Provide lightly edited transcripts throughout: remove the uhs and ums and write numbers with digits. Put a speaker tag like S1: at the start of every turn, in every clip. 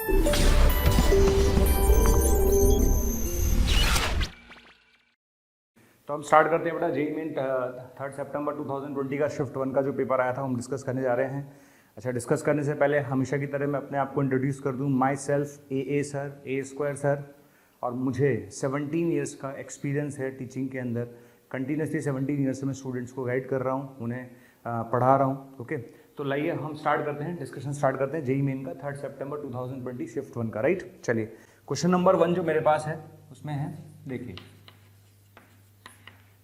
S1: तो हम स्टार्ट करते हैं बेटा जेईई मेन 3 सितंबर 2020 का शिफ्ट 1 का जो पेपर आया था हम डिस्कस करने जा रहे हैं। अच्छा, डिस्कस करने से पहले हमेशा की तरह मैं अपने आप को इंट्रोड्यूस कर दूं। My self A sir, A square sir, और मुझे 17 ईयर्स का एक्सपीरियंस है टीचिंग के अंदर। कंटिन्यूसली 17 ईयर्स से मैं स्टूडेंट्स को गाइड कर रहा हूँ, उन्हें पढ़ा रहा हूँ। ओके, तो लाइए हम स्टार्ट करते हैं, डिस्कशन स्टार्ट करते हैं जेईई मेन का 3 सितंबर 2020 शिफ्ट 1 का। राइट, चलिए क्वेश्चन नंबर 1 जो मेरे पास है उसमें है, देखिए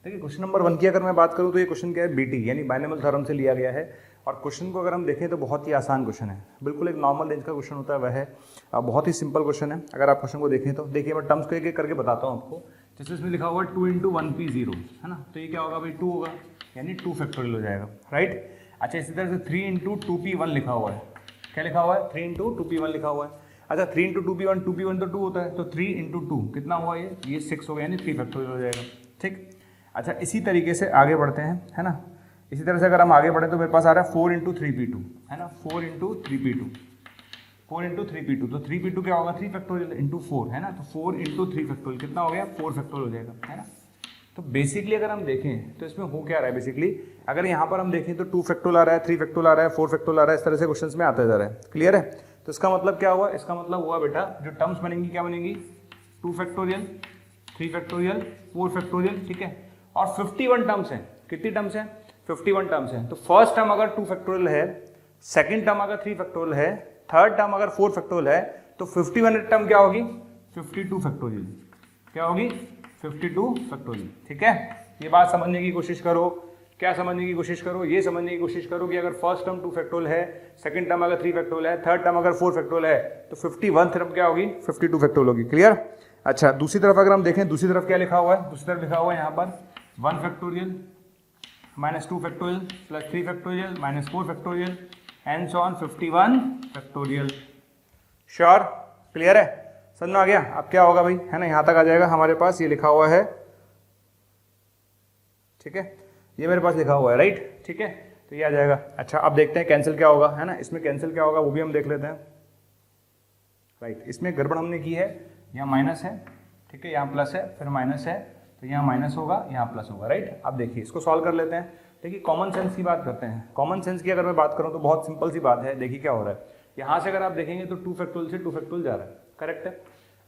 S1: क्वेश्चन नंबर 1 की अगर मैं बात करूं तो ये क्वेश्चन क्या है, बीटी यानी बाइनोमियल थ्योरम से लिया गया है। और क्वेश्चन को अगर हम देखें तो बहुत ही आसान क्वेश्चन है, बिल्कुल एक नॉर्मल रेंज का क्वेश्चन होता है वह है, बहुत ही सिंपल क्वेश्चन है। अगर आप क्वेश्चन को देखें तो देखिए मैं टर्म्स को एक एक करके बताता हूँ आपको। जैसे इसमें लिखा हुआ 2 × 1p0 है ना, तो ये क्या होगा भाई 2 होगा, यानी 2 फैक्टोरियल हो जाएगा। राइट, अच्छा इसी तरह से 3 × 2p1 लिखा हुआ है। क्या लिखा हुआ है? 3 × 2p1 लिखा हुआ है। अच्छा 3 × 2p1, 2p1 तो 2 होता है, तो 3 × 2 कितना हुआ, ये 6 हो गया, यानी 3 फैक्टोरियल हो जाएगा। ठीक, अच्छा इसी तरीके से आगे बढ़ते हैं, है ना। इसी तरह से अगर हम आगे बढ़े तो मेरे पास आ रहा है 4 × 3p2 है ना, 4 × 3p2, 4 × 3p2, तो 3p2 क्या होगा, 3 फैक्टोरियल इंटू 4 है ना, तो 4 × 3 फैक्टोरियल कितना हो गया, 4 फैक्टोरियल हो जाएगा, है ना। तो बेसिकली अगर हम देखें तो इसमें हो क्या रहा है, बेसिकली अगर यहाँ पर हम देखें तो 2 फैक्टोरियल आ रहा है, 3 फैक्टोरियल आ रहा है, 4 फैक्टोरियल आ रहा है, इस तरह से क्वेश्चंस में आता जा रहा है। क्लियर है? तो इसका मतलब क्या हुआ, इसका मतलब हुआ बेटा जो टर्म्स बनेंगी क्या बनेंगी, 2 फैक्टोरियल, 3 फैक्टोरियल, 4 फैक्टोरियल, ठीक है। और 51 टर्म्स हैं, कितनी टर्म्स हैं, 51 टर्म्स हैं। तो फर्स्ट टर्म अगर 2 फैक्टोरियल है, सेकंड टर्म अगर 3 फैक्टोरियल है, थर्ड टर्म अगर 4 फैक्टोरियल है, तो 51 टर्म क्या होगी, 52 फैक्टोरियल। क्या होगी, 52 फैक्टोरियल। ठीक है, ये बात समझने की कोशिश करो। क्या समझने की कोशिश करो, ये समझने की कोशिश करो कि अगर फर्स्ट टर्म 2 फैक्टोरियल है, सेकंड टर्म अगर 3 फैक्टोरियल है, थर्ड टर्म अगर 4 फैक्टोरियल है, तो 51 टर्म क्या होगी, 52 फैक्टोरियल होगी। क्लियर? अच्छा दूसरी तरफ अगर हम देखें, दूसरी तरफ क्या लिखा हुआ है, दूसरी तरफ लिखा हुआ है यहाँ पर 1 factorial -2 factorial +3 factorial -4 factorial and so on 51 factorial. Sure? Clear है? समझ में आ गया? अब क्या होगा भाई, है ना, यहाँ तक आ जाएगा हमारे पास, ये लिखा हुआ है, ठीक है, ये मेरे पास लिखा हुआ है, राइट, ठीक है, तो ये आ जाएगा। अच्छा अब देखते हैं कैंसिल क्या होगा, है ना, इसमें कैंसिल क्या होगा वो भी हम देख लेते हैं। राइट, इसमें गड़बड़ हमने की है, यहाँ माइनस है, ठीक है, यहाँ प्लस है, फिर माइनस है, तो यहाँ माइनस होगा, यहाँ प्लस होगा। राइट, अब देखिए इसको सॉल्व कर लेते हैं। देखिए कॉमन सेंस की बात करते हैं। कॉमन सेंस की अगर मैं बात करूँ तो बहुत सिंपल सी बात है। देखिए क्या हो रहा है, यहाँ से अगर आप देखेंगे तो 2 फैक्टोरियल से 2 फैक्टोरियल जा रहा है, करेक्ट है।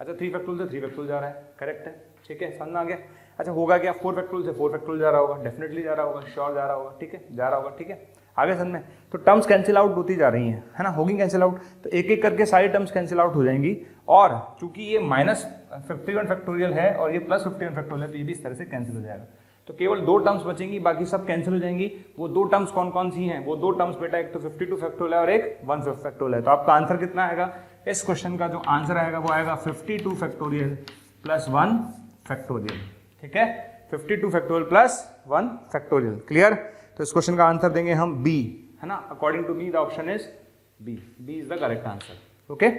S1: अच्छा 3 फैक्टोरियल से 3 फैक्टोरियल जा रहा है, करेक्ट है, ठीक है, समझ में आ गया। अच्छा होगा क्या, 4 फैक्टोरियल से 4 फैक्टोरियल जा रहा होगा, डेफिनेटली जा रहा होगा, श्योर जा रहा होगा, ठीक है, जा रहा होगा, ठीक है, आगे समझ में। तो टर्म्स कैंसिल आउट होती जा रही हैं, है ना, होगी कैंसिल आउट, तो एक एक करके सारी टर्म्स कैंसिल आउट हो जाएंगी। और चूंकि ये -51 फैक्टोरियल है और ये +51 फैक्टोरियल है, तो ये भी इस तरह से कैंसिल हो जाएगा। तो केवल 2 टर्म्स बचेंगी, बाकी सब कैंसिल हो जाएंगी। वो 2 टर्म्स कौन कौन सी हैं, वो 2 टर्म्स बेटा, एक तो 52 फैक्टोरियल है और एक 1 फैक्टोरियल है। तो आपका आंसर कितना आएगा, इस क्वेश्चन का जो आंसर आएगा वो आएगा 52 फैक्टोरियल +1 फैक्टोरियल। ठीक है, 52 फैक्टोरियल +1 फैक्टोरियल। क्लियर? तो इस क्वेश्चन का आंसर देंगे हम बी, है ना, according to me the option is B, B is the correct answer. Okay,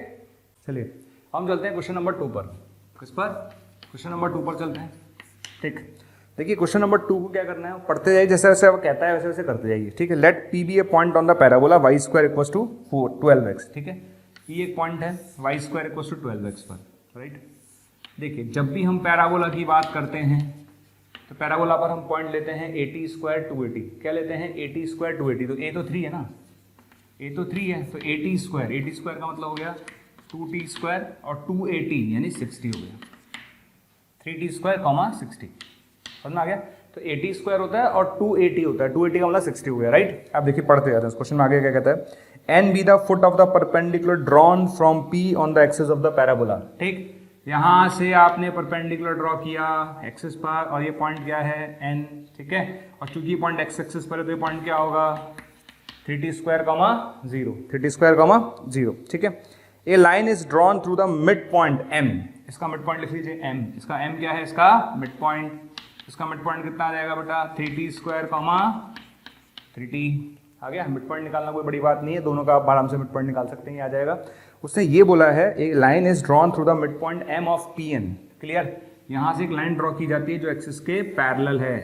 S1: चलिए हम चलते हैं क्वेश्चन नंबर 2 पर। किस पर? क्वेश्चन नंबर 2 पर चलते हैं। ठीक, देखिए क्वेश्चन नंबर 2 को क्या करना है, पढ़ते जाइए, जैसे जैसे वो कहता है वैसे वैसे करते जाइए। ठीक है, let P be a point on the parabola y² = 12x। ठीक है, ये एक पॉइंट है, y² = 12x पर। राइट, देखिए जब भी हम पैराबोला की बात करते हैं तो पैराबोला पर हम पॉइंट लेते हैं 80² 280। क्या लेते हैं, 80² 280। तो a तो 3 है ना, a तो 3 है, तो 80² का मतलब हो गया 2t² और 280 यानी 60 हो गया, 3t² 60। समझ में आ गया? तो 80² होता है और 280 होता है, 280 का मतलब 60 हो गया। राइट, अब देखिए पढ़ते जाते हैं इस क्वेश्चन में आगे क्या कहता है, N be the foot of the perpendicular drawn from P on the axis of the parabola. ठीक, यहाँ से आपने परपेंडिकुलर ड्रॉ किया एक्सिस पर और ये पॉइंट क्या है एन, ठीक है, और चूंकि पॉइंट एक्स एक्सिस पर है तो ये पॉइंट क्या होगा 3t² 0, 3t² 0। ठीक है, a line is drawn through the mid point M, इसका मिड पॉइंट लिख लीजिए एम, इसका एम क्या है, इसका मिड पॉइंट, इसका मिड पॉइंट कितना आ जाएगा बेटा 3t², 3t आ गया। मिड पॉइंट निकालना कोई बड़ी बात नहीं है, दोनों का आप आराम से मिड पॉइंट निकाल सकते हैं, ये आ जाएगा। उसने ये बोला है a line is drawn through the mid point M of P N. Clear, यहाँ से एक लाइन ड्रॉ की जाती है जो एक्सिस के पैरेलल है,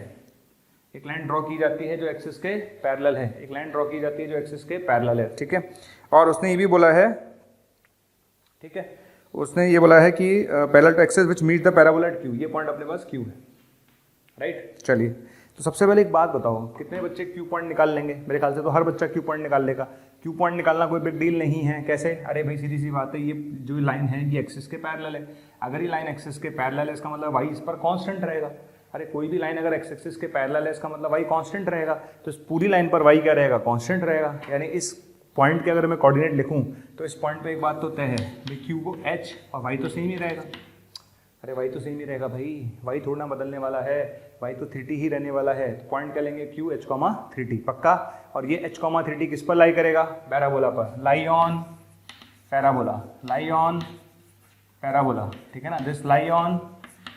S1: एक लाइन ड्रॉ की जाती है जो एक्सिस के पैरेलल है, एक लाइन ड्रॉ की जाती है जो एक्सिस के पैरेलल है। ठीक है, और उसने ये भी बोला है ठीक है, उसने ये बोला है कि parallel to axis which meet the parabola at Q, ये पॉइंट अपने पास क्यू है, राइट। चलिए, तो सबसे पहले एक बात बताओ, कितने बच्चे क्यू पॉइंट निकाल लेंगे? मेरे ख्याल से तो हर बच्चा क्यू पॉइंट निकाल लेगा। क्यू पॉइंट निकालना कोई बिग डील नहीं है। कैसे? अरे भाई सीधी सी बात है, ये जो लाइन है ये एक्सिस के पैरेलल है। अगर ये लाइन एक्सिस के पैरेलल है, इसका मतलब वाई इस पर कांस्टेंट रहेगा। अरे कोई भी लाइन अगर एक्स एक्सिस के पैरेलल है, इसका मतलब वाई कांस्टेंट रहेगा। तो इस पूरी लाइन पर वाई क्या रहेगा? कांस्टेंट रहेगा। यानी इस पॉइंट के अगर मैं कोऑर्डिनेट लिखूं तो इस पॉइंट पे एक बात तो तय है भाई, क्यू को एच और वाई तो सेम ही रहेगा। अरे वाई तो सेम ही रहेगा भाई, वाई थोड़ा ना बदलने वाला है, वाई तो 3t ही रहने वाला है। तो पॉइंट क्या लेंगे? क्यू एच कॉमा 3t, पक्का। और ये एच कॉमा 3t किस पर लाई करेगा? पैराबोला पर। Lie on parabola, lie on parabola, ठीक है ना, दिस लाई ऑन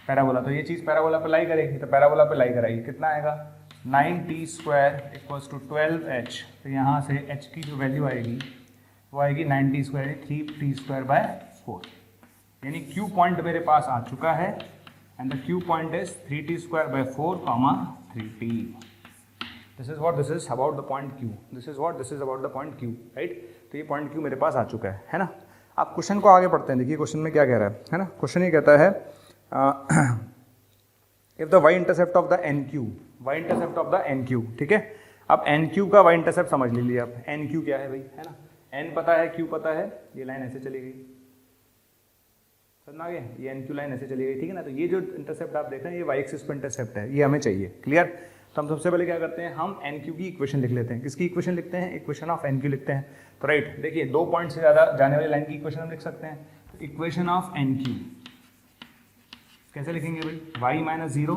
S1: पैराबोला। तो ये चीज़ पैराबोला पर लाई करेगी, तो पैराबोला पर लाई कराएगी। कितना आएगा? 9t square equals to 12h। तो यहाँ से h की जो वैल्यू आएगी वो आएगी 9t square 3t square by 4। यानी क्यू पॉइंट मेरे पास आ चुका है and the Q point is 3t square by 4 comma 3t। This is what this is about the point Q, this is what this is about the point Q, right. तो ये point Q मेरे पास आ चुका है ना। आप question को आगे पढ़ते हैं, देखिए क्वेश्चन में क्या कह रहा है ना। क्वेश्चन ये कहता है if the Y intercept of the N Q, Y intercept of the N Q, ठीक है। अब एन क्यू का वाई इंटरसेप्ट समझ लीजिए आप। एन क्यू क्या है भाई, है ना, एन पता है, क्यू पता है, ये लाइन ऐसे चली गई, समझ गए, ये एन क्यू लाइन ऐसे चली गई, ठीक है ना। तो ये जो इंटरसेप्ट आप देख रहे हैं ये वाई एक्सिस पर इंटरसेप्ट है, ये हमें चाहिए, क्लियर। तो हम सबसे पहले क्या करते हैं, हम एन क्यू की इक्वेशन लिख लेते हैं। किसकी इक्वेशन लिखते हैं? इक्वेशन ऑफ एन क्यू लिखते हैं। तो राइट, देखिए 2 पॉइंट से ज़्यादा जाने वाली लाइन की इक्वेशन हम लिख सकते हैं। इक्वेशन ऑफ एन क्यू कैसे लिखेंगे भाई? Y minus 0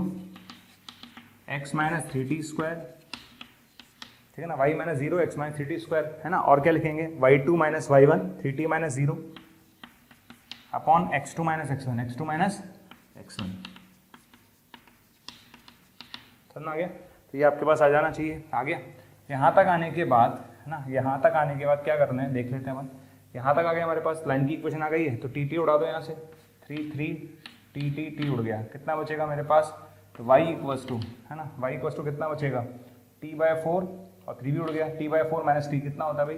S1: X minus 3t square, ठीक है ना, Y minus 0 X minus 3t square, है ना। और क्या लिखेंगे? y2 minus y1 3t minus 0 upon x2 minus x1, x2 minus x1। समझ आ गया? तो ये आपके पास आ जाना चाहिए। आ गया? यहाँ तक आने के बाद, है ना, यहाँ तक आने के बाद क्या करना है देख लेते हैं अपन। यहाँ तक आ गया, हमारे पास लाइन की इक्वेशन आ गई है, तो टी उड़ा दो यहाँ से, 3 टी उड़ गया। कितना बचेगा मेरे पास? तो y इक्वल्स टू, है ना, y इक्वल्स टू कितना बचेगा? t/4 और 3 भी उड़ गया। t/4 माइनस टी कितना होता है भाई?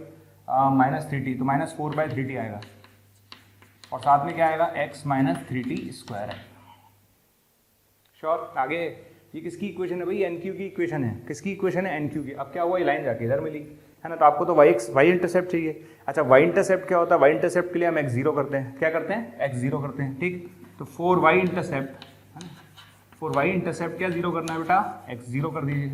S1: माइनस 3t, तो माइनस 4/3t आएगा। और साथ में क्या आएगा? x माइनस 3t स्क्वायर है। श्योर? आगे ये किसकी इक्वेशन है भाई? एन क्यू की इक्वेशन है। किसकी इक्वेशन है? एन क्यू की। अब क्या हुआ, ये लाइन जाके इधर मिली, है ना। तो आपको तो वाई इंटरसेप्ट चाहिए। अच्छा, वाई इंटरसेप्ट क्या होता है? वाई इंटरसेप्ट के लिए हम x0 करते हैं। क्या करते हैं? x0 करते हैं, ठीक। तो 4y इंटरसेप्ट, है ना, 4y इंटरसेप्ट क्या 0 करना है बेटा? x0 कर दीजिए,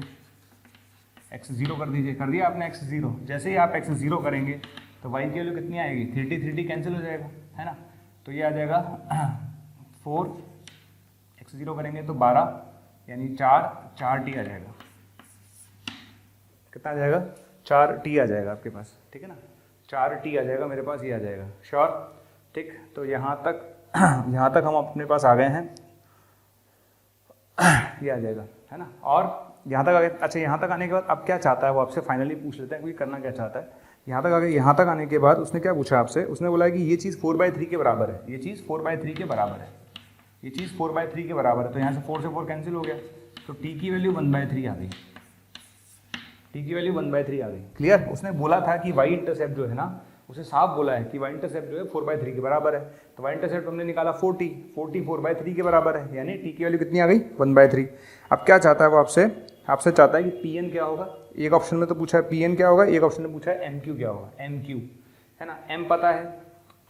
S1: x0 कर दीजिए। कर दिया आपने x0। जैसे ही आप x0 करेंगे तो y की वैल्यू कितनी आएगी? 3t कैंसिल हो जाएगा, है ना। तो ये आ जाएगा 4, x0 करेंगे तो 12 यानी 4t आ जाएगा। कितना आ जाएगा? 4t आ जाएगा आपके पास, ठीक है ना, 4t आ जाएगा मेरे पास, ये आ जाएगा। श्योर? ठीक। तो यहाँ तक हम अपने पास आ गए हैं, ये आ जाएगा, है ना। और यहाँ तक आ गए। अच्छा, यहाँ तक आने के बाद अब क्या चाहता है वो आपसे फाइनली पूछ लेते हैं, कोई करना क्या चाहता है। यहाँ तक आ गए। यहाँ तक आने के बाद उसने क्या पूछा आपसे? उसने बोला कि ये चीज़ 4/3 के बराबर है, ये चीज़ 4/3 के बराबर है, ये चीज़ 4/3 के बराबर है। तो यहाँ से 4 से 4 कैंसिल हो गया, तो t की वैल्यू 1/3 आ गई, t की वैल्यू 1/3 आ गई। क्लियर? उसने बोला था कि y इंटरसेप्ट जो है ना, उसे साफ बोला है कि y इंटरसेप्ट जो है 4/3 के बराबर है। तो y इंटरसेप्ट हमने निकाला 4t 4/3 के बराबर है, यानी t की वैल्यू कितनी आ गई? 1/3। अब क्या चाहता है वो आपसे चाहता है कि pn क्या होगा। एक ऑप्शन में तो पूछा है pn क्या होगा, एक ऑप्शन में पूछा है mq क्या होगा। mq, है ना, m पता है,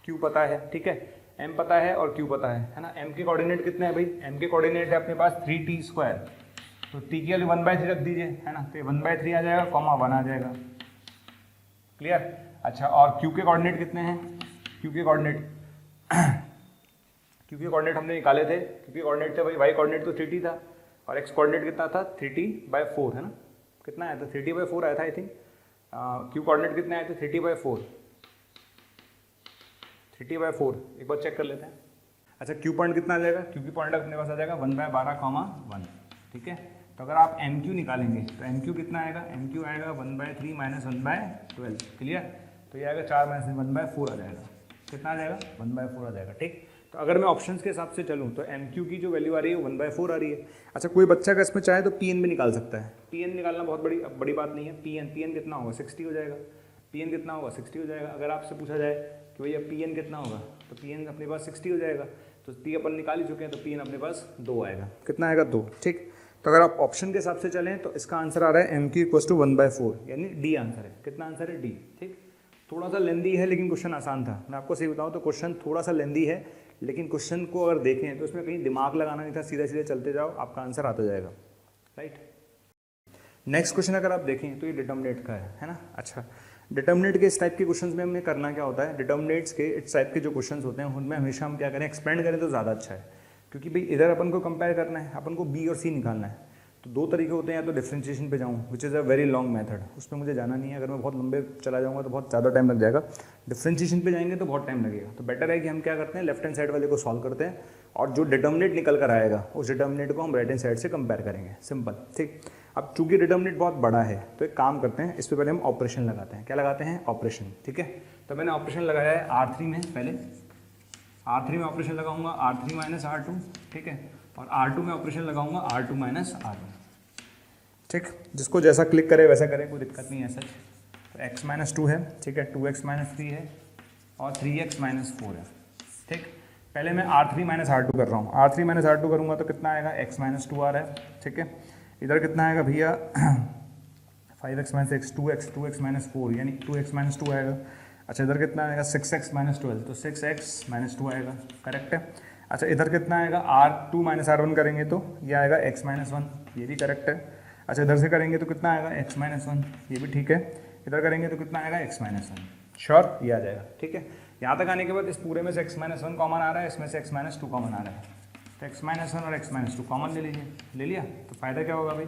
S1: q पता है, ठीक है, m पता है और q पता है ना। m के कोऑर्डिनेट कितने हैं भाई? m के कोऑर्डिनेट है अपने पास 3t स्क्वायर, तो t की वैल्यू 1/3 रख दीजिए, है ना। तो 1/3 आ जाएगा, कॉमा 1 आ जाएगा। क्लियर? अच्छा, और q के कोऑर्डिनेट कितने हैं? q के कोऑर्डिनेट हमने निकाले थे। q के कोऑर्डिनेट थे भाई, y कोऑर्डिनेट तो 3t था और x कोऑर्डिनेट कितना था? 3t/4, है ना। कितना आया था? 3t/4 आया था आई थिंक। q कोऑर्डिनेट कितने आए थे? 3t/4, 3t/4। एक बार चेक कर लेते हैं। अच्छा, q पॉइंट कितना आ जाएगा? q की पॉइंट अपने पास आ जाएगा 1/12, 1, ठीक है। तो अगर आप mq निकालेंगे तो mq कितना आएगा? mq आएगा 1/3 माइनस 1/12। क्लियर? तो ये आएगा 4 माइनस 1/4 आ जाएगा। कितना आ जाएगा? 1/4 आ जाएगा, ठीक। तो अगर मैं ऑप्शंस के हिसाब से चलूँ तो mq की जो वैल्यू आ रही है 1/4 आ रही है। अच्छा, कोई बच्चा अगर इसमें चाहे तो pn भी निकाल सकता है। pn निकालना बहुत बड़ी बात नहीं है। pn कितना होगा? 60 हो जाएगा। pn कितना होगा? 60 हो जाएगा। अगर आपसे पूछा जाए कि भैया pn कितना होगा, तो पी एन अपने पास 60 हो जाएगा, तो पी अपन निकाल ही चुके हैं, तो पी एन अपने पास 2 आएगा। कितना आएगा? 2। ठीक, तो अगर आप ऑप्शन के हिसाब से चलें तो इसका आंसर आ रहा है एम क्यू इक्वल टू 1/4, यानी डी आंसर है। कितना आंसर है? डी। ठीक, थोड़ा सा लेंदी है लेकिन क्वेश्चन आसान था। मैं आपको सही बताऊं तो क्वेश्चन थोड़ा सा लेंदी है, लेकिन क्वेश्चन को अगर देखें तो इसमें कहीं दिमाग लगाना नहीं था, सीधे सीधे चलते जाओ, आपका आंसर आता जाएगा। राइट, नेक्स्ट क्वेश्चन अगर आप देखें तो ये डिटर्मिनेट का है ना। अच्छा, डिटर्मिनेट के इस टाइप के क्वेश्चंस में हमें करना क्या होता है, डिटर्मिनेट्स के इस टाइप के जो क्वेश्चंस होते हैं उनमें हमेशा हम क्या करें, एक्सपेंड करें तो ज़्यादा अच्छा है, क्योंकि भाई इधर अपन को कंपेयर करना है, अपन को बी और सी निकालना है। तो 2 तरीके होते हैं, या तो डिफरेंशिएशन पे जाऊँ which is a very long method, उसमें मुझे जाना नहीं है, अगर मैं बहुत लंबे चला जाऊँगा तो बहुत ज़्यादा टाइम लग जाएगा। डिफरेंशिएशन पे जाएंगे तो बहुत टाइम लगेगा, तो बेटर है कि हम क्या करते हैं, लेफ्ट हैंड साइड वाले को सॉल्व करते हैं, और जो डिटर्मिनेट निकल कर आएगा उस डिटर्मिनेट को हम राइट हैंड साइड से कंपेयर करेंगे। सिंपल। ठीक, अब चूंकि डिटर्मिनेट बहुत बड़ा है तो एक काम करते हैं, इस पर पहले हम ऑपरेशन लगाते हैं। क्या लगाते हैं? ऑपरेशन। ठीक है, तो मैंने ऑपरेशन लगाया है R3 में, पहले R3 में ऑपरेशन लगाऊंगा R3 माइनस R2। ठीक है, और R2 में ऑपरेशन लगाऊंगा R2 माइनस R1। ठीक, जिसको जैसा क्लिक करे वैसा करे, कोई दिक्कत नहीं है सच। तो x माइनस 2 है, ठीक है, 2x माइनस 3 है, और 3x माइनस 4 है। ठीक, पहले मैं R3 माइनस R2 कर रहा हूँ। R3 माइनस R2 करूँगा तो कितना आएगा? x माइनस 2 आ रहा है। ठीक है, इधर कितना आएगा भैया? 5x minus x, 2x minus 4, यानी 2x माइनस 2 आएगा। अच्छा, इधर कितना आएगा? 6x माइनस 12, तो 6x माइनस 2 आएगा। करेक्ट है। अच्छा, इधर कितना आएगा? R2 माइनस R1 करेंगे तो ये आएगा x माइनस 1, ये भी करेक्ट है। अच्छा, इधर से करेंगे तो कितना आएगा? x माइनस 1, ये भी ठीक है। इधर करेंगे तो कितना आएगा? x minus 1। श्योर, ये आ जाएगा। ठीक है, यहाँ तक आने के बाद इस पूरे में से x माइनस 1 कॉमन आ रहा है, इसमें से x माइनस 2 कॉमन आ रहा है, तो x माइनस 1 और x माइनस 2 कॉमन ले लीजिए। ले लिया तो फ़ायदा क्या होगा भाई?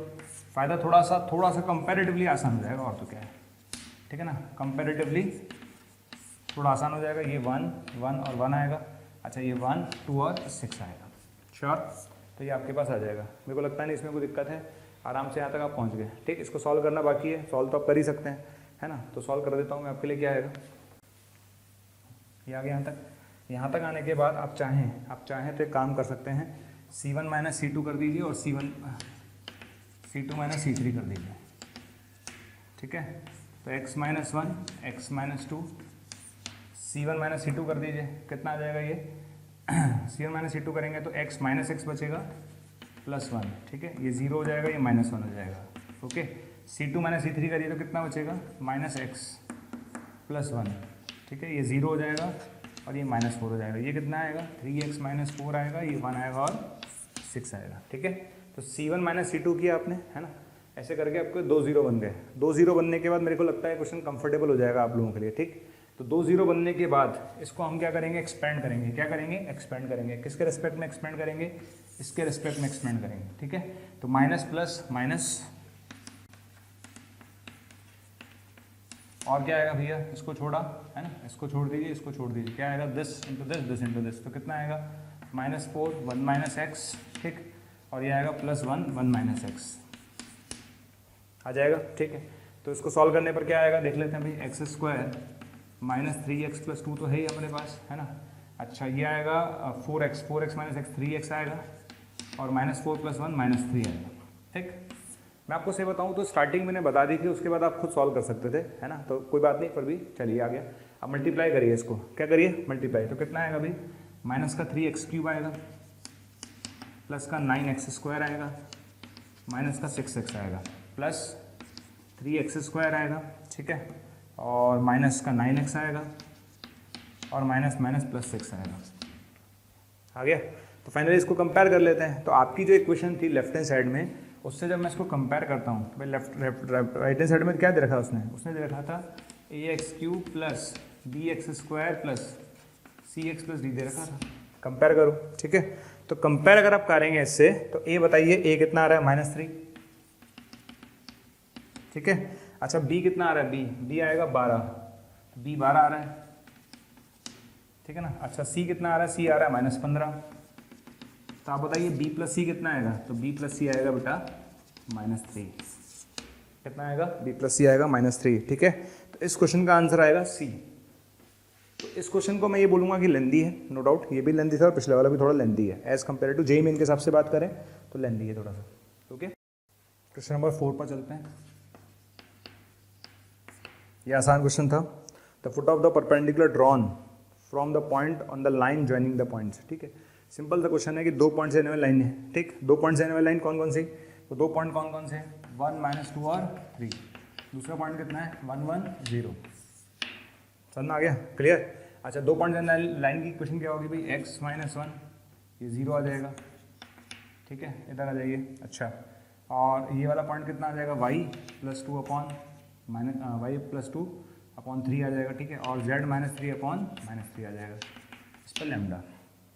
S1: फ़ायदा थोड़ा सा कंपैरेटिवली आसान हो जाएगा, और तो क्या है। ठीक है ना, कंपैरेटिवली थोड़ा आसान हो जाएगा। ये 1 1 और 1 आएगा। अच्छा, ये 1 2 और 6 आएगा। श्योर, तो ये आपके पास आ जाएगा। मेरे को लगता नहीं इसमें कोई दिक्कत है, आराम से यहाँ तक आप पहुँच गए। ठीक, इसको सॉल्व करना बाकी है, सॉल्व तो आप कर ही सकते हैं, है ना। तो सॉल्व कर देता हूँ मैं आपके लिए। क्या आएगा? ये आ गया यहाँ तक। यहाँ तक आने के बाद आप चाहें तो एक काम कर सकते हैं, C1 माइनस C2 कर दीजिए, और C2 माइनस C3 कर दीजिए। ठीक है, तो x minus 1 x minus 2 C1 minus C2 कर दीजिए। कितना आ जाएगा ये? C1 माइनस C2 करेंगे तो x माइनस x बचेगा प्लस 1। ठीक है, ये 0 हो जाएगा, ये माइनस 1 हो जाएगा। ओके, C2 माइनस C3 करिए तो कितना बचेगा? Minus x plus 1। ठीक है, ये 0 हो जाएगा और ये माइनस 4 हो जाएगा। ये कितना आएगा? 3x माइनस 4 आएगा, ये 1 आएगा और 6 आएगा। ठीक है, तो C1 माइनस C2 किया आपने, है ना। ऐसे करके आपके 2 0 बन गए। 2 0 बनने के बाद मेरे को लगता है क्वेश्चन कंफर्टेबल हो जाएगा आप लोगों के लिए। ठीक, तो 2 0 बनने के बाद इसको हम क्या करेंगे? एक्सपेंड करेंगे। क्या करेंगे? एक्सपेंड करेंगे। किसके रेस्पेक्ट में एक्सपेंड करेंगे? इसके रेस्पेक्ट में एक्सपेंड करेंगे। ठीक है, तो माइनस प्लस माइनस, और क्या आएगा भैया? इसको छोड़ा, है ना, इसको छोड़ दीजिए, इसको छोड़ दीजिए। क्या आएगा? This into this, this into this, तो कितना आएगा? Minus 4 1 minus x. ठीक, और ये आएगा प्लस 1 1 माइनस एक्स आ जाएगा। ठीक है, तो इसको सॉल्व करने पर क्या आएगा देख लेते हैं भाई। X square minus 3x plus 2 तो है ही हमारे पास, है ना। अच्छा, ये आएगा 4x माइनस एक्स 3x आएगा, और माइनस 4 प्लस 1 माइनस 3 आएगा। ठीक, मैं आपको सही बताऊं तो स्टार्टिंग मैंने बता दी थी, उसके बाद आप खुद सॉल्व कर सकते थे, है ना। तो कोई बात नहीं, पर भी चलिए आ गया। अब मल्टीप्लाई करिए इसको। क्या करिए? मल्टीप्लाई। तो कितना आएगा भाई? माइनस का 3x क्यूब आएगा, प्लस का 9x स्क्वायर आएगा, माइनस का 6x आएगा, प्लस 3x स्क्वायर आएगा। ठीक है, और माइनस का 9x आएगा, और माइनस माइनस प्लस 6 आएगा। आ गया। तो फाइनली इसको कंपेयर कर लेते हैं। तो आपकी जो इक्वेशन थी लेफ्ट हैंड साइड में, उससे जब मैं इसको कंपेयर करता हूँ तो भाई राइट हैंड साइड में क्या दे रखा उसने दे रखा था ax cube plus bx square plus cx plus d दे रखा था। कंपेयर करो। ठीक है, तो कंपेयर अगर आप करेंगे इससे तो a बताइए, a कितना आ रहा है? माइनस 3। ठीक है, अच्छा b कितना आ रहा है? b आएगा 12, b 12 आ रहा है। ठीक है ना। अच्छा c कितना आ रहा है? c आ रहा है माइनस 15। तो आप बताइए b प्लस सी कितना आएगा? तो b प्लस सी आएगा बेटा माइनस 3। कितना आएगा? b प्लस सी आएगा माइनस 3। ठीक है, तो इस क्वेश्चन का आंसर आएगा c। तो इस क्वेश्चन को मैं ये बोलूँगा कि लेंदी है, नो डाउट। ये भी लेंदी था और पिछले वाला भी थोड़ा लेंदी है as compare to JEE main के हिसाब से बात करें तो लेंदी है थोड़ा सा। ओके, क्वेश्चन नंबर 4 पर चलते हैं। ये आसान क्वेश्चन था। The foot of the perpendicular drawn from the point on the line joining the points, ठीक है। सिंपल सा क्वेश्चन है कि 2 पॉइंट से आने वाली लाइन है, ठीक। 2 पॉइंट से आने वाली लाइन कौन कौन सी, तो 2 पॉइंट कौन कौन से, 1 -2 और 3। दूसरा पॉइंट कितना है, 1 1 0। समझ में आ गया, क्लियर। अच्छा 2 पॉइंट से लाइन की इक्वेशन क्या होगी भाई, x - 1, ये 0 आ जाएगा, ठीक है, इधर आ जाइए। अच्छा और ये वाला पॉइंट कितना आ जाएगा, y + 2 अपॉन y + 2 अपॉन 3 आ जाएगा, ठीक है। और z - 3 अपॉन -3 आ जाएगा, इस पर लैम्डा।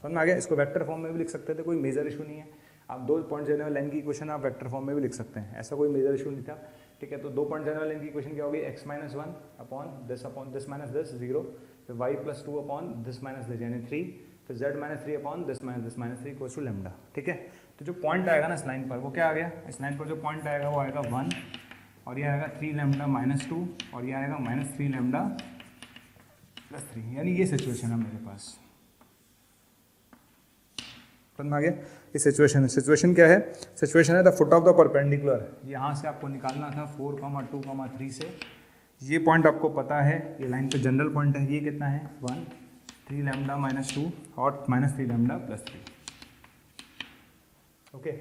S1: समझ में आ गया। इसको वेक्टर फॉर्म में भी लिख सकते थे, कोई मेजर इशू नहीं है। आप 2 पॉइंट देने वाले लाइन की इक्वेशन आप वेक्टर फॉर्म में भी लिख सकते हैं, ऐसा कोई मेजर इशू नहीं था, ठीक है। तो 2 पॉइंट देने वाले लाइन की इक्वेशन क्या होगी, x - 1 अपॉन दिस - दिस 0, फिर y + 2 अपॉन दिस - दिस यानी 3, फिर z - 3 upon this - 3 equals to lambda, ठीक है। तो जो पॉइंट आएगा ना इस लाइन पर, वो क्या आ गया, इस लाइन पर जो पॉइंट आएगा वो आएगा 1, और ये आएगा 3 लैम्डा -2, और ये आएगा -3 लैम्डा + 3, यानी ये सिचुएशन है मेरे पास। समझ में आ गया, ये सिचुएशन है। सिचुएशन क्या है, सिचुएशन है the foot of the perpendicular. यहाँ से आपको निकालना था 4, 2, 3 से, ये पॉइंट आपको पता है, ये लाइन पे जनरल पॉइंट है, ये कितना है 1, 3 लैम्डा -2 और -3 लैम्डा + 3, ओके।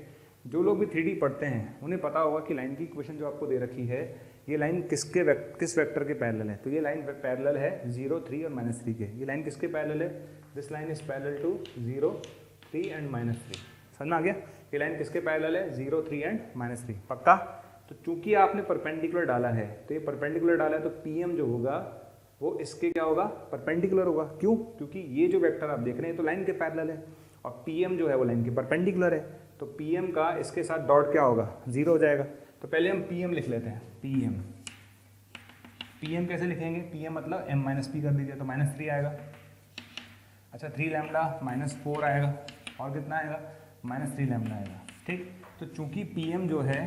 S1: जो लोग भी 3D पढ़ते हैं उन्हें पता होगा कि लाइन की इक्वेशन जो आपको दे रखी है, ये लाइन किस वेक्टर के पैरेलल है। तो ये लाइन पैरेलल है 0, 3 और -3 के। ये लाइन किसके पैरेलल है, this line is parallel to 0, 3 and -3। समझ में आ गया, ये लाइन किसके पैरेलल है, 0, 3 एंड -3, पक्का। तो चूंकि आपने परपेंडिकुलर डाला है, तो ये परपेंडिकुलर डाला है, तो PM जो होगा वो इसके क्या होगा, परपेंडिकुलर होगा। क्यों, क्योंकि ये जो वेक्टर आप देख रहे हैं तो लाइन के पैरेलल है, और PM जो है वो लाइन के परपेंडिकुलर है, तो PM का इसके साथ डॉट क्या होगा, 0 हो जाएगा। तो पहले हम PM लिख लेते हैं, PM कैसे लिखेंगे, PM मतलब m - p कर दीजिए, तो -3 आएगा। अच्छा 3 लैम्डा -4 आएगा, और कितना आएगा, -3 लैम्डा आएगा, ठीक। तो चूंकि PM जो है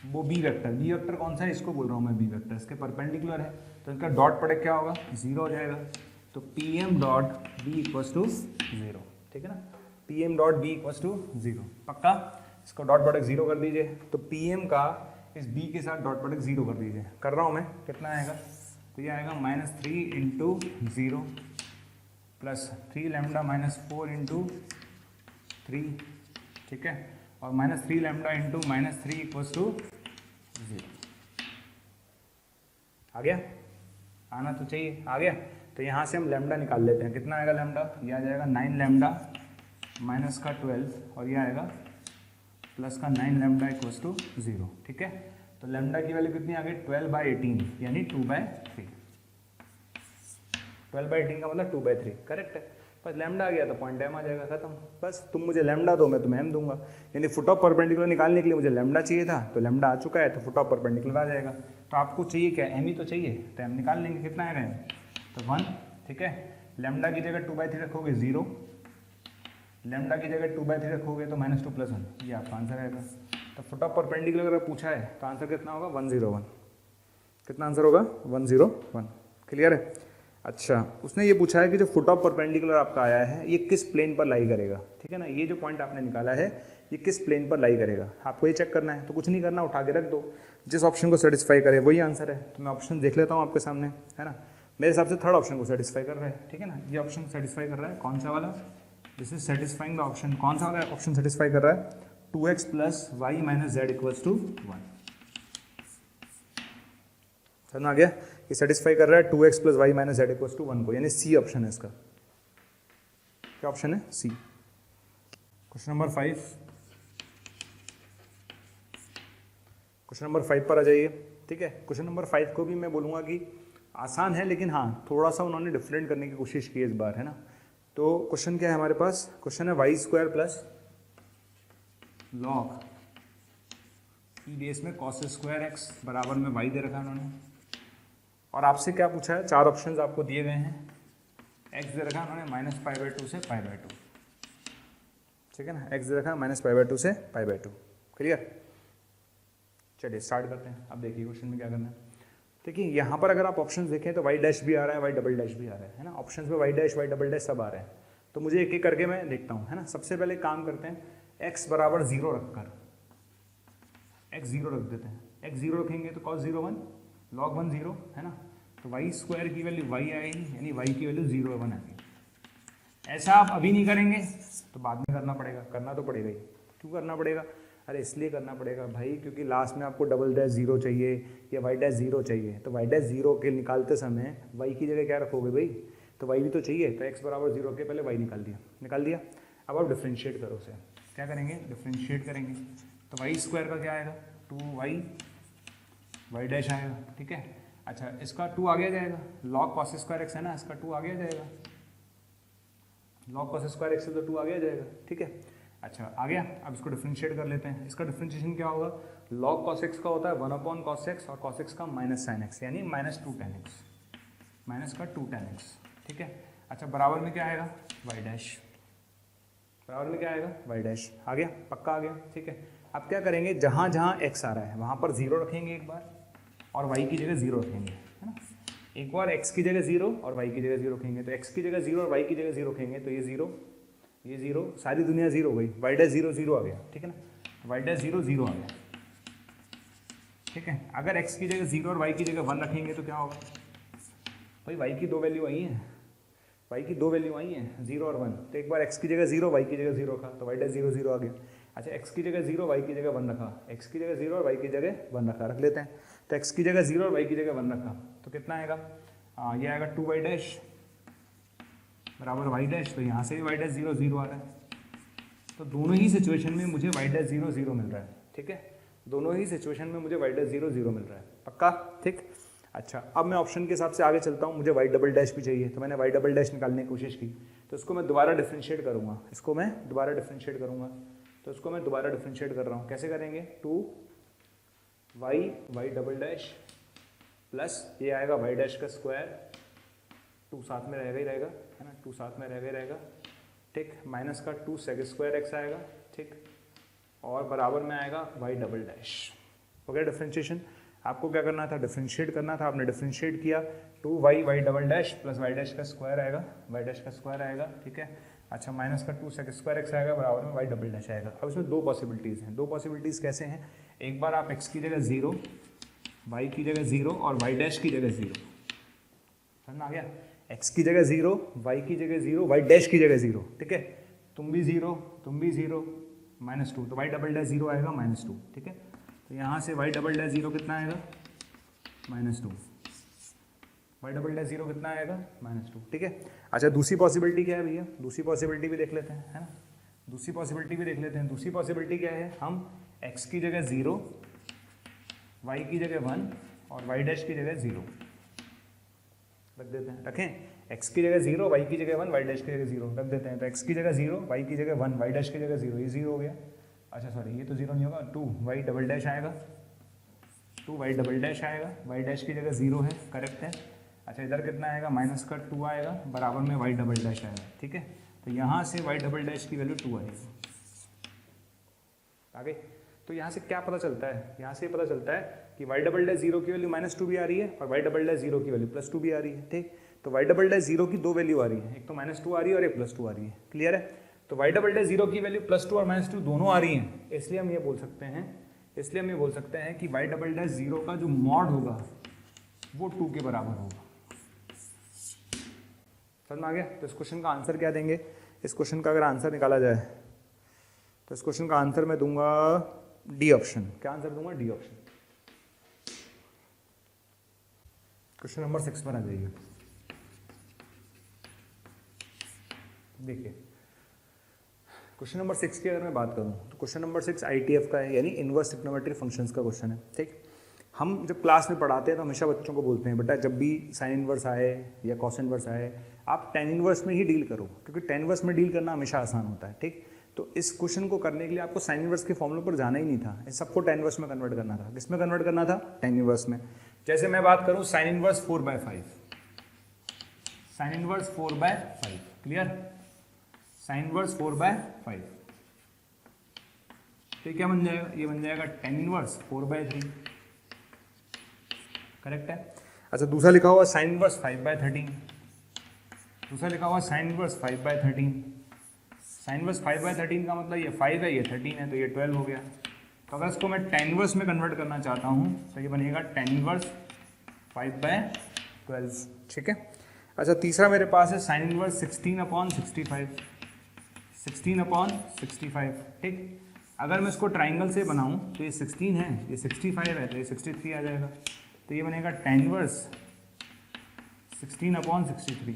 S1: वो B वेक्टर कौन सा है, इसको बोल रहा हूँ मैं, B वेक्टर इसके परपेंडिकुलर है, तो इनका डॉट प्रोडक्ट क्या होगा, 0 हो जाएगा। तो PM डॉट B = 0, ठीक है ना, PM डॉट B = 0, पक्का। इसको डॉट प्रोडक्ट 0 कर दीजिए, तो PM का इस B के साथ डॉट प्रोडक्ट 0 कर दीजिए, कर रहा हूँ मैं, कितना आएगा, तो ये आएगा -3 × 0 प्लस 3 लैम्डा -4 × 3, ठीक है, और -3 लैम्डा × -3 = 0। आ गया, आना तो चाहिए, आ गया। तो यहाँ से हम लैम्डा निकाल लेते हैं, कितना आएगा लैम्डा, ये आ जाएगा 9 लैम्डा माइनस का 12, और ये आएगा प्लस का 9 लैम्डा = 0, ठीक है। तो लैम्डा की वैल्यू कितनी आ गई, 12/18 यानी 2/3। 12/18 का मतलब 2/3, करेक्ट है। बस लैम्डा आ गया तो पॉइंट m आ जाएगा, खत्म। बस तुम मुझे लैम्डा दो, मैं तुम्हें m दूंगा। यानी फुट ऑफ परपेंडिकुलर निकालने के लिए मुझे लैम्डा चाहिए था, तो लैम्डा आ चुका है, तो फुट ऑफ परपेंडिकुलर आ जाएगा। तो आपको चाहिए क्या, m ही तो चाहिए, तो m निकाल लेंगे, कितना आएगा m, तो 1, ठीक है। लैम्डा की जगह 2/3 रखोगे 0, लैम्डा की जगह 2/3 रखोगे तो -2 + 1, ये आपका आंसर आएगा। तो फुट ऑफ परपेंडिकुलर अगर पूछा है तो आंसर कितना होगा, 101। कितना आंसर होगा, 101, क्लियर है। अच्छा उसने ये पूछा है कि जो फुट ऑफ परपेंडिकुलर आपका आया है ये किस प्लेन पर लाई करेगा, ठीक है ना। ये जो पॉइंट आपने निकाला है ये किस प्लेन पर लाई करेगा, आपको ये चेक करना है। तो कुछ नहीं करना, उठा के रख दो, जिस ऑप्शन को सेटिस्फाई करे वही आंसर है। तो मैं ऑप्शन देख लेता हूँ आपके सामने, है ना। मेरे हिसाब से थर्ड ऑप्शन को सेटिस्फाई कर रहा है, ठीक है ना। ये ऑप्शन सेटिस्फाई कर रहा है, कौन सा वाला, this is satisfying the option, कौन सा वाला ऑप्शन सेटिस्फाई कर रहा है, 2x + y - z = 1। समझ आ गया, ये सेटिस्फाई कर रहा है 2x + y - z = 1 को, यानी सी ऑप्शन है इसका। क्या ऑप्शन है, सी। क्वेश्चन नंबर 5, क्वेश्चन नंबर 5 पर आ जाइए, ठीक है। क्वेश्चन नंबर 5 को भी मैं बोलूँगा कि आसान है, लेकिन हाँ थोड़ा सा उन्होंने डिफरेंट करने की कोशिश की इस बार, है ना। तो क्वेश्चन क्या है हमारे पास, क्वेश्चन है y² + log ई बेस में cos² x बराबर में y दे रखा है उन्होंने, और आपसे क्या पूछा है, 4 ऑप्शंस आपको दिए गए हैं, x दे रखा है उन्होंने -π/2 से π/2, ठीक है ना। x दे रखा है -π/2 से π/2, क्लियर। चलिए स्टार्ट करते हैं। अब देखिए क्वेश्चन में क्या करना है। देखिए यहाँ पर अगर आप ऑप्शंस देखें तो y' भी आ रहा है, y" भी आ रहा है ना। ऑप्शंस में y', y" सब आ रहे हैं। तो मुझे एक एक करके मैं देखता हूँ, है ना। सबसे पहले काम करते हैं, x = 0 रखकर, x 0 रख देते हैं। x 0 रखेंगे तो cos 0 1, log 1 0, है ना। तो वाई स्क्वायर की वैल्यू वाई आएगी, यानी वाई की वैल्यू 0 1 आएगी। ऐसा आप अभी नहीं करेंगे तो बाद में करना पड़ेगा, करना तो पड़ेगा ही। क्यों करना पड़ेगा? अरे इसलिए करना पड़ेगा भाई क्योंकि लास्ट में आपको डबल डैश 0 चाहिए या वाई डैश 0 चाहिए, तो वाई डैश 0 के निकालते समय वाई की जगह क्या रखोगे भाई? तो वाई भी तो चाहिए, तो x बराबर 0 के पहले वाई निकाल दिया। अब आप डिफ्रेंशिएट करो उसे, क्या करेंगे? डिफ्रेंशिएट करेंगे तो वाई स्क्वायर का क्या आएगा? 2y वाई डैश आएगा, ठीक है। अच्छा इसका 2 आ गया जाएगा, log cos स्क्वायर x है ना, इसका 2 आ गया जाएगा, log cos स्क्वायर x से तो 2 आ गया जाएगा, ठीक है। अच्छा आ गया, अब इसको डिफ्रेंशिएट कर लेते हैं। इसका डिफ्रेंशिएशन क्या होगा? log cos x का होता है 1 cos x और cos x का माइनस sin x, यानी -2 tan x, माइनस का 2 tan x, ठीक है। अच्छा बराबर में क्या आएगा? y डैश, बराबर में क्या आएगा? y dash. आ गया, पक्का आ गया, ठीक है। अब क्या करेंगे? जहाँ जहाँ x आ रहा है वहाँ पर 0 रखेंगे एक बार, और y की जगह 0 रखेंगे, है ना। एक बार x की जगह 0 और y की जगह 0 रखेंगे, तो x की जगह 0 और y की जगह 0 रखेंगे, तो ये 0, सारी दुनिया 0 हो गई, y डैश 0 0 आ गया, ठीक है ना। y डैश 0 0 आ गया, ठीक है। अगर x की जगह 0 और y की जगह 1 रखेंगे तो क्या होगा? भाई y की दो वैल्यू आई हैं, y की दो वैल्यू आई हैं 0 और 1, तो एक बार x की जगह 0 y की जगह 0 रखा तो y डैश 0 0 आ गया। अच्छा x की जगह 0 y की जगह 1 रखा, x की जगह 0 और y की जगह 1 रखा, रख लेते हैं। तो x की जगह 0 और y की जगह 1 रखा तो कितना आएगा? ये आएगा 2y डैश बराबर y डैश, तो यहाँ से भी y डैश 0 0 आ रहा है, तो दोनों ही सिचुएशन में मुझे y डैश 0 0 मिल रहा है, ठीक है। दोनों ही सिचुएशन में मुझे y डैश 0 0 मिल रहा है, पक्का, ठीक। अच्छा अब मैं ऑप्शन के हिसाब से आगे चलता हूँ, मुझे y डबल डैश भी चाहिए, तो मैंने y डबल डैश निकालने की कोशिश की, तो इसको मैं दोबारा डिफ्रेंशिएट करूँगा, तो इसको मैं दोबारा डिफ्रेंशिएट कर रहा हूँ। कैसे करेंगे? 2y डबल डैश प्लस ये आएगा y डैश का स्क्वायर, 2 साथ में रहेगा ही रहेगा, है ना, 2 साथ में रहेगा, ठीक, माइनस का 2 सेक स्क्वायर x आएगा, ठीक, और बराबर में आएगा y डबल डैश। हो गया डिफ्रेंशिएशन। आपको क्या करना था? डिफ्रेंशिएट करना था, आपने डिफ्रेंशिएट किया, 2y double dash plus y dash का स्क्वायर आएगा, ठीक है। अच्छा माइनस का 2 सेक स्क्वायर x आएगा, बराबर में y डबल डैश आएगा। अब इसमें दो पॉसिबिलिटीज़ हैं। दो पॉसिबिलिटीज़ कैसे हैं? एक बार आप x की जगह 0, y की जगह 0 और y डैश की जगह 0, समझ में आ गया? x की जगह 0, y की जगह 0, y डैश की जगह 0, ठीक है। तुम भी 0, -2, तो y डबल डैश 0 आएगा -2, ठीक है। तो यहाँ से y डबल डैश 0 कितना आएगा? -2, y डबल डैश 0 कितना आएगा? -2, ठीक है। अच्छा दूसरी पॉसिबिलिटी क्या है भैया? दूसरी पॉसिबिलिटी भी देख लेते हैं, है ना। दूसरी पॉसिबिलिटी क्या है? हम x की जगह 0, y की जगह 1 और y डैश की जगह 0 रख देते हैं। रखें, x की जगह 0, y की जगह 1, y डैश की जगह 0 रख देते हैं। तो x की जगह 0, y की जगह 1, y डैश की जगह 0, ये 0 हो गया। अच्छा सॉरी ये तो 0 नहीं होगा, 2y डबल डैश आएगा, y डैश की जगह 0 है, करेक्ट है। अच्छा इधर कितना आएगा? माइनस का 2 आएगा, बराबर में y डबल डैश आएगा, ठीक है। तो यहाँ से y डबल डैश की वैल्यू 2 आएगी। आगे तो यहाँ से क्या पता चलता है? यहाँ से पता चलता है कि y डबल डैश 0 की वैल्यू -2 भी आ रही है और y डबल डैश 0 की वैल्यू +2 भी आ रही है, ठीक। तो y डबल डैश 0 की दो वैल्यू आ रही है, एक तो -2 आ रही है और एक +2 आ रही है, क्लियर है। तो y डबल डैश 0 की वैल्यू +2 और -2 दोनों आ रही हैं, इसलिए हम ये बोल सकते हैं कि y डबल डैश 0 का जो मॉड होगा वो 2 के बराबर होगा। समझ में आ गया? तो इस क्वेश्चन का आंसर क्या देंगे? इस क्वेश्चन का अगर आंसर निकाला जाए तो इस क्वेश्चन का आंसर मैं दूंगा डी ऑप्शन। क्या आंसर दूंगा? D option. क्वेश्चन नंबर 6 पर आ जाइए। देखिए क्वेश्चन नंबर 6 की अगर मैं बात करूं तो क्वेश्चन नंबर 6 ITF का है, यानी इनवर्स ट्रिग्नोमेट्री फंक्शंस का क्वेश्चन है, ठीक। हम जब क्लास में पढ़ाते हैं तो हमेशा बच्चों को बोलते हैं बेटा जब भी साइन इनवर्स आए या कॉस इनवर्स आए आप टेन इनवर्स में ही डील करो, क्योंकि टेन इनवर्स में डील करना हमेशा आसान होता है, ठीक। तो इस क्वेश्चन को करने के लिए आपको साइन इनवर्स के फॉर्मूले पर जाना ही नहीं था, इस सबको टेन इनवर्स में कन्वर्ट करना था। किस में कन्वर्ट करना था? टेन इनवर्स में। जैसे मैं बात करूं sine inverse 4/5, sine inverse 4/5, clear. Sine inverse 4/5 तो क्या बन जाएगा? ये बन जाएगा टेन इनवर्स 4/3, करेक्ट है। अच्छा दूसरा लिखा हुआ साइन इनवर्स 5/13, दूसरा लिखा हुआ साइन इनवर्स 5/13। साइन इनवर्स 5/13 का मतलब ये 5 है, ये 13 है, तो ये 12 हो गया। तो अगर इसको मैं टेन इनवर्स में कन्वर्ट करना चाहता हूँ तो ये बनेगा टेन इनवर्स 5/13, 12, ठीक है। अच्छा तीसरा मेरे पास है साइन इनवर्स 16/65, 16/65, ठीक। अगर मैं इसको ट्राइंगल से बनाऊं तो ये 16 है, ये 65 है, तो ये 63 आ जाएगा, तो ये बनेगा tan इनवर्स 16/63,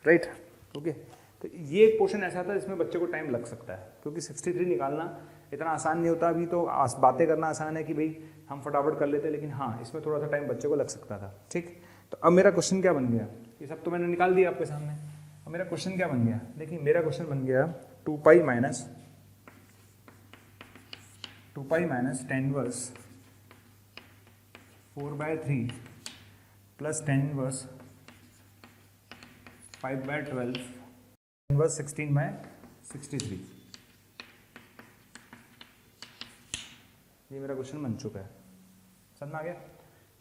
S1: राइट, ओके। तो ये एक पोर्शन ऐसा था जिसमें बच्चे को टाइम लग सकता है, क्योंकि 63 निकालना इतना आसान नहीं होता। अभी तो बातें करना आसान है कि भाई हम फटाफट कर लेते हैं, लेकिन हाँ इसमें थोड़ा सा टाइम बच्चे को लग सकता था, ठीक। तो अब मेरा क्वेश्चन क्या बन गया, ये सब तो मैंने निकाल दिया आपके सामने। अब मेरा क्वेश्चन क्या बन गया, देखिए मेरा क्वेश्चन बन गया 2 pi minus tan inverse 4/3 plus tan inverse 5/12 inverse 16/63। ये मेरा क्वेश्चन बन चुका है, समझ में आ गया,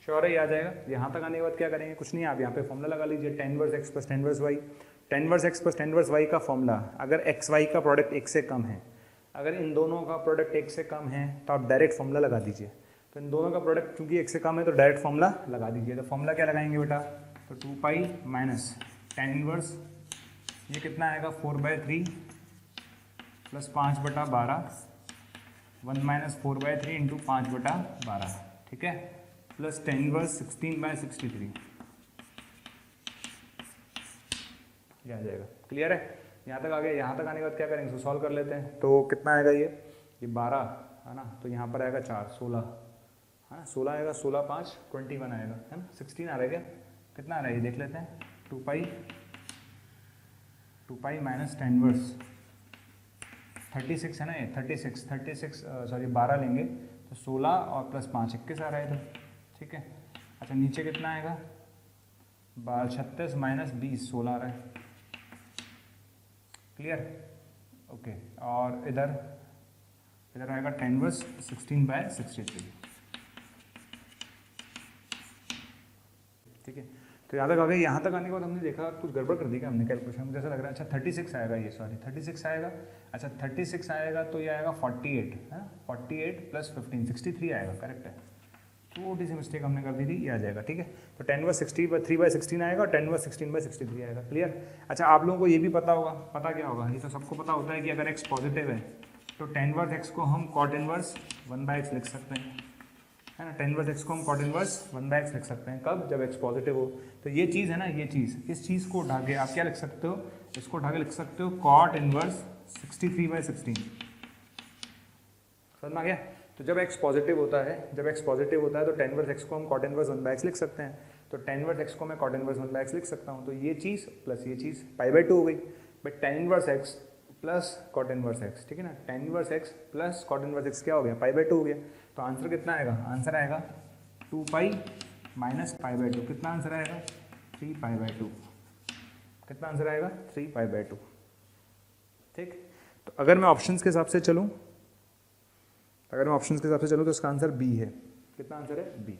S1: श्योर है ये आ जाएगा। यहाँ तक आने के बाद क्या करेंगे, कुछ नहीं, आप यहाँ पे फॉर्मूला लगा लीजिए, tan inverse x plus tan inverse y। tan inverse x plus tan inverse y का फॉर्मूला, अगर x y का प्रोडक्ट 1 से कम है, अगर इन दोनों का प्रोडक्ट 1 से कम है तो आप डायरेक्ट फॉर्मूला लगा दीजिए। तो इन दोनों का प्रोडक्ट क्योंकि 1 से कम है तो डायरेक्ट फॉर्मूला लगा दीजिए। तो फॉर्मूला क्या लगाएंगे बेटा, तो 2 पाई माइनस tan इनवर्स, ये कितना आएगा 4/3 प्लस 5/12, 1 माइनस 4/3 इंटू 5/12, ठीक है, प्लस tan इनवर्स 16/63, ये आ जाएगा। क्लियर है, यहाँ तक आ गया। यहाँ तक आने के बाद क्या करेंगे, इसको सॉल्व कर लेते हैं। तो कितना आएगा ये 12 है ना, तो यहाँ पर आएगा 4, 16 है ना, 16 आएगा, 16 5 21 आएगा, है ना, 16 आ रहा है क्या, कितना आ रहा है ये देख लेते हैं। 2 पाई माइनस tan इनवर्स 36 है ना, ये 36 सॉरी 12 लेंगे तो 16 और प्लस 5 21 आ रहा है इधर, ठीक है। अच्छा नीचे कितना आएगा, 36 माइनस 20 16 आ रहा है, क्लियर, ओके। और इधर आएगा tan इनवर्स 16/63, ठीक है। तो यहाँ तक आ गए। यहाँ तक आने के बाद हमने देखा कुछ गड़बड़ कर दी क्या हमने कैलकुलेशन, मुझे ऐसा लग रहा है। अच्छा 36 आएगा ये, सॉरी 36 आएगा। अच्छा 36 आएगा तो ये आएगा 48 है, 48 प्लस 15 63 आएगा, करेक्ट है। छोटी सी मिस्टेक हमने कर दी थी, ये आ जाएगा, ठीक है। तो tan इनवर्स 63/16 आएगा और tan इनवर्स 16/63 आएगा, क्लियर। अच्छा आप लोगों को ये भी पता होगा, पता क्या होगा, ये तो सबको पता होता है कि अगर x पॉजिटिव है तो tan इनवर्स x को हम cot इनवर्स 1/x लिख सकते हैं, है ना। tan इनवर्स x को हम cot इनवर्स 1/x लिख सकते हैं, कब, जब x पॉजिटिव हो। तो ये चीज़ है ना, ये चीज़, इस चीज़ को उठा के आप क्या लिख सकते हो, इसको उठा के लिख सकते हो cot इनवर्स 63/16, समझ में आ गया। तो जब x पॉजिटिव होता है, तो tan इनवर्स x को हम cot इनवर्स 1/x लिख सकते हैं। तो tan इनवर्स x को मैं cot इनवर्स 1/x लिख सकता हूँ। तो ये चीज़ प्लस ये चीज़ π/2 हो गई, but tan inverse x plus cot inverse x, ठीक है ना। tan inverse x plus cot inverse x क्या हो गया, π/2 हो गया। तो आंसर कितना आएगा, आंसर आएगा 2 पाई माइनस π/2, कितना आंसर आएगा 3 π/2, कितना आंसर आएगा 3 π/2, ठीक। तो अगर मैं ऑप्शंस के हिसाब से चलूँ, तो इसका आंसर बी है। कितना आंसर है, बी।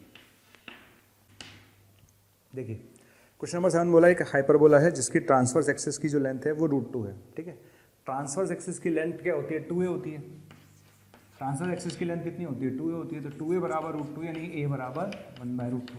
S1: देखिए क्वेश्चन नंबर 7 बोला है कि हाइपरबोला है जिसकी ट्रांसवर्स एक्सिस की जो लेंथ है वो √2 है, ठीक है। ट्रांसवर्स एक्सिस की लेंथ क्या होती है, 2a होती है। ट्रांसवर्स एक्सिस की लेंथ कितनी होती है, 2a होती है। तो 2a बराबर √2 यानी a बराबर 1/√2।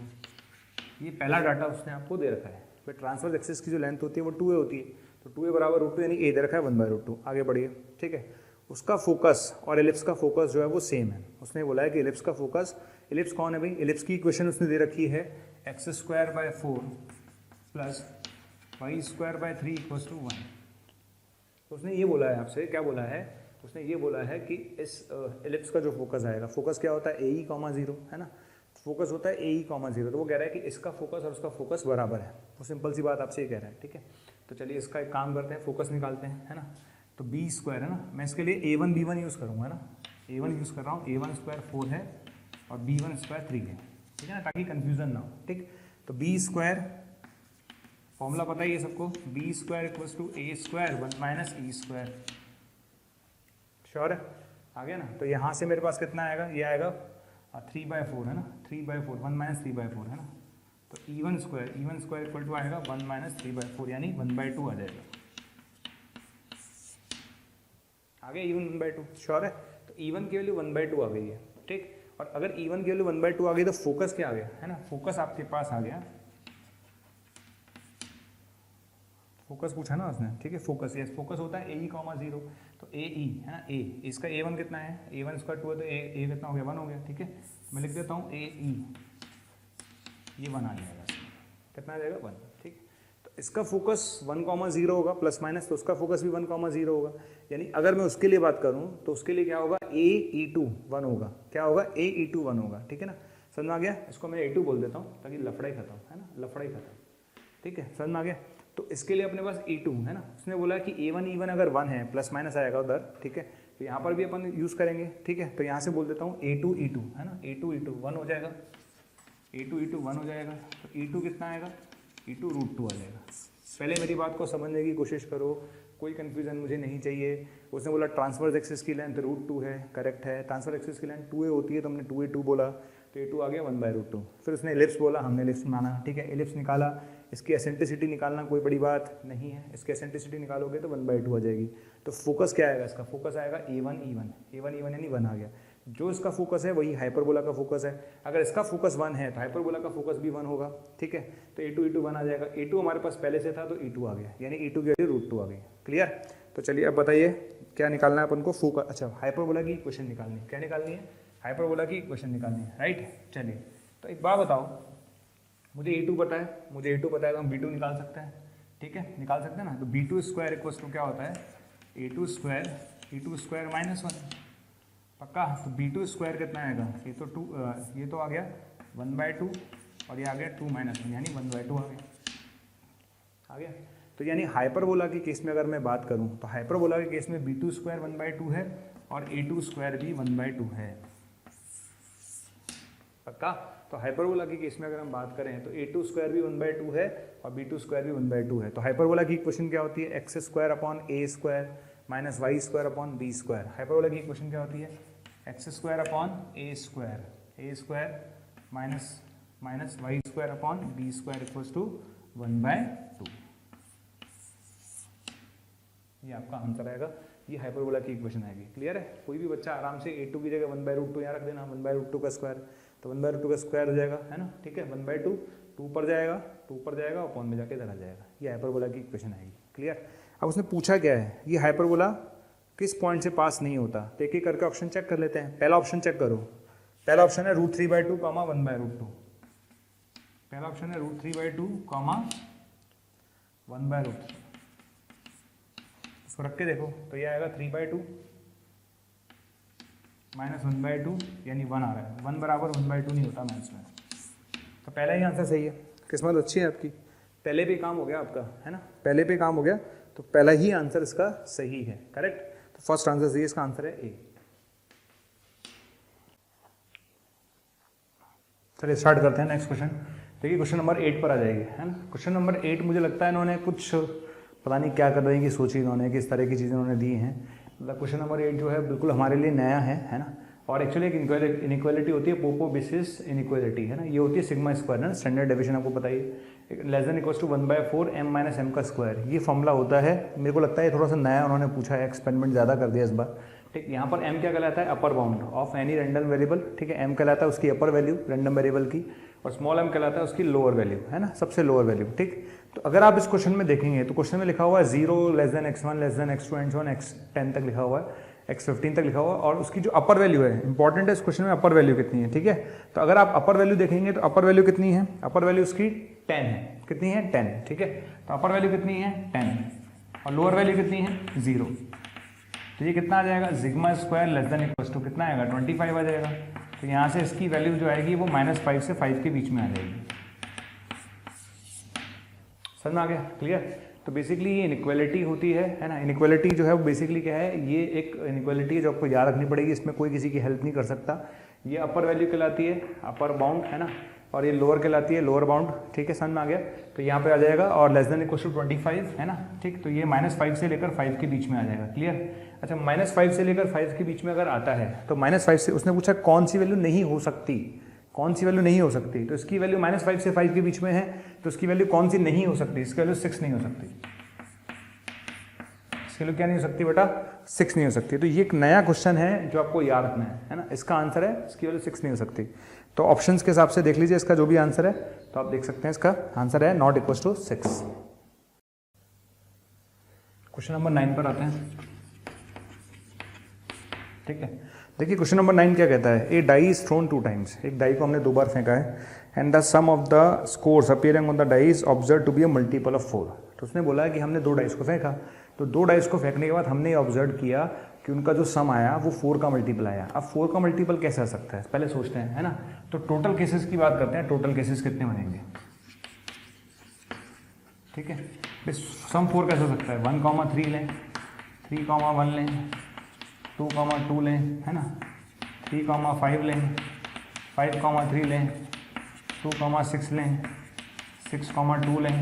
S1: ये पहला डाटा उसने आपको दे रखा है, फिर ट्रांसवर्स एक्सिस की जो लेंथ होती है वो 2a होती है। तो 2a बराबर √2 यानी a दे रखा है 1/√2। आगे बढ़िए, ठीक है। उसका फोकस और एलिप्स का फोकस जो है वो सेम है। उसने बोला है कि एलिप्स का फोकस, एलिप्स कौन है भाई, एलिप्स की इक्वेशन उसने दे रखी है x²/4 प्लस y²/3 = 1। तो उसने ये बोला है आपसे, क्या बोला है, उसने ये बोला है कि इस एलिप्स का जो फोकस आएगा, फोकस क्या होता है AE, 0 है ना, फोकस होता है AE, 0। तो वो कह रहा है कि इसका फोकस और उसका फोकस बराबर है। वो सिंपल सी बात आपसे ये कह रहा है, ठीक है। तो चलिए इसका एक काम करते हैं, फोकस निकालते हैं, है ना। तो b² है ना, मैं इसके लिए a1 b1 यूज़ करूँगा, है ना, a1 यूज़ कर रहा हूँ। a1² 4 है और b1² 3 है, ठीक है ना, ताकि कंफ्यूजन ना हो, ठीक। तो b² फॉर्मूला पता ही है सबको, b² = a² 1 - e², श्योर है, आ गया ना। तो यहाँ से मेरे पास कितना आएगा, ये आएगा 3/4 है ना, 3/4 1 - 3/4 है ना। तो e1² = आएगा 1 - 3/4 यानी 1/2 आ जाएगा। आ गया E1 1/2, श्योर है। तो E1 की वैल्यू 1/2 आ गई है, ठीक। और अगर E1 की वैल्यू 1/2 आ गई तो फोकस क्या आ गया, है ना, फोकस आपके पास आ गया, फोकस पूछा ना उसने, ठीक है, फोकस, यस फोकस होता है AE, 0, तो AE है ना, A, इसका A1 कितना है, A1 इसका 2 है, तो A कितना हो गया, 1 हो गया, ठीक है, मैं लिख देता हूँ AE, ये 1 आ जाएगा, कितना आ जाएगा 1, ठीक। तो इसका फोकस 1,0 होगा प्लस माइनस, तो उसका फोकस भी 1,0 होगा, यानी अगर मैं उसके लिए बात करूँ तो उसके लिए क्या होगा, AE2 1 होगा, क्या होगा, AE2 1 होगा, ठीक है ना, समझ में आ गया, इसको मैं A2 बोल देता हूँ ताकि लफड़ा ही खत्म, है ना, लफड़ा ही खत्म, ठीक है, समझ में आ गया। तो इसके लिए अपने पास E2 है ना, उसने बोला कि A1 E1 अगर 1 है, प्लस माइनस आएगा उधर, ठीक है, तो यहाँ पर भी अपन यूज़ करेंगे, ठीक है, तो यहाँ से बोल देता हूँ A2 E2 है ना, A2 E2 1 हो जाएगा, A2 E2 1 हो जाएगा, तो E2 कितना आएगा, E2 √2 आ जाएगा। पहले मेरी बात को समझने की कोशिश करो, कोई कन्फ्यूजन मुझे नहीं चाहिए। उसने बोला ट्रांसवर्स एक्सिस की लेंथ √2 है, करेक्ट है, ट्रांसवर्स एक्सिस की लेंथ 2a होती है, तो हमने 2a2 बोला, तो A2 आ गया 1/√2। फिर उसने एलिप्स बोला, हमने एलिप्स माना, ठीक है, एलिप्स निकाला, इसकी एसेंट्रिसिटी निकालना कोई बड़ी बात नहीं है, इसकी एसेंट्रिसिटी निकालोगे तो 1/2 आ जाएगी। तो फोकस क्या आएगा, इसका फोकस आएगा A1 E1 यानी 1 आ गया। जो इसका फोकस है वही हाइपरबोला का फोकस है, अगर इसका फोकस 1 है तो हाइपरबोला का फोकस भी 1 होगा, ठीक है, तो A2 E2 1 आ जाएगा। A2 हमारे पास पहले से था तो E2 आ गया, यानी E2 की वैल्यू √2 आ गई। क्लियर? तो चलिए अब बताइए क्या निकालना है अपन को, फोकस, अच्छा हाइपरबोला की इक्वेशन निकालनी है, क्या निकालनी है, हाइपरबोला की इक्वेशन निकालनी है, राइट। चलिए तो एक बात बताओ, मुझे A2 पता है, मुझे A2 पता है, तो हम B2 निकाल सकते हैं, ठीक है, निकाल सकते हैं ना। तो B2 स्क्वायर इक्वल्स टू क्या होता है, A2 स्क्वायर E2 स्क्वायर -1, पक्का। तो B2 स्क्वायर कितना आएगा, ये तो 2, ये तो आ गया 1/2 और ये आ गया 2 - 1 यानी 1/2 आ गया। तो यानी हाइपरबोला के केस में अगर मैं बात करूं तो हाइपरबोला के केस में B2 स्क्वायर 1/2 है और A2 स्क्वायर भी 1/2 है, पक्का। तो हाइपरबोला के केस में अगर हम बात करें तो A2 स्क्वायर भी 1/2 है और B2 स्क्वायर भी 1/2 है। तो हाइपरबोला की इक्वेशन क्या होती है, x square upon a square minus Y square upon B square. Hyperbola की इक्वेशन क्या होती है, x square upon a square minus Y square upon B square equals to 1/2। ये आपका आंसर आएगा, ये हाइपरबोला की इक्वेशन आएगी। क्लियर है? कोई भी बच्चा आराम से A2 की जगह 1/2 यहाँ रख देना, 1/2 का स्क्वायर, तो 1/2 का स्क्वायर हो जाएगा, है ना, ठीक है, 1/2 2 पर जाएगा, 2 पर जाएगा, अपॉन में जाके इधर आ जाएगा। ये हाइपरबोला की इक्वेशन आएगी। क्लियर? अब उसने पूछा क्या है, ये हाइपरबोला किस पॉइंट से पास नहीं होता, तो एक एक करके ऑप्शन चेक कर लेते हैं। पहला ऑप्शन चेक करो, पहला ऑप्शन है √3/2 1/√2, पहला ऑप्शन है √3/2 1/√3, इसको रख के देखो तो ये आएगा 3/2 माइनस 1/2 यानी 1 आ रहा है, 1 बराबर 1/2 नहीं होता मैथ्स में। तो पहला ही आंसर सही है, किस्मत अच्छी है आपकी, पहले पे काम हो गया आपका, है ना, पहले पे काम हो गया, तो पहला ही आंसर इसका सही है, करेक्ट। तो फर्स्ट आंसर सही है, इसका आंसर है ए। चलिए स्टार्ट करते हैं नेक्स्ट क्वेश्चन। देखिए क्वेश्चन नंबर 8 पर आ जाएगी, है ना। क्वेश्चन नंबर 8 मुझे लगता है इन्होंने कुछ पता नहीं क्या करने की सोची इन्होंने, किस तरह की चीज़ें उन्होंने दी हैं। मतलब क्वेश्चन नंबर 8 जो है बिल्कुल हमारे लिए नया है ना। और एक्चुअली एक इनइक्वालिटी होती है, पोपो बेसिस इनइक्वालिटी, है ना, ये होती है सिग्मा स्क्वायर, है ना, स्टैंडर्ड डेविएशन आपको बताइए, less than equals to 1/4 m - m का स्क्वायर, ये फॉर्मूला होता है। मेरे को लगता है थोड़ा सा नया उन्होंने पूछा है, एक्सपेरिमेंट ज़्यादा कर दिया इस बार, ठीक। यहाँ पर m क्या कहलाता है, upper bound of any random variable, ठीक है, m कहलाता है उसकी अपर वैल्यू रैंडम वेरिएबल की, और स्मॉल m कहलाता है उसकी लोअर वैल्यू, है ना, सबसे लोअर वैल्यू, ठीक। तो अगर आप इस क्वेश्चन में देखेंगे तो क्वेश्चन में लिखा हुआ है 0 less than x1 less than x2 and so on x10 तक लिखा हुआ है, x15 तक लिखा हुआ है, और उसकी जो अपर वैल्यू है, इंपॉर्टेंट है इस क्वेश्चन में अपर वैल्यू कितनी है, ठीक है। तो अगर आप अपर वैल्यू देखेंगे तो अपर वैल्यू कितनी है, अपर वैल्यू उसकी 10 है, कितनी है 10, ठीक है। तो अपर वैल्यू कितनी है 10 और लोअर वैल्यू कितनी है 0। तो ये कितना आ जाएगा, sigma square less than equals to कितना आएगा 25 आ जाएगा। तो यहाँ से इसकी वैल्यू जो आएगी वो -5 से 5 के बीच में आ जाएगी। समझ में आ गया? क्लियर? तो बेसिकली ये इनइक्वालिटी होती है ना। इनइक्वालिटी जो है वो बेसिकली क्या है, ये एक इनइक्वालिटी है जो आपको याद रखनी पड़ेगी, इसमें कोई किसी की हेल्प नहीं कर सकता। ये अपर वैल्यू कहलाती है अपर बाउंड, है ना, और ये लोअर कहलाती है लोअर बाउंड, ठीक है, समझ में आ गया। तो यहाँ पे आ जाएगा और लेस देन इक्वल टू 25, है ना, ठीक। तो ये -5 से लेकर 5 के बीच में आ जाएगा। क्लियर? अच्छा, -5 से लेकर 5 के बीच में अगर आता है तो -5 से उसने पूछा कौन सी वैल्यू नहीं हो सकती, कौन सी वैल्यू नहीं हो सकती। तो इसकी वैल्यू -5 से 5 के बीच में है, तो इसकी वैल्यू कौन सी नहीं हो सकती, इसकी वैल्यू 6 नहीं हो सकती, इसके लिए क्या नहीं हो सकती बेटा, 6 नहीं हो सकती। तो ये एक नया क्वेश्चन है जो आपको याद रखना है ना। इसका आंसर है, इसकी वजह 6 नहीं हो सकती। तो ऑप्शंस के हिसाब से देख लीजिए इसका जो भी आंसर है, तो आप देख सकते हैं इसका आंसर है not equal to 6। Question number 9 पर आते हैं, ठीक है। देखिए क्वेश्चन नंबर 9 क्या कहता है, a die is thrown 2 times, एक डाई को हमने 2 बार फेंका है, and the sum of the scores appearing on the die is observe to be a multiple of 4। तो उसने बोला है कि हमने 2 डाइस को फेंका, तो 2 डाइस को फेंकने के बाद हमने ऑब्जर्व किया कि उनका जो सम आया वो 4 का मल्टीपल आया। अब 4 का मल्टीपल कैसे आ सकता है, पहले सोचते हैं, है ना। तो टोटल केसेस की बात करते हैं, टोटल केसेस कितने बनेंगे, ठीक है। सम 4 कैसे हो सकता है, 1,3 लें, 3,1 लें, 2,2 लें, है ना, 3,5 लें, 5,3 लें, 2,6 लें, 6,2 लें,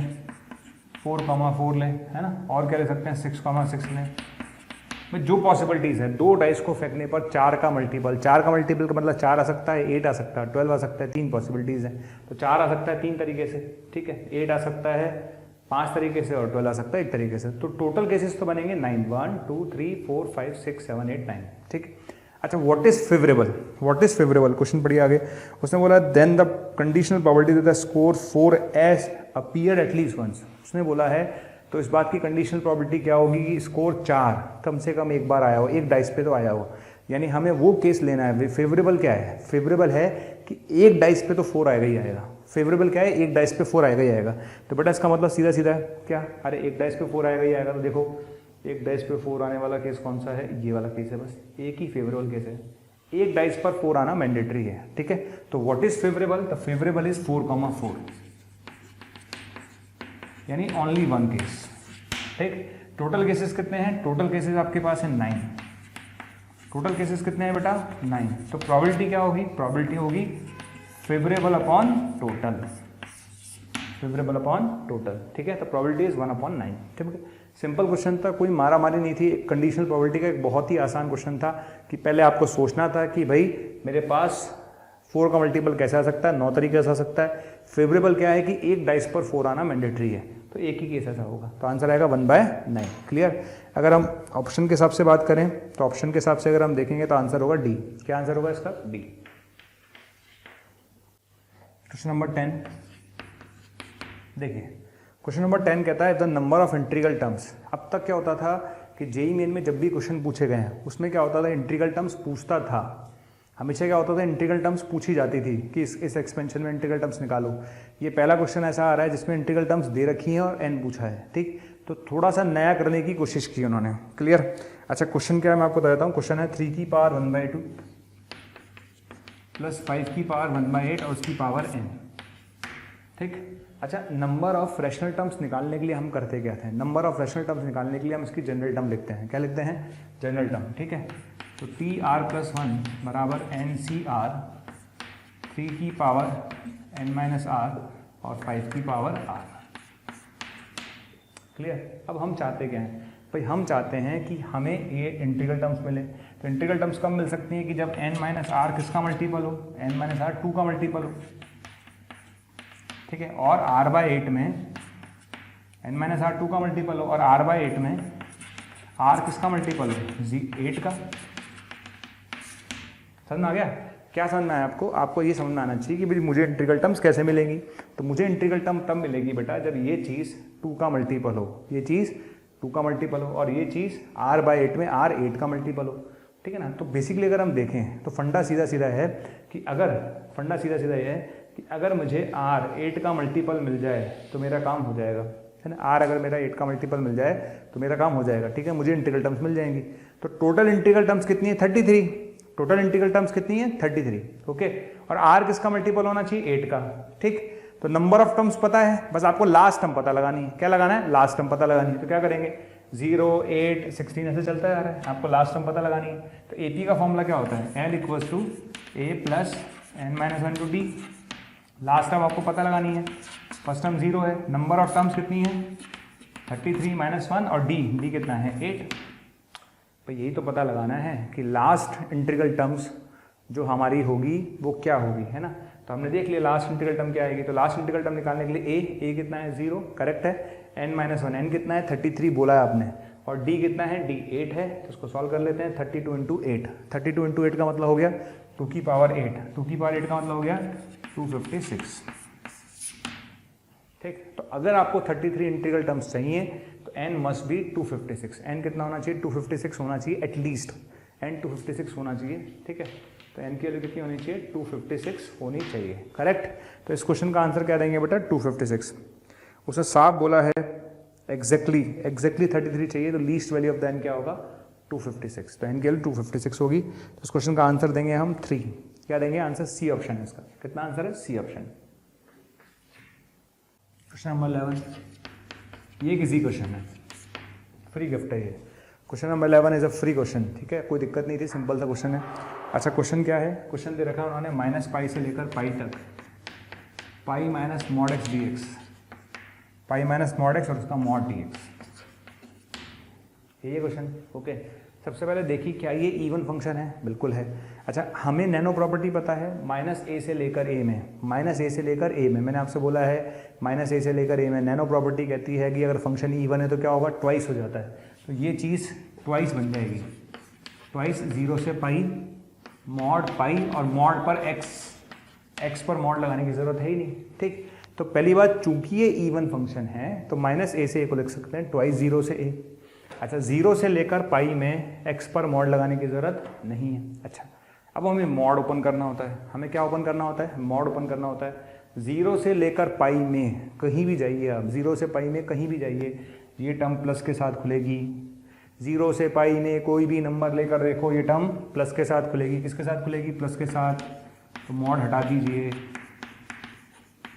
S1: 4,4 लें, है ना, और क्या ले सकते हैं, 6,6 लें। जो पॉसिबिलिटीज़ है, 2 डाइस को फेंकने पर 4 का मल्टीपल, 4 का मल्टीपल का मतलब 4 आ सकता है, 8 आ सकता है, 12 आ सकता है, 3 पॉसिबिलिटीज़ हैं। तो 4 आ सकता है 3 तरीके से, ठीक है, 8 आ सकता है 5 तरीके से, और 12 आ सकता है 1 तरीके से। तो टोटल केसेस तो बनेंगे 9, 1 2 3 4 5 6 7 8 9, ठीक है। अच्छा, what is favourable, what is favourable, question पढ़िए आगे। उसने बोला then the conditional probability that the score 4 as appear at least once. उसने बोला है तो इस बात की कंडीशनल प्रोबेबिलिटी क्या होगी कि स्कोर 4 कम से कम एक बार आया हो, एक डाइस पे तो आया हो। यानी हमें वो केस लेना है। फेवरेबल क्या है, फेवरेबल है कि एक डाइस पे तो 4 आएगा ही आएगा। फेवरेबल क्या है, एक डाइस पे 4 आएगा ही आएगा। तो बेटा इसका मतलब सीधा सीधा है क्या, अरे एक डाइस पे 4 आएगा ही आएगा। तो देखो एक डाइस पे 4 आने वाला केस कौन सा है, ये वाला केस है, बस एक ही फेवरेबल केस है। एक डाइस पर 4 आना मैंडेटरी है, ठीक है। तो what is favourable, the favourable is 4,4, यानी ओनली 1 केस, ठीक। टोटल केसेस कितने हैं, टोटल केसेस आपके पास है 9। टोटल केसेस कितने हैं बेटा, 9। तो प्रोबेबिलिटी क्या होगी, प्रोबेबिलिटी होगी favourable upon total, favourable upon total, ठीक है। तो प्रोबेबिलिटी इज 1/9, ठीक है। सिंपल क्वेश्चन था, कोई मारा मारी नहीं थी। कंडीशनल प्रोबेबिलिटी का एक बहुत ही आसान क्वेश्चन था कि पहले आपको सोचना था कि भाई मेरे पास 4 का मल्टीपल कैसे आ सकता है, 9 तरीके से आ सकता है। फेवरेबल क्या है कि एक डाइस पर 4 आना मैंडेटरी है, तो एक ही केस ऐसा होगा। तो आंसर आएगा 1/9, क्लियर। अगर हम ऑप्शन के हिसाब से बात करें तो ऑप्शन के हिसाब से अगर हम देखेंगे तो आंसर होगा डी। क्या आंसर होगा इसका, डी। क्वेश्चन नंबर 10 देखिए, क्वेश्चन नंबर 10 कहता है the number of integral terms. अब तक क्या होता था कि जेईई मेन में जब भी क्वेश्चन पूछे गए हैं उसमें क्या होता था, इंटीग्रल टर्म्स पूछता था। हमेशा क्या होता था, इंटीग्रल टर्म्स पूछी जाती थी कि इस एक्सपेंशन में इंटीग्रल टर्म्स निकालो। ये पहला क्वेश्चन ऐसा आ रहा है जिसमें इंटीग्रल टर्म्स दे रखी हैं और एन पूछा है, ठीक। तो थोड़ा सा नया करने की कोशिश की उन्होंने, क्लियर। अच्छा, क्वेश्चन क्या है मैं आपको बता देता हूँ। क्वेश्चन है 3 की पावर 1/2 प्लस 5 की पावर 1/8 और उसकी पावर n, ठीक। अच्छा, नंबर ऑफ रैशनल टर्म्स निकालने के लिए हम करते क्या थे, नंबर ऑफ रैशनल टर्म्स निकालने के लिए हम इसकी जनरल टर्म लिखते हैं। क्या लिखते हैं, जनरल टर्म, ठीक है। तो TR+1 बराबर NCR 3 की पावर n-r और 5 की पावर r, क्लियर। अब हम चाहते क्या हैं भाई, हम चाहते हैं कि हमें ये इंटीग्रल टर्म्स मिले। तो इंटीग्रल टर्म्स कब मिल सकती हैं कि जब n-r किसका मल्टीपल हो, n-r 2 का मल्टीपल हो, ठीक है। और r/8 में n-r 2 का मल्टीपल हो और r/8 में r किसका मल्टीपल हो, 8 का। समझ में आ गया, क्या समझ में आया आपको, आपको ये समझ में आना चाहिए कि भाई मुझे इंटीग्रल टर्म्स कैसे मिलेंगी। तो मुझे इंटीग्रल टर्म तब मिलेगी बेटा जब ये चीज़ 2 का मल्टीपल हो, ये चीज़ 2 का मल्टीपल हो और ये चीज़ r/8 में r 8 का मल्टीपल हो, ठीक है ना। तो बेसिकली अगर हम देखें तो फंडा सीधा सीधा है कि अगर मुझे r 8 का मल्टीपल मिल जाए तो मेरा काम हो जाएगा, है ना। r अगर मेरा 8 का मल्टीपल मिल जाए तो मेरा काम हो जाएगा, ठीक है, मुझे इंटीग्रल टर्म्स मिल जाएंगी। तो टोटल इंटीग्रल टर्म्स कितनी है, 33। टोटल इंटीग्रल टर्म्स कितनी है, 33, ओके। और r किसका मल्टीपल होना चाहिए, 8 का, ठीक। तो नंबर ऑफ टर्म्स पता है, बस आपको लास्ट टर्म पता लगानी है। क्या लगाना है, लास्ट टर्म पता लगानी है। तो क्या करेंगे, 0 8 16 ऐसे चलता है आ रहा है, आपको लास्ट टर्म पता लगानी है। तो AP का फॉर्मूला क्या होता है, L = A + n-1 × d। Last term आपको पता लगानी है, फर्स्ट टर्म 0 है, नंबर ऑफ टर्म्स कितनी है 33 - 1 और d कितना है 8। तो यही तो पता लगाना है कि लास्ट इंटीग्रल टर्म्स जो हमारी होगी वो क्या होगी, है ना। तो हमने देख लिया लास्ट इंटीग्रल टर्म क्या आएगी। तो लास्ट इंटीग्रल टर्म निकालने के लिए a कितना है 0, करेक्ट है। n - 1 n कितना है 33 बोला है आपने, और d कितना है, d 8 है, तो उसको सॉल्व कर लेते हैं। 32 इंटू 8, 32 इंटू 8 का मतलब हो गया 2 की पावर 8, 2 की पावर 8 का मतलब हो गया 256। ठीक, तो अगर आपको 33 इंटीग्रल टर्म्स चाहिए तो n मस्ट बी 256। n कितना होना चाहिए, 256 होना चाहिए एटलीस्ट, n 256 होना चाहिए। ठीक है, तो n की वैल्यू कितनी होनी चाहिए, 256 होनी चाहिए। करेक्ट, तो इस क्वेश्चन का आंसर क्या देंगे बेटा, 256। उसने साफ बोला है एग्जैक्टली 33 चाहिए, तो least value of the n क्या होगा, 256। तो n की वैल्यू 256 होगी। तो इस क्वेश्चन का आंसर देंगे हम 3। क्या देंगे आंसर, सी ऑप्शन है इसका। कितना आंसर है, सी ऑप्शन। क्वेश्चन नंबर 11, ये किसी क्वेश्चन है, फ्री गिफ्ट है ये। Question number 11 is a free question. ठीक है, कोई दिक्कत नहीं थी, सिंपल सा क्वेश्चन है। अच्छा, क्वेश्चन क्या है, क्वेश्चन दे रखा है उन्होंने -पाई से लेकर पाई तक, pi minus mod x D x, pi minus mod x और उसका मॉड डी एक्स, ये क्वेश्चन। ओके, सबसे पहले देखिए क्या ये इवन फंक्शन है, बिल्कुल है। अच्छा, हमें नैनो प्रॉपर्टी पता है -a से लेकर a में, -a से लेकर a में, मैंने आपसे बोला है -a से लेकर a में नैनो प्रॉपर्टी कहती है कि अगर फंक्शन इवन है तो क्या होगा, ट्वाइस हो जाता है। तो ये चीज़ ट्वाइस बन जाएगी, ट्वाइस 0 से पाई, मॉड पाई और मॉड पर x पर मॉड लगाने की ज़रूरत है ही नहीं। ठीक, तो पहली बात, चूंकि ये इवन फंक्शन है तो -a से a को लिख सकते हैं ट्वाइस 0 से a। अच्छा, 0 से लेकर पाई में x पर मॉड लगाने की ज़रूरत नहीं है। अच्छा, अब हमें मॉड ओपन करना होता है, हमें क्या ओपन करना होता है, मॉड ओपन करना होता है। 0 से लेकर पाई में कहीं भी जाइए आप, 0 से पाई में कहीं भी जाइए, ये टर्म प्लस के साथ खुलेगी। 0 से पाई में कोई भी नंबर लेकर देखो, ये टर्म प्लस के साथ खुलेगी। किसके साथ खुलेगी, प्लस के साथ। तो मॉड हटा दीजिए,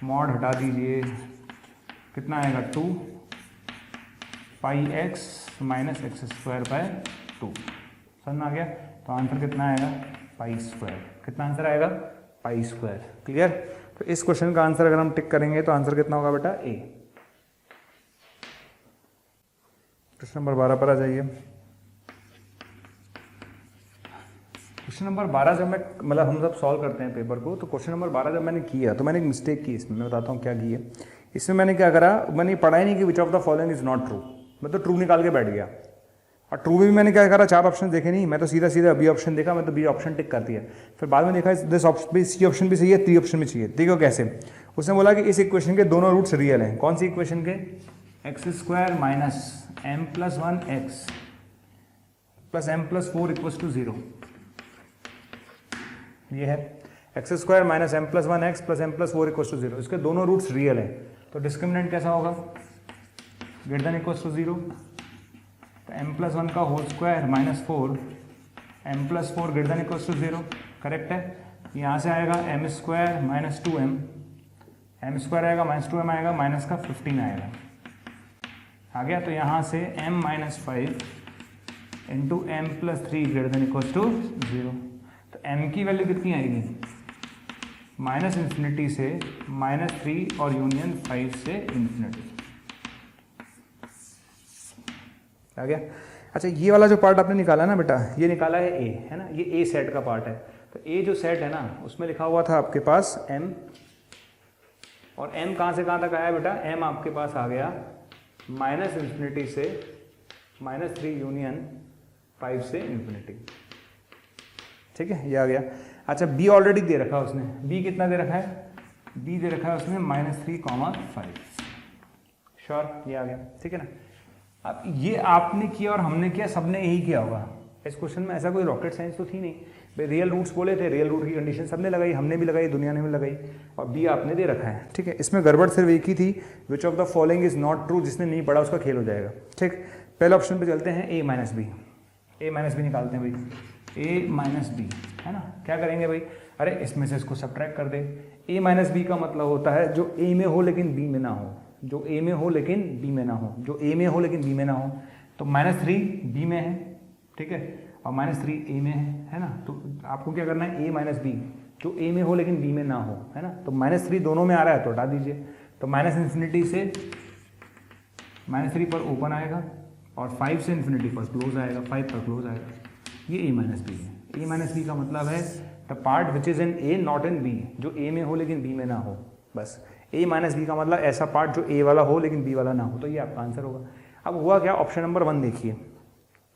S1: मॉड हटा दीजिए, कितना आएगा 2 pi x minus x square by 2। समझ में आ गया, तो आंसर कितना आएगा, पाई स्क्वायर। कितना आंसर आएगा, पाई स्क्वायर। क्लियर, तो इस क्वेश्चन का आंसर अगर हम टिक करेंगे तो आंसर कितना होगा बेटा, ए। क्वेश्चन नंबर 12 पर आ जाइए। क्वेश्चन नंबर 12 जब मैं मतलब हम सब सॉल्व करते हैं पेपर को, तो क्वेश्चन नंबर 12 जब मैंने किया तो मैंने एक मिस्टेक की इसमें, मैं बताता हूँ क्या की है। इसमें मैंने क्या करा, मैंने पढ़ा ही नहीं कि which of the following is not true, मैं तो ट्रू निकाल के बैठ गया। और ट्रू में भी मैंने क्या करा, 4 ऑप्शन देखे नहीं, मैं तो सीधा सीधा बी ऑप्शन देखा, मैं तो बी ऑप्शन टिक कर दिया। फिर बाद में देखा दिस ऑप्शन भी, सी ऑप्शन भी सही है, 3 ऑप्शन भी चाहिए। देखो कैसे, उसने बोला कि इस इक्वेशन के दोनों रूट्स रियल हैं। कौन सी इक्वेशन के, x square minus m plus 1 x plus m plus 4 equals to 0। ये है x square minus m plus 1 x plus m plus 4 equals to 0। इसके दोनों रूट्स रियल है, तो डिस्क्रिमिनेंट कैसा होगा, ग्रेटर देन इक्वल्स टू 0। तो एम प्लस 1 का whole square minus 4 m plus 4 greater than equals to 0। Correct है, यहाँ से आएगा m square minus 2m, m square आएगा माइनस 2m आएगा, माइनस का 15 आएगा, आ गया। तो यहाँ से m minus 5 into m plus 3 greater than equals to 0। तो m की वैल्यू कितनी आएगी, माइनस इन्फिनिटी से -3 और यूनियन 5 से इन्फिनिटी, आ गया। अच्छा, ये वाला जो पार्ट आपने निकाला ना बेटा, ये निकाला है a, है ना, ये a सेट का पार्ट है। तो a जो सेट है ना, उसमें लिखा हुआ था आपके पास m, और m कहाँ से कहाँ तक आया बेटा, m आपके पास आ गया माइनस इन्फिनिटी से -3 यूनियन 5 से इन्फिनिटी। ठीक है, ये आ गया। अच्छा, b ऑलरेडी दे रखा है उसने, b कितना दे रखा है, b दे रखा है उसने -3,5। श्योर, ये आ गया। ठीक है ना, अब ये आपने किया और हमने किया, सबने यही किया होगा। इस क्वेश्चन में ऐसा कोई रॉकेट साइंस तो थी नहीं भाई, रियल रूट्स बोले थे, रियल रूट की कंडीशन सबने लगाई, हमने भी लगाई, दुनिया ने भी लगाई, और बी आपने दे रखा है। ठीक है, इसमें गड़बड़ सिर्फ एक ही थी, which of the following is not true. जिसने नहीं पढ़ा उसका खेल हो जाएगा। ठीक, पहले ऑप्शन पे चलते हैं, a minus b, a minus b निकालते हैं भाई, a माइनस बी, है ना। क्या करेंगे भाई, अरे इसमें से इसको सब्ट्रैक्ट कर दे। a माइनस बी का मतलब होता है जो a में हो लेकिन b में ना हो, जो a में हो लेकिन b में ना हो, जो a में हो लेकिन b में ना हो। तो -3 b में है, ठीक है, और -3 a में है ना। तो आपको क्या करना है, a माइनस बी, जो a में हो लेकिन b में ना हो, है ना। तो -3 दोनों में आ रहा है तो हटा दीजिए। तो माइनस इन्फिनिटी से -3 पर ओपन आएगा और 5 से इन्फिनिटी पर क्लोज आएगा, 5 पर क्लोज आएगा। ये a माइनस बी है। a माइनस बी का मतलब है the part which is in a not in b, जो a में हो लेकिन b में ना हो। बस a माइनस बी का मतलब ऐसा पार्ट जो a वाला हो लेकिन b वाला ना हो। तो ये आपका आंसर होगा। अब हुआ क्या, ऑप्शन नंबर 1 देखिए,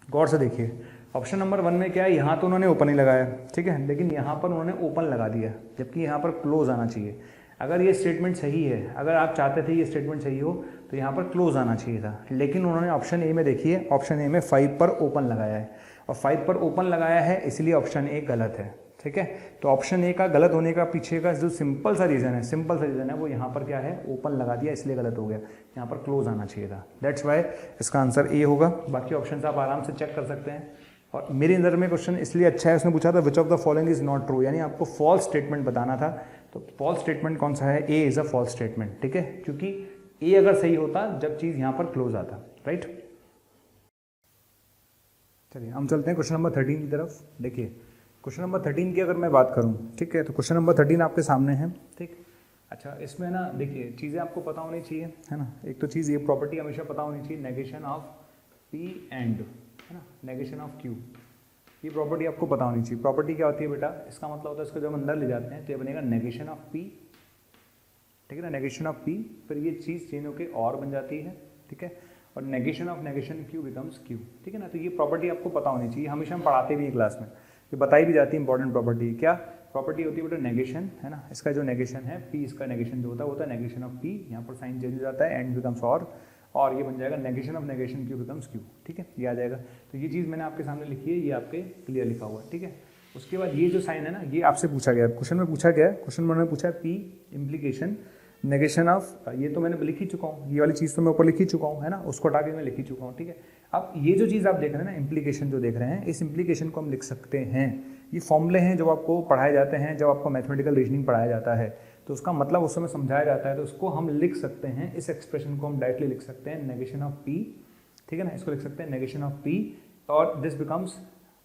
S1: गौर से देखिए। ऑप्शन नंबर 1 में क्या है, यहाँ तो उन्होंने ओपन ही लगाया, ठीक है, लेकिन यहाँ पर उन्होंने ओपन लगा दिया, जबकि यहाँ पर क्लोज आना चाहिए। अगर ये स्टेटमेंट सही है, अगर आप चाहते थे ये स्टेटमेंट सही हो तो यहाँ पर क्लोज आना चाहिए था, लेकिन उन्होंने ऑप्शन ए में देखिए, ऑप्शन ए में 5 पर ओपन लगाया है, और 5 पर ओपन लगाया है, इसलिए ऑप्शन ए गलत है, ठीक है। तो ऑप्शन ए का गलत होने का पीछे का जो सिंपल सा रीज़न है, वो यहाँ पर क्या है, ओपन लगा दिया, इसलिए गलत हो गया, यहाँ पर क्लोज आना चाहिए था। दैट्स वाई इसका आंसर ए होगा। बाकी ऑप्शन आप आराम से चेक कर सकते हैं। और मेरी नज़र में क्वेश्चन इसलिए अच्छा है, उसने पूछा था which of the following is not true, यानी आपको फॉल्स स्टेटमेंट बताना था। तो फॉल्स स्टेटमेंट कौन सा है, A is a false statement, ठीक है, क्योंकि ए अगर सही होता जब चीज़ यहाँ पर क्लोज आता, राइट। चलिए हम चलते हैं क्वेश्चन नंबर 13 की तरफ। देखिए क्वेश्चन नंबर 13 की अगर मैं बात करूं, ठीक है, तो क्वेश्चन नंबर 13 आपके सामने है, ठीक। अच्छा, इसमें ना देखिए चीज़ें आपको पता होनी चाहिए, है ना। एक तो चीज़ ये प्रॉपर्टी हमेशा पता होनी चाहिए, नेगेशन ऑफ पी एंड, है ना, नेगेशन ऑफ क्यू, ये प्रॉपर्टी आपको पता होनी चाहिए। प्रॉपर्टी क्या होती है बेटा, इसका मतलब होता है इसको जब हम अंदर ले जाते हैं तो ये बनेगा नेगेशन ऑफ पी, ठीक है ना, नेगेशन ऑफ पी, फिर ये चीज़ चेंज होकर और बन जाती है, ठीक है, और negation of negation Q becomes Q, ठीक है ना। तो ये प्रॉपर्टी आपको पता होनी चाहिए, हमेशा हम पढ़ाते भी हैं क्लास में, ये बताई भी जाती है इंपॉर्टेंट प्रॉपर्टी। क्या प्रॉपर्टी होती है बेटा, नेगेशन, है ना, इसका जो नेगेशन है पी, इसका नेगेशन जो होता है वो होता है नेगेशन ऑफ पी, यहाँ पर साइन चेंज हो जाता है, एंड बिकम्स और ये बन जाएगा negation of negation Q becomes Q, ठीक है, ये आ जाएगा। तो ये चीज़ मैंने आपके सामने लिखी है, ये आपके क्लियर लिखा हुआ है, ठीक है। उसके बाद ये जो साइन है ना, ये आपसे पूछा गया है, क्वेश्चन में पूछा गया है, क्वेश्चन में उन्होंने पूछा है पी इम्प्लीकेशन नेगेशन ऑफ, ये तो मैंने लिख ही चुका हूँ, ये वाली चीज़ तो मैं ऊपर लिख ही चुका हूँ, है ना, उसको हटा के मैं लिख ही चुका हूँ, ठीक है। अब ये जो चीज़ आप देख रहे हैं ना, इम्प्लीकेशन जो देख रहे हैं, इस इम्प्लीकेशन को हम लिख सकते हैं, ये फॉर्मूले हैं जो आपको पढ़ाए जाते हैं, जब आपको मैथमेटिकल रीजनिंग पढ़ाया जाता है तो उसका मतलब उस समय समझाया जाता है, तो उसको हम लिख सकते हैं, इस एक्सप्रेशन को हम डायरेक्टली लिख सकते हैं नेगेशन ऑफ पी, ठीक है ना, इसको लिख सकते हैं नेगेशन ऑफ पी, और दिस बिकम्स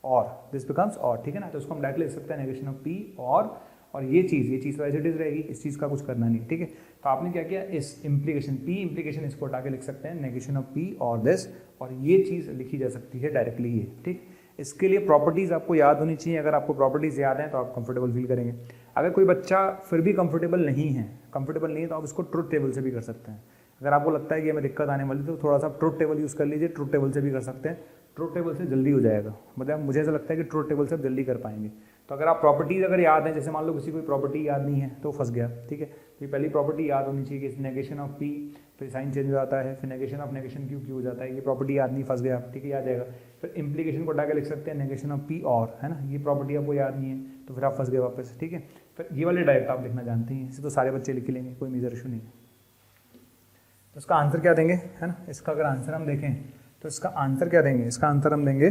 S1: और, ठीक है ना, तो उसको हम डायरेक्टली लिख सकते हैं नेगेशन ऑफ पी और ये चीज़ तो एज इट इज रहेगी, इस चीज़ का कुछ करना नहीं, ठीक है। तो आपने क्या किया, इस इम्प्लीकेशन पी इम्प्लीकेशन इसको हटा के लिख सकते हैं नेगेशन ऑफ पी और दिस, और ये चीज़ लिखी जा सकती है डायरेक्टली ये, ठीक। इसके लिए प्रॉपर्टीज़ आपको याद होनी चाहिए, अगर आपको प्रॉपर्टीज़ याद हैं तो आप कंफर्टेबल फील करेंगे। अगर कोई बच्चा फिर भी कंफर्टेबल नहीं है तो आप इसको ट्रुथ टेबल से भी कर सकते हैं। अगर आपको लगता है कि हमें दिक्कत आने वाली तो थोड़ा सा ट्रुथ टेबल यूज़ कर लीजिए, ट्रुथ टेबल से भी कर सकते हैं, ट्रुथ टेबल से जल्दी हो जाएगा, मतलब मुझे ऐसा लगता है कि ट्रुथ टेबल से आप जल्दी कर पाएंगे। तो अगर आप प्रॉपर्टीज़ अगर याद है, जैसे मान लो किसी कोई प्रॉपर्टी याद नहीं है तो फंस गया, ठीक है, तो ये पहली प्रॉपर्टी याद होनी चाहिए कि नेगेशन ऑफ पी, फिर साइन चेंज हो जाता है, फिर नेगेशन ऑफ नेगेशन क्यू हो जाता है, ये प्रॉपर्टी याद नहीं, फंस गया, ठीक है, याद जाएगा। फिर इम्प्लीकेशन को हटा के लिख सकते हैं नेगेशन ऑफ पी और, है ना, ये प्रॉपर्टी आपको याद नहीं है तो फिर आप फंस गए वापस, ठीक है। फिर ये वाले डायरेक्ट आप लिखना जानते हैं, इसे तो सारे बच्चे लिख लेंगे, कोई मेजर इशू नहीं है। तो इसका आंसर क्या देंगे, है ना, इसका अगर आंसर हम देखें तो इसका आंसर क्या देंगे, इसका आंसर हम देंगे,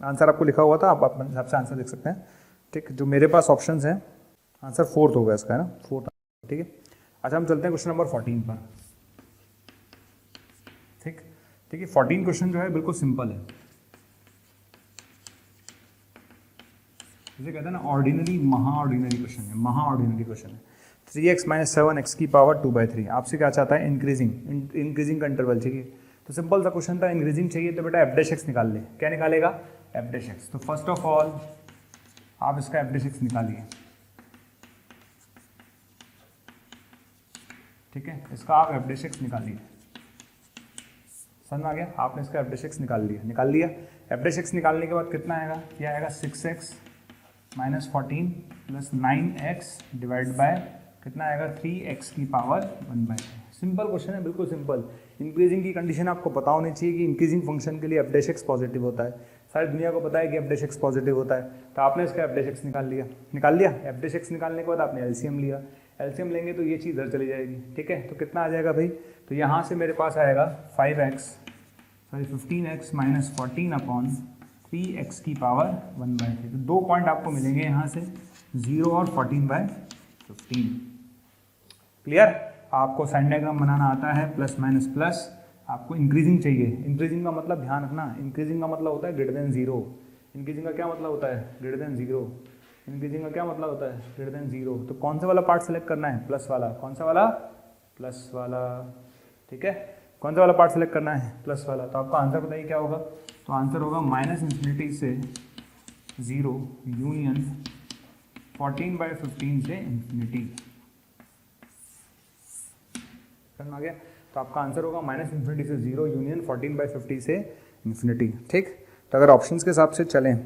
S1: आंसर आपको लिखा हुआ था, आप अपने हिसाब से आंसर लिख सकते हैं, ठीक। जो मेरे पास ऑप्शंस हैं, आंसर 4th होगा इसका, है ना, 4th, ठीक है। अच्छा हम चलते हैं क्वेश्चन नंबर 14 पर, ठीक। देखिए 14 क्वेश्चन जो है बिल्कुल सिंपल है, जिसे कहते हैं ना ऑर्डिनरी महाऑर्डिनरी क्वेश्चन है, महाऑर्डिनरी क्वेश्चन है। 3x - 7x की पावर 2/3, आपसे क्या चाहता है, इंक्रीजिंग का इंटरवल चाहिए। तो सिंपल सा क्वेश्चन था, इंक्रीजिंग चाहिए तो बेटा f' निकाल ले, क्या निकालेगा, f'। तो फर्स्ट ऑफ ऑल आप इसका f' निकालिए, ठीक है, इसका आप f' निकालिए, समझ में आ गया, आपने इसका f' निकाल लिया। f' निकालने के बाद कितना आएगा, क्या आएगा, 6x - 14 + 9x डिवाइड बाय कितना आएगा, 3x की पावर 1/3। सिंपल क्वेश्चन है, बिल्कुल सिंपल। इंक्रीजिंग की कंडीशन आपको पता होनी चाहिए कि इंक्रीजिंग फंक्शन के लिए f' पॉजिटिव होता है, सारी दुनिया को पता है कि f' पॉजिटिव होता है। तो आपने इसका f' निकाल लिया, f' निकालने के बाद आपने एलसीएम लिया, एलसीएम लेंगे तो ये चीज़ इधर चली जाएगी, ठीक है। तो कितना आ जाएगा भाई, तो यहाँ से मेरे पास आएगा 15x - 14 / 3x की पावर 1/3। तो 2 पॉइंट आपको मिलेंगे यहाँ से, 0 और 14/15। क्लियर, आपको साइन डायग्राम बनाना आता है, प्लस माइनस प्लस, आपको इंक्रीजिंग चाहिए। इंक्रीजिंग का मतलब ध्यान रखना, इंक्रीजिंग का मतलब होता है ग्रेटर देन 0। इंक्रीजिंग का क्या मतलब होता है, ग्रेटर देन 0। इंक्रीजिंग का क्या मतलब होता है, ग्रेटर देन 0। तो कौन सा वाला पार्ट सेलेक्ट करना है, प्लस वाला। कौन सा वाला, प्लस वाला, ठीक है। कौन सा वाला पार्ट सेलेक्ट करना है, प्लस वाला। तो आपका आंसर बताइए क्या होगा, तो आंसर होगा -∞ से 0 यूनियन 14/15 से ∞। समझ में आ गया। तो आपका आंसर होगा -∞ से 0 यूनियन 14/50 से इन्फिनिटी। ठीक, तो अगर ऑप्शंस के हिसाब से चलें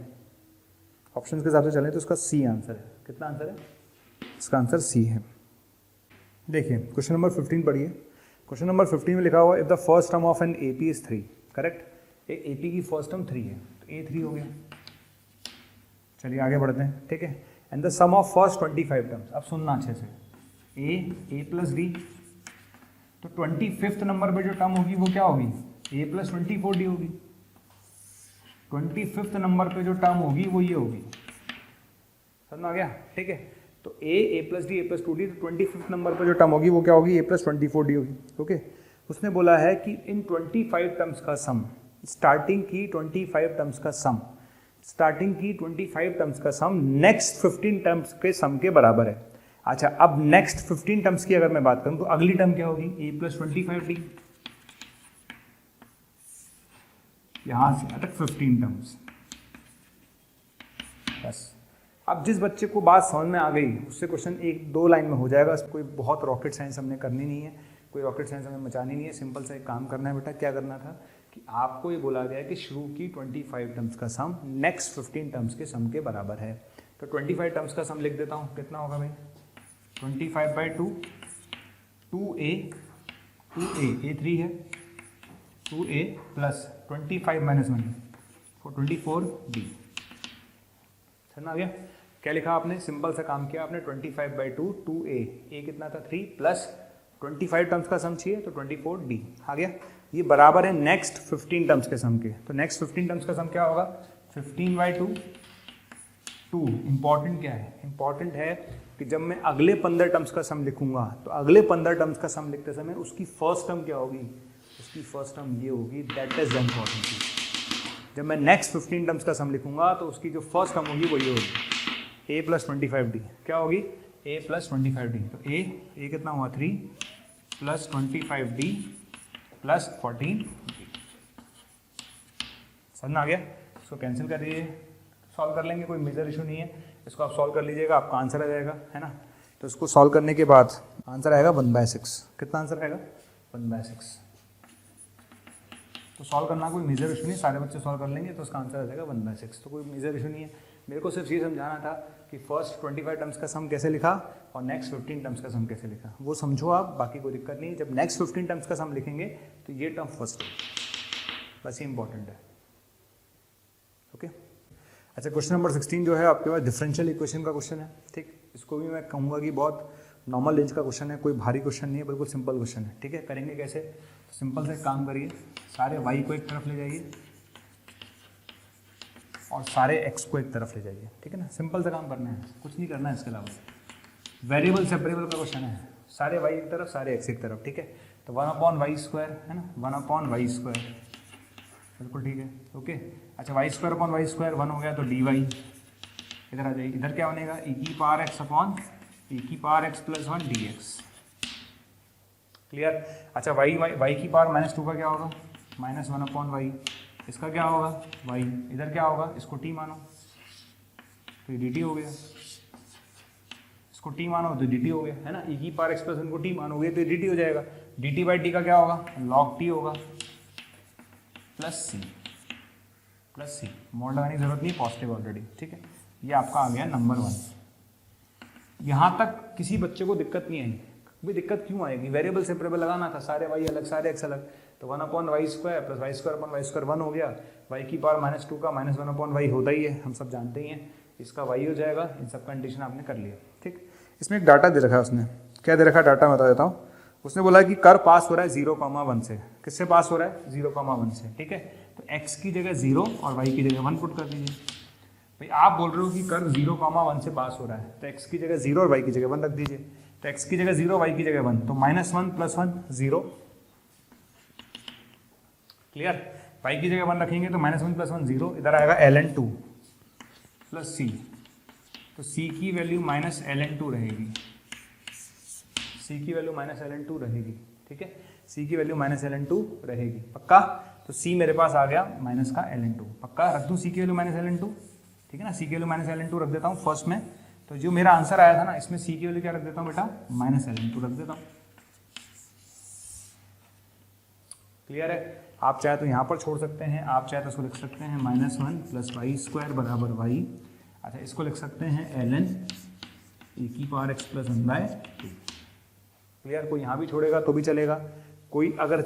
S1: तो इसका सी आंसर है। कितना आंसर है? इसका आंसर सी है। देखिए क्वेश्चन नंबर 15 पढ़िए। क्वेश्चन नंबर 15 में लिखा हुआ if the first term of an AP is 3, correct. AP की फर्स्ट टर्म 3 है तो A3 हो गया। चलिए आगे बढ़ते हैं, ठीक है। And the sum of first 25 terms, अब सुनना अच्छे से, ए प्लस डी, तो 25th नंबर पे जो टर्म होगी वो क्या होगी? a प्लस 24d होगी। 25th नंबर पे जो टर्म होगी वो ये होगी, समझ में आ गया? ठीक है, तो a plus D, a plus 2d, तो 25th नंबर पे जो टर्म होगी वो क्या होगी? a प्लस 24d होगी। ओके, उसने बोला है कि इन 25 टर्म्स का सम, स्टार्टिंग की 25 टर्म्स का सम नेक्स्ट 15 टर्म्स के सम के बराबर है। अच्छा, अब नेक्स्ट 15 टर्म्स की अगर मैं बात करूं तो अगली टर्म क्या होगी? a प्लस 25d, यहां से तक 15 टर्म्स बस। अब जिस बच्चे को बात समझ में आ गई उससे क्वेश्चन 1-2 लाइन में हो जाएगा। कोई बहुत रॉकेट साइंस हमने करनी नहीं है, कोई रॉकेट साइंस हमें मचानी नहीं है। सिंपल सा एक काम करना है बेटा। क्या करना था कि आपको ये बोला गया कि शुरू की 25 टर्म्स का सम नेक्स्ट 15 टर्म्स के सम के बराबर है। तो 25 टर्म्स का सम लिख देता हूँ। कितना होगा भाई? 25/2, 2a, a3 है, 2a प्लस 25 - 1 24d। समझ आ गया? क्या लिखा आपने? सिंपल सा काम किया आपने। 25/2, 2a, a कितना था? 3 प्लस 25 टर्म्स का सम चाहिए तो 24d आ गया। ये बराबर है नेक्स्ट 15 टर्म्स के सम के। तो नेक्स्ट 15 टर्म्स का सम क्या होगा? 15/2, 2। इंपॉर्टेंट क्या है? इंपॉर्टेंट है कि जब मैं अगले 15 टर्म्स का सम लिखूंगा तो अगले 15 टर्म्स का सम लिखते समय उसकी फर्स्ट टर्म क्या होगी? उसकी फर्स्ट टर्म ये होगी। दैट इज इंपॉर्टेंट चीज। जब मैं नेक्स्ट 15 टर्म्स का सम लिखूंगा तो उसकी जो फर्स्ट टर्म होगी वो ये होगी, a प्लस 25d। क्या होगी? a plus 25d। तो a कितना हुआ? 3 प्लस 25d प्लस 14d। समझ में आ गया? इसको कैंसिल कर दीजिए, सॉल्व कर लेंगे, कोई मेजर इशू नहीं है। इसको आप सॉल्व कर लीजिएगा, आपका आंसर आ जाएगा, है ना। तो इसको सॉल्व करने के बाद आंसर आएगा 1/6। कितना आंसर आएगा? 1/6। तो सॉल्व करना कोई मेजर इशू नहीं, सारे बच्चे सॉल्व कर लेंगे तो उसका आंसर आ जाएगा 1/6। तो कोई मेजर इशू नहीं है। मेरे को सिर्फ ये समझाना था कि फर्स्ट 25 टर्म्स का सम कैसे लिखा और नेक्स्ट 15 टर्म्स का सम कैसे लिखा, वो समझो आप, बाकी कोई दिक्कत नहीं। जब नेक्स्ट 15 टर्म्स का सम लिखेंगे तो ये टर्म फर्स्ट है, बस ये इंपॉर्टेंट है। ओके, अच्छा, क्वेश्चन नंबर 16 जो है आपके पास डिफरेंशियल इक्वेशन का क्वेश्चन है। ठीक, इसको भी मैं कहूँगा कि बहुत नॉर्मल रेंज का क्वेश्चन है, कोई भारी क्वेश्चन नहीं है, बिल्कुल सिंपल क्वेश्चन है। ठीक है, करेंगे कैसे? तो सिंपल से काम करिए, सारे y को एक तरफ ले जाइए और सारे x को एक तरफ ले जाइए। ठीक है ना, सिंपल से काम करना है, कुछ नहीं करना है इसके अलावा। वेरिएबल सेपरेबल का क्वेश्चन है, सारे y एक तरफ, सारे x एक तरफ। ठीक है, तो 1/y² है ना, 1/y², बिल्कुल ठीक है। ओके, अच्छा, y² 1 हो गया तो dy इधर आ जाइए। इधर क्या बनेगा? e⁻x + 1 dx। क्लियर? अच्छा, y की पावर -2 का क्या होगा? -1/y। इसका क्या होगा? y। इधर क्या होगा? इसको t मानो तो ये dt हो गया। इसको t मानो तो dt हो गया, है ना। e⁻x + 1 को t मानोगे तो dt हो जाएगा। dt/t का क्या होगा? log t होगा प्लस c। मोड लगाने की जरूरत नहीं, पॉजिटिव ऑलरेडी। ठीक है, ये आपका आ गया नंबर 1। यहाँ तक किसी बच्चे को दिक्कत नहीं आएगी। भाई दिक्कत क्यों आएगी? वेरिएबल सेपरेबल लगाना था, सारे y अलग, सारे x अलग, तो 1/y² प्लस y² 1 हो गया। y की पावर -2 का -1/y होता ही है, हम सब जानते ही हैं। इसका y हो जाएगा। इन सब कंडीशन आपने कर लिया। ठीक, इसमें एक डाटा दे रखा है उसने। क्या दे रखा है डाटा? बता देता हूँ। उसने बोला कि कर्व पास हो रहा है 0,1 से। किससे पास हो रहा है? 0,1 से। ठीक है, तो x की जगह 0 और y की जगह 1 पुट कर दीजिए। भाई आप बोल रहे हो कि कर्व 0,1 से पास हो रहा है, तो x की जगह 0 और y की जगह 1 रख दीजिए। तो x की जगह 0, y की जगह 1, तो -1 + 1 0। क्लियर? y की जगह 1 रखेंगे तो -1 + 1 0। इधर आएगा ln2 प्लस c। तो c की वैल्यू -ln2 रहेगी। c की वैल्यू -ln2 रहेगी। ठीक है, c की वैल्यू -ln2 रहेगी, पक्का? तो c मेरे पास आ गया माइनस का ln2, पक्का? रख दूं c की वैल्यू -ln2। ठीक है ना, c की वैल्यू -ln2 रख देता हूँ फर्स्ट में। तो जो मेरा आंसर आया था ना, इसमें c की वैल्यू क्या रख देता हूँ बेटा? -ln2 रख देता हूँ। क्लियर है? आप चाहे तो यहाँ पर छोड़ सकते हैं, आप चाहे तो इसको लिख सकते हैं -1 + y² बराबर y। अच्छा, इसको लिख सकते हैं ln e⁻x + 1/2। क्लियर? कोई यहाँ भी छोड़ेगा तो भी चलेगा, कोई अगर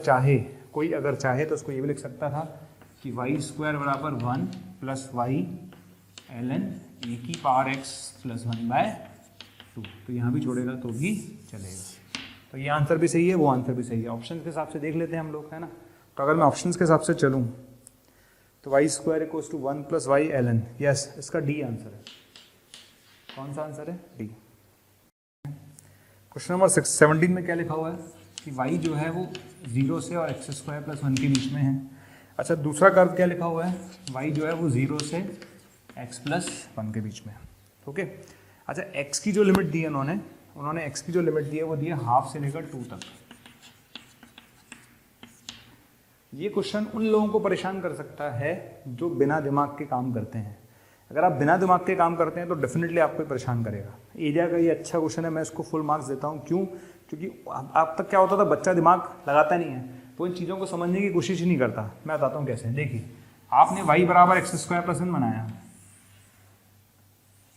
S1: चाहे तो उसको ये भी लिख सकता था कि y² बराबर 1 + y ln e⁻x + 1/2। तो यहाँ भी छोड़ेगा तो भी चलेगा। तो ये आंसर भी सही है, वो आंसर भी सही है। ऑप्शन के हिसाब से देख लेते हैं हम लोग, है ना। तो अगर मैं ऑप्शंस के हिसाब से चलूँ तो y² = 1 + y ln, यस, इसका डी आंसर है। कौन सा आंसर है? डी। क्वेश्चन नंबर 17 में क्या लिखा हुआ है कि y जो है वो 0 से और x² + 1 के बीच में है। अच्छा, दूसरा कर्व क्या लिखा हुआ है? y जो है वो 0 से x + 1 के बीच में। ओके। अच्छा, x की जो लिमिट दी है उन्होंने x की जो लिमिट दी है वो दी है 1/2 से लेकर 2 तक। ये क्वेश्चन उन लोगों को परेशान कर सकता है जो बिना दिमाग के काम करते हैं। अगर आप बिना दिमाग के काम करते हैं तो डेफिनेटली आपको परेशान करेगा। एरिया का ये अच्छा क्वेश्चन है, मैं इसको फुल मार्क्स देता हूँ। क्यों? क्योंकि अब तक क्या होता था, बच्चा दिमाग लगाता नहीं है, वो इन चीज़ों को समझने की कोशिश ही नहीं करता। मैं बताता हूँ कैसे। देखिए, आपने y बराबर x² + 1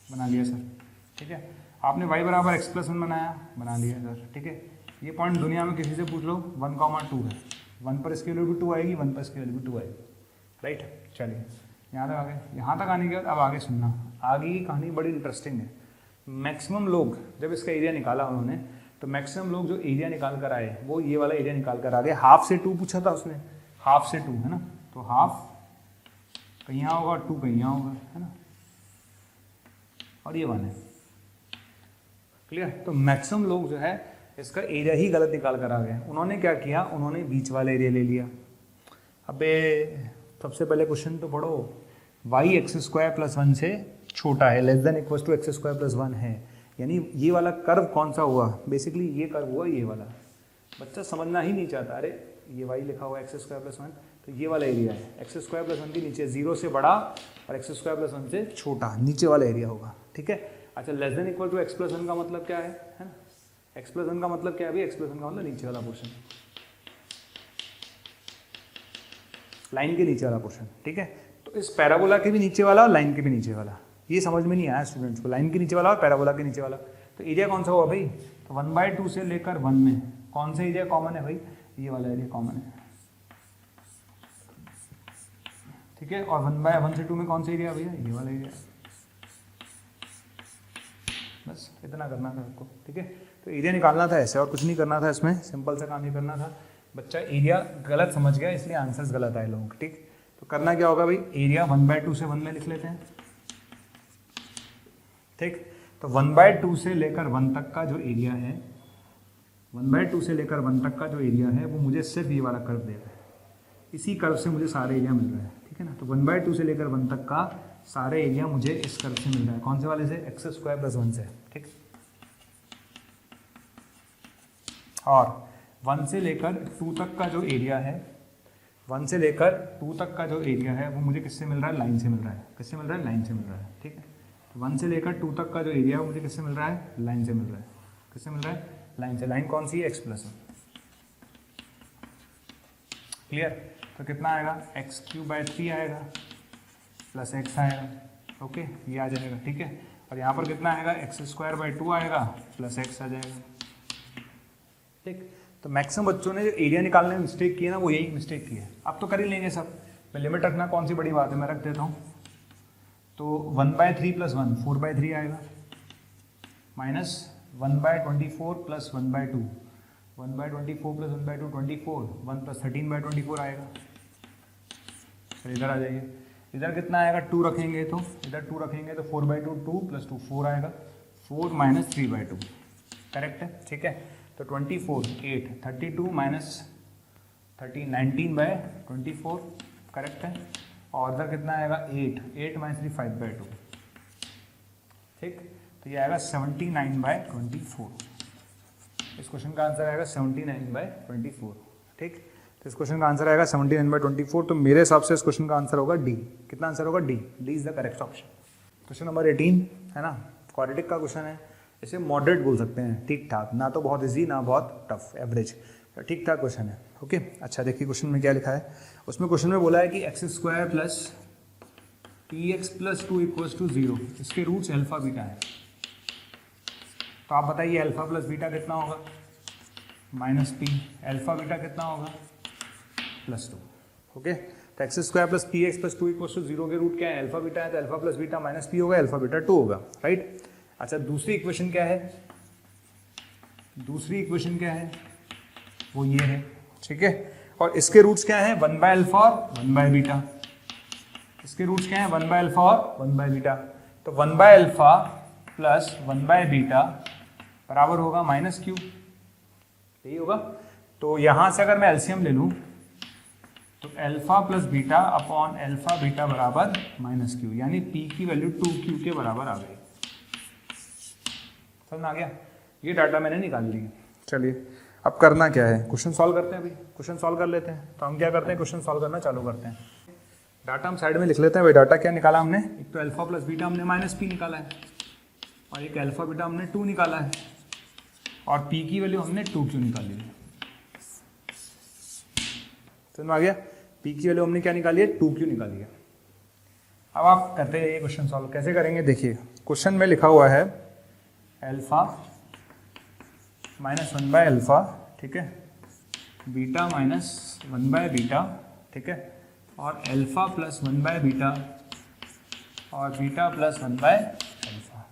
S1: बना लिया सर, ठीक है। आपने y बराबर x + 1 बना लिया सर, ठीक है। ये पॉइंट दुनिया में किसी से पूछ लो 1,2 है, 1 पर इसकी वैल्यू भी 2 आएगी, 1 पर इसकी वैल्यू भी 2 आएगी, राइट। चलिए यहाँ तक आ गए। यहाँ तक आने के बाद अब आगे सुनना, आगे की कहानी बड़ी इंटरेस्टिंग है। मैक्सिमम लोग जब इसका एरिया निकाला उन्होंने, तो मैक्सिमम लोग जो एरिया निकाल कर आए वो ये वाला एरिया निकाल कर आ गए। 1/2 से 2 पूछा था उसने, 1/2 से 2, है ना। तो 1/2 कहीं यहाँ होगा, 2 कहीं यहाँ होगा, है ना, और ये 1 है। क्लियर? तो मैक्सिमम लोग जो है इसका एरिया ही गलत निकाल कर आ गए। उन्होंने क्या किया, उन्होंने बीच वाला एरिया ले लिया। अबे सबसे पहले क्वेश्चन तो पढ़ो, y x² + 1 से छोटा है, <= x² + 1 है, यानी ये वाला कर्व कौन सा हुआ? बेसिकली ये कर्व हुआ ये वाला। बच्चा समझना ही नहीं चाहता। अरे ये y लिखा हुआ x² + 1, तो ये वाला एरिया है। x² + 1 के नीचे 0 से बड़ा और x² + 1 से छोटा, नीचे वाला एरिया होगा, ठीक है। अच्छा, <= x + 1 का मतलब क्या है ना। x + 1 का मतलब क्या है भाई? x + 1 का मतलब नीचे वाला पोर्शन, लाइन के नीचे वाला पोर्शन, ठीक है। तो इस पैराबोला के भी नीचे वाला और लाइन के भी नीचे वाला, ये समझ में नहीं आया स्टूडेंट्स को, लाइन के नीचे वाला और पैराबोला के नीचे वाला। तो एरिया कौन सा हुआ भाई? तो 1/2 से लेकर 1 में कौन सा एरिया कॉमन है भाई? ये वाला एरिया कॉमन है, ठीक है। और 1/1 से 2 में कौन सा एरिया भैया? ये वाला एरिया। बस इतना करना था आपको, ठीक है। तो एरिया निकालना था ऐसे, और कुछ नहीं करना था इसमें, सिंपल सा काम ही करना था। बच्चा एरिया गलत समझ गया, इसलिए आंसर्स गलत आए लोगों के, ठीक। तो करना क्या होगा भाई? एरिया 1/2 से 1 में लिख लेते हैं, ठीक। तो 1/2 से लेकर 1 तक का जो एरिया है, 1/2 से लेकर 1 तक का जो एरिया है वो मुझे सिर्फ ये वाला कर्व दे रहा है। इसी कर्व से मुझे सारे एरिया मिल रहा है, ठीक है ना। तो 1/2 से लेकर 1 तक का सारे एरिया मुझे इस कर्व से मिल रहा है। कौन से वाले से? x² + 1 से, ठीक। और 1 से लेकर 2 तक का जो एरिया है, 1 से लेकर 2 तक का जो एरिया है वो मुझे किससे मिल रहा है? लाइन से मिल रहा है। किससे मिल रहा है? लाइन से मिल रहा है, ठीक है। तो 1 से लेकर 2 तक का जो एरिया है वो मुझे किससे मिल रहा है? लाइन से मिल रहा है। किससे मिल रहा है? लाइन से। लाइन कौन सी है? x + 1। क्लियर? तो कितना आएगा? x³/3 आएगा प्लस x आएगा, ओके, ये आ जाएगा, ठीक है। और यहाँ पर कितना आएगा? x²/2 आएगा प्लस x आ जाएगा, ठीक। तो मैक्सिमम बच्चों ने जो एरिया निकालने में मिस्टेक की है ना, वो यही मिस्टेक की है। अब तो कर ही लेंगे सब, मैं लिमिट रखना कौन सी बड़ी बात है, मैं रख देता हूँ। तो 1/3 + 1 4/3 आएगा, माइनस 1/24 + 1/2, 1/24 + 1/2 24, 1 + 13/24 आएगा। फिर इधर आ जाइए, इधर कितना आएगा? 2 रखेंगे तो इधर 2 रखेंगे तो 4/2 2 + 2 4 आएगा, 4 - 3/2, करेक्ट है, ठीक है। तो 24 8 32 - 30 19/24, करेक्ट है। और इधर कितना आएगा? 8 8 - 3 5/2, ठीक। तो ये आएगा 79/24। इस क्वेश्चन का आंसर आएगा 79/24, ठीक। तो इस क्वेश्चन का आंसर आएगा 79/24। तो मेरे हिसाब से इस क्वेश्चन का आंसर होगा डी। कितना आंसर होगा? D. D is the correct option. Question number 18 है ना, क्वाड्रेटिक का क्वेश्चन है। इसे मॉडरेट बोल सकते हैं, ठीक ठाक, ना तो बहुत इजी ना बहुत टफ, एवरेज। ठीक ठाक क्वेश्चन है। ओके अच्छा देखिए क्वेश्चन में क्या लिखा है, उसमें क्वेश्चन में बोला है कि x square plus t x plus two equals to 0, इसके रूट्स अल्फा बीटा है। तो आप बताइए अल्फा प्लस बीटा कितना होगा, माइनस पी, अल्फा बीटा कितना होगा, प्लस 2। ओके तो x square plus p x plus two equals to 0 के रूट क्या है, अल्फा बीटा है, तो alpha plus beta minus p होगा, अल्फा बीटा 2 होगा, राइट। अच्छा दूसरी इक्वेशन क्या है, दूसरी इक्वेशन क्या है, वो ये है, ठीक है। और इसके रूट्स क्या है, 1 बाय अल्फा और 1 बाय बीटा। इसके रूट्स क्या है, 1 बाय अल्फा और 1 बाय बीटा। तो 1 by alpha plus 1 by beta बराबर होगा माइनस क्यू, यही होगा। तो यहां से अगर मैं एलसीएम ले लूं तो alpha plus beta upon alpha beta बराबर माइनस क्यू, यानी पी की वैल्यू 2q के बराबर आ गई। समझ में आ गया, ये डाटा मैंने निकाल लिया। चलिए अब करना क्या है, क्वेश्चन सॉल्व करते हैं। अभी क्वेश्चन सॉल्व कर लेते हैं। तो हम क्या करते हैं, क्वेश्चन सॉल्व करना चालू करते हैं। डाटा हम साइड में लिख लेते हैं। भाई डाटा क्या निकाला हमने, एक तो अल्फा प्लस बीटा हमने माइनस पी निकाला है, और एक अल्फा बीटा हमने 2 निकाला है, और पी की वैल्यू हमने 2q निकाली है। समझ में आ गया, पी की वैल्यू हमने क्या निकाली है, 2q निकाली है। अब आप करते हैं ये क्वेश्चन सॉल्व, कैसे करेंगे देखिए। क्वेश्चन में लिखा हुआ है अल्फा माइनस 1 बाय अल्फा, ठीक है, बीटा माइनस 1 बाय बीटा, ठीक है, और अल्फा प्लस 1 बाय बीटा, और beta plus 1 by alpha,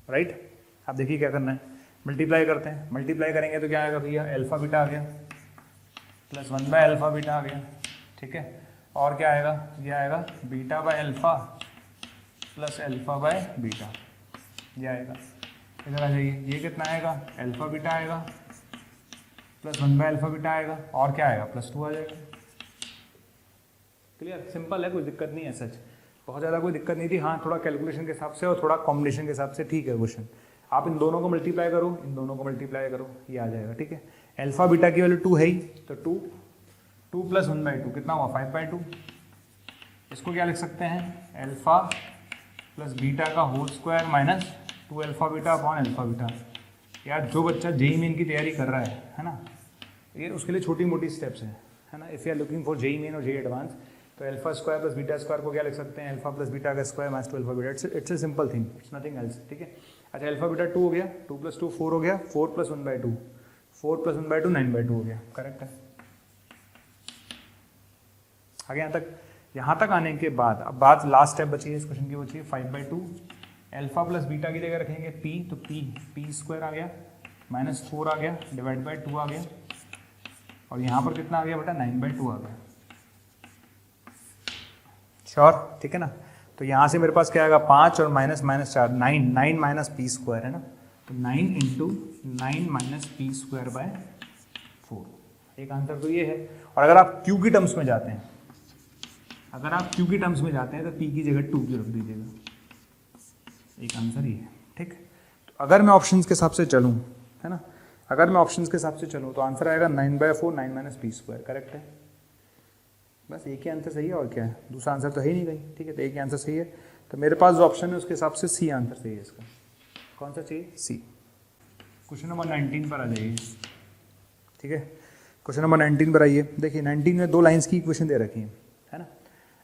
S1: right. आप देखिए क्या करना है, मल्टीप्लाई करते हैं। मल्टीप्लाई करेंगे तो क्या आएगा भैया, अल्फा बीटा आ गया प्लस 1 बाय अल्फा बीटा आ गया, ठीक है, और क्या आएगा, ये आएगा beta by alpha plus alpha by beta, ये आएगा। इधर आ जाइए, ये कितना आएगा, अल्फा बीटा आएगा प्लस 1 बाय अल्फा बीटा आएगा, और क्या आएगा, प्लस 2 आ जाएगा। क्लियर, सिंपल है, कोई दिक्कत नहीं है, सच बहुत ज़्यादा कोई दिक्कत नहीं थी। हाँ थोड़ा कैलकुलेशन के हिसाब से और थोड़ा कॉम्बिनेशन के हिसाब से ठीक है क्वेश्चन। आप इन दोनों को मल्टीप्लाई करो, इन दोनों को मल्टीप्लाई करो, ये आ जाएगा, ठीक है। अल्फा बीटा की वैल्यू 2 है ही, तो 2 प्लस 1 बाई 2 कितना हुआ, 5 बाई 2। इसको क्या लिख सकते हैं, अल्फा प्लस बीटा का whole square minus 2 alpha beta upon alpha beta. यार जो बच्चा जेई मेन की तैयारी कर रहा है ना, ये उसके लिए छोटी मोटी स्टेप्स हैं, है ना। If you are looking for JEE Main और जेई एडवांस, तो alpha square plus beta square को क्या लिख सकते हैं, अल्फा प्लस बीटा का square minus 2 alpha beta. It's a simple thing, it's nothing else, ठीक है। अच्छा अल्फा बीटा 2 हो गया, 2 प्लस 2 4 हो गया, 4 plus 1 by 2, 4 plus 1 by 2 9 by 2 हो गया, करेक्ट है। आगे यहाँ तक आने के बाद अब बात लास्ट स्टेप बची है इस क्वेश्चन की, बची है 5 बाई 2। अल्फा प्लस बीटा की जगह रखेंगे p, तो p स्क्वायर आ गया माइनस 4 आ गया डिवाइड बाई 2 आ गया, और यहाँ पर कितना आ गया बेटा, 9 बाई 2 आ गया। श्योर, ठीक है ना। तो यहाँ से मेरे पास क्या आएगा, 5 और minus minus 4, 9 minus p square है ना, तो 9 into 9 minus p square by 4। एक आंसर तो ये है। और अगर आप क्यू की टर्म्स में जाते हैं, अगर आप क्यू की टर्म्स में जाते हैं तो पी की जगह 2q रख दीजिएगा, एक आंसर ये है, ठीक। तो अगर मैं ऑप्शंस के हिसाब से चलूँ, है ना, अगर मैं ऑप्शंस के हिसाब से चलूँ तो आंसर आएगा 9 by 4 9 minus p square, correct है। बस एक ही आंसर सही है, और क्या है, दूसरा आंसर तो है ही नहीं कहीं, ठीक है। तो एक ही आंसर सही है। तो मेरे पास जो ऑप्शन है उसके हिसाब से सी आंसर सही है इसका। कौन सा चाहिए, सी। क्वेश्चन नंबर 19 पर आ जाइए, ठीक है। क्वेश्चन नंबर 19 पर आइए। देखिए 19 में 2 लाइन्स की इक्वेशन दे रखी है ना।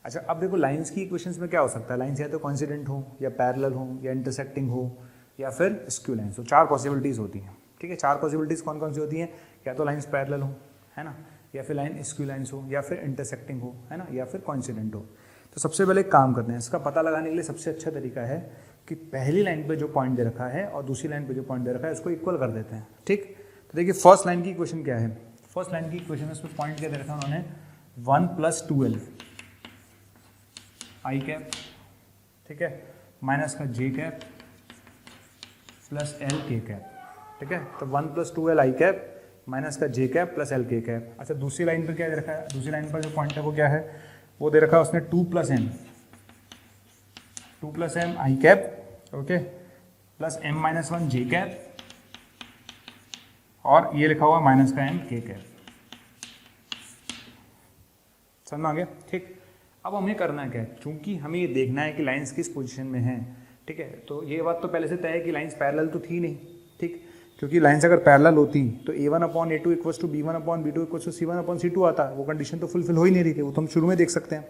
S1: अच्छा अब देखो लाइन्स की इक्वेशंस में क्या हो सकता है, लाइन्स या तो कॉन्सिडेंट हो, या पैरेलल हो, या इंटरसेक्टिंग हो, या फिर स्क्यू लाइन्स हो। 4 पॉसिबिलिटीज़ होती हैं, ठीक है। 4 पॉसिबिलिटीज़ कौन कौन सी होती हैं, या तो लाइन्स पैरेलल हो, है ना, या फिर लाइन स्क्यू लाइन्स हो, या फिर इंटरसेक्टिंग हो, है ना, या फिर कॉन्सिडेंट हो। तो सबसे पहले एक काम करते हैं, इसका पता लगाने के लिए सबसे अच्छा तरीका है कि पहली लाइन पे जो पॉइंट दे रखा है और दूसरी लाइन पे जो पॉइंट दे रखा है उसको इक्वल कर देते हैं, ठीक। तो देखिए फर्स्ट लाइन की इक्वेशन क्या है, फर्स्ट लाइन की इक्वेशन में उसमें पॉइंट क्या दे रखा है उन्होंने, 1 प्लस 2l आई कैप, ठीक है, माइनस का j cap plus l k cap, ठीक है। तो 1 प्लस 2l आई कैप माइनस का j cap plus l k cap. अच्छा दूसरी लाइन पर क्या दे रखा है, दूसरी लाइन पर जो पॉइंट है वो क्या है, वो दे रखा है उसने 2 plus m I cap, okay, plus m minus 1 j cap, और ये लिखा हुआ माइनस का m k कैप। समझ में आ गया, ठीक। अब हमें करना क्या है, चूंकि हमें ये देखना है कि लाइंस किस पोजीशन में हैं, ठीक है। तो ये बात तो पहले से तय है कि लाइंस पैरेलल तो थी नहीं, ठीक। क्योंकि लाइन्स अगर पैरेलल होती तो a1/a2 equals to b1/b2 equals to c1/c2 आता, वो कंडीशन तो फुलफिल हो ही नहीं रही थी, वो तो हम शुरू में देख सकते हैं।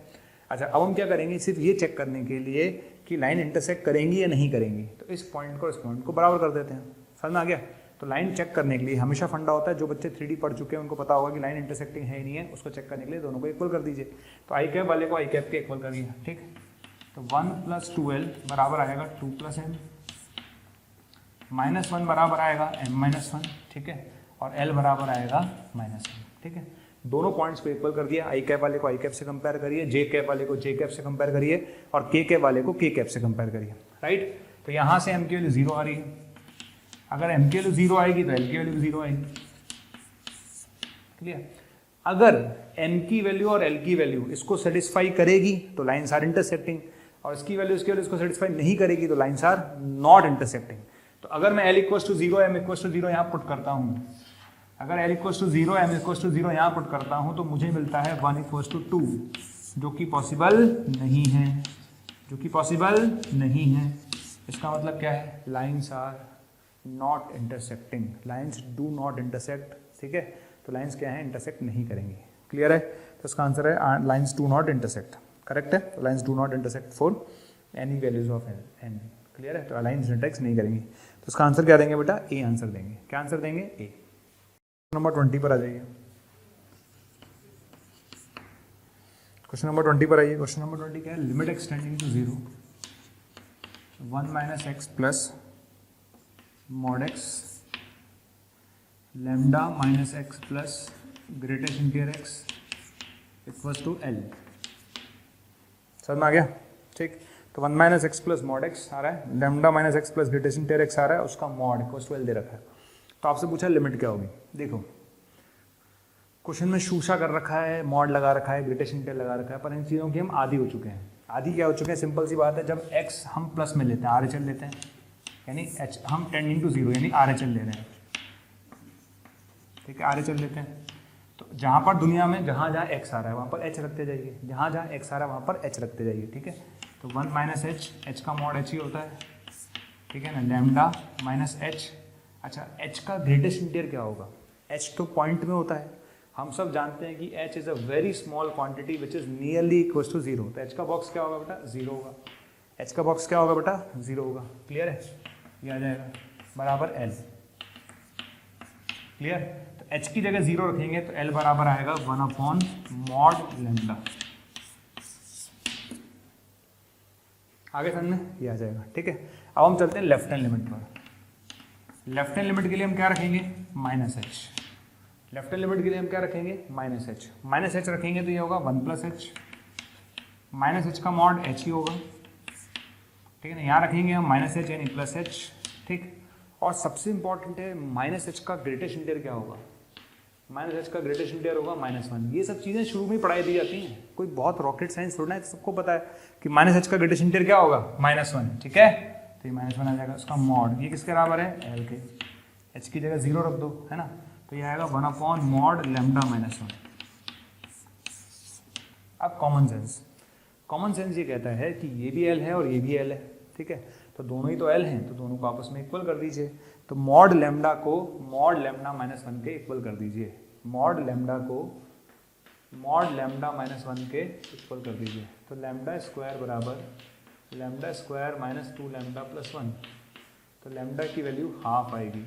S1: अच्छा, अब हम क्या करेंगे, सिर्फ ये चेक करने के लिए कि लाइन इंटरसेक्ट करेंगी या नहीं करेंगी, तो इस पॉइंट को बराबर कर देते हैं। समझ में आ गया? तो लाइन चेक करने के लिए हमेशा फंडा होता है, जो बच्चे 3D पढ़ चुके हैं उनको पता होगा कि लाइन इंटरसेक्टिंग है ही नहीं है, उसको चेक करने के लिए दोनों को इक्वल कर दीजिए। तो आई कैप वाले को आई कैप के इक्वल करिए, ठीक। तो 1 + 2l बराबर आएगा 2 + m, -1 बराबर आएगा m-1, ठीक है, और l बराबर आएगा -1, ठीक है। दोनों पॉइंट्स को इक्वल कर दिया। आई कैप वाले को आई कैप से कंपेयर करिए, जे कैप वाले को जे कैप से कंपेयर करिए, और के कैप वाले को के कैप से कंपेयर करिए, राइट। तो यहाँ से m की वैल्यू 0 आ रही है, अगर m की वैल्यू 0 आएगी तो l की वैल्यू 0 आएगी, क्लियर। अगर m की वैल्यू और l की वैल्यू इसको सेटिस्फाई करेगी तो लाइन्स आर इंटरसेक्टिंग, और इसकी वैल्यू इसको सेटिस्फाई नहीं करेगी तो लाइन्स आर नॉट इंटरसेक्टिंग। तो अगर मैं l = 0 m = 0 यहाँ पुट करता हूँ, अगर l = 0 m = 0 यहाँ पुट करता हूँ तो मुझे मिलता है 1 = 2, जो कि पॉसिबल नहीं है, जो कि पॉसिबल नहीं है। इसका मतलब क्या है, lines are not intersecting, lines do not intersect, ठीक है। तो लाइन्स क्या है, इंटरसेक्ट नहीं करेंगी, क्लियर है। तो इसका आंसर है lines do not intersect, correct है। तो lines do not intersect for any values of n, clear है। तो लाइन्स इंटरसेक्ट नहीं करेंगी, तो इसका आंसर क्या देंगे बेटा, ए आंसर देंगे। क्या आंसर देंगे, ए। नंबर 20 पर आ जाइए, क्वेश्चन नंबर 20 पर आइए। क्वेश्चन नंबर 20 क्या है, limit extending to 0 1 - x plus mod x lambda -x plus greatest interior x equals to l। समझ में आ गया, ठीक। तो 1 - x प्लस mod x आ रहा है, lambda -x plus greatest interior x आ रहा है, उसका mod इक्वल्स टू l दे रखा है। तो आपसे पूछा लिमिट क्या होगी। देखो क्वेश्चन में शूशा कर रखा है, मॉड लगा रखा है, ग्रेटेस्ट इंटीरियर लगा रखा है, पर इन चीज़ों की हम आदी हो चुके हैं। आदी क्या हो चुके हैं, सिंपल सी बात है, जब x हम प्लस में लेते हैं, RHL लेते हैं, यानी h हम टेंडिंग टू 0 यानी RHL ले रहे हैं, ठीक है, RHL लेते हैं। तो जहाँ पर दुनिया में जहाँ जहाँ x आ रहा है वहाँ पर h रखते जाइए, जहाँ जहाँ x आ रहा है वहाँ पर h रखते जाइए, ठीक है। तो 1 - h का मॉड h ही होता है, ठीक है ना, लैम्डा -h। अच्छा, h का ग्रेटेस्ट इंटीरियर क्या होगा, h तो पॉइंट में होता है, हम सब जानते हैं कि h is a very small quantity which is nearly equals to 0। तो h का बॉक्स क्या होगा बेटा, 0 होगा। h का बॉक्स क्या होगा बेटा, 0 होगा, क्लियर है। ये आ जाएगा बराबर l, क्लियर। तो h की जगह 0 रखेंगे तो l बराबर आएगा 1/mod लैम्डा। आगे समझ में ये आ जाएगा, ठीक है। अब हम चलते हैं लेफ्ट हैंड लिमिट पर। लेफ्ट हैंड लिमिट के लिए हम क्या रखेंगे, -h। लेफ्ट हैंड लिमिट के लिए हम क्या रखेंगे, -h। -h रखेंगे तो ये होगा 1 + h, -h का मॉड h ही होगा, ठीक है ना। यहाँ रखेंगे हम -h यानी +h, ठीक। और सबसे इंपॉर्टेंट है -h का ग्रेटेस्ट इंटीरियर क्या होगा, -h का ग्रेटेस्ट इंटीरियर होगा -1। ये सब चीज़ें शुरू में पढ़ाई दी जाती हैं, कोई बहुत रॉकेट साइंस थोड़ा है, सबको पता है कि -h का ग्रेटेस्ट इंटीरियर क्या होगा, -1, ठीक है। तो ये -1 आ जाएगा, उसका मॉड ये किसके बराबर है, l के। h की जगह 0 रख दो, है ना, तो ये आएगा 1/mod लैम्डा -1। अब कॉमन सेंस ये कहता है कि ये भी l है और ये भी l है, ठीक है। तो दोनों ही तो l हैं, तो दोनों को आपस में इक्वल कर दीजिए। तो मॉड लैम्डा को मॉड लैम्डा -1 के इक्वल कर दीजिए, मॉड लैम्डा को मॉड लैम्डा -1 के इक्वल कर दीजिए। तो लैम्डा स्क्वायर बराबर लैम्डा स्क्वायर -2 लैम्डा + 1, तो लैम्डा की वैल्यू हाफ आएगी।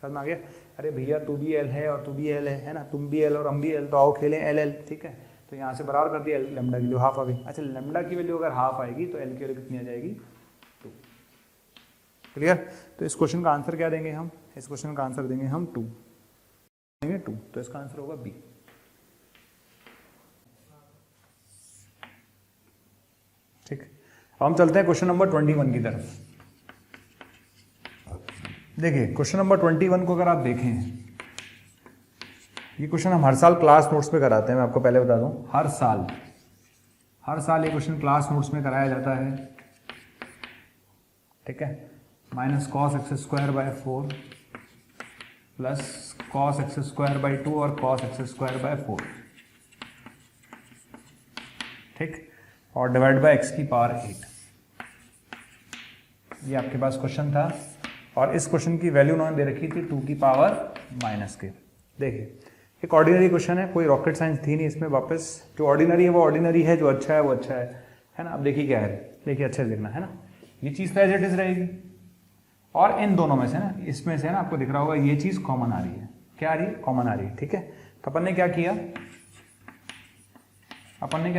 S1: समझ में आ गया। अरे भैया तू भी l है और तू भी l है ना, तुम भी l और हम भी l, तो आओ खेलें l, ठीक है। तो यहाँ से बराबर कर दिया, लैम्डा की वैल्यू हाफ आ गई। अच्छा, लैम्डा की वैल्यू अगर हाफ आएगी तो l की वैल्यू कितनी आ जाएगी, 2, क्लियर। तो इस क्वेश्चन का आंसर क्या देंगे हम, इस क्वेश्चन का आंसर देंगे हम 2 देंगे 2, तो इसका आंसर होगा बी। ठीक, अब हम चलते हैं क्वेश्चन नंबर 21 की तरफ। देखिए क्वेश्चन नंबर 21 को अगर आप देखें, ये क्वेश्चन हम हर साल क्लास नोट्स में कराते हैं, मैं आपको पहले बता दूं, हर साल ये क्वेश्चन क्लास नोट्स में कराया जाता है, ठीक है। -cos x²/4 plus cos x²/2 और cos x²/4, ठीक, और डिवाइड बाय x⁴ 8। ये आपके पास क्वेश्चन था और इस क्वेश्चन की वैल्यू उन्होंने दे रखी थी 2 की पावर माइनस के। देखिए एक ऑर्डिनरी क्वेश्चन है, कोई रॉकेट साइंस थी नहीं इसमें। वापस जो ऑर्डिनरी है वो ऑर्डिनरी है, जो अच्छा है वो अच्छा है ना। अब देखिए क्या है, देखिए अच्छे से देखना है ना, ये चीज़ तो एज इट इज रहेगी और इन दोनों में से ना, इसमें से ना आपको दिख रहा होगा ये चीज़ कॉमन आ रही है। क्या आ रही है? कॉमन आ रही है। ठीक है, तो अपन ने क्या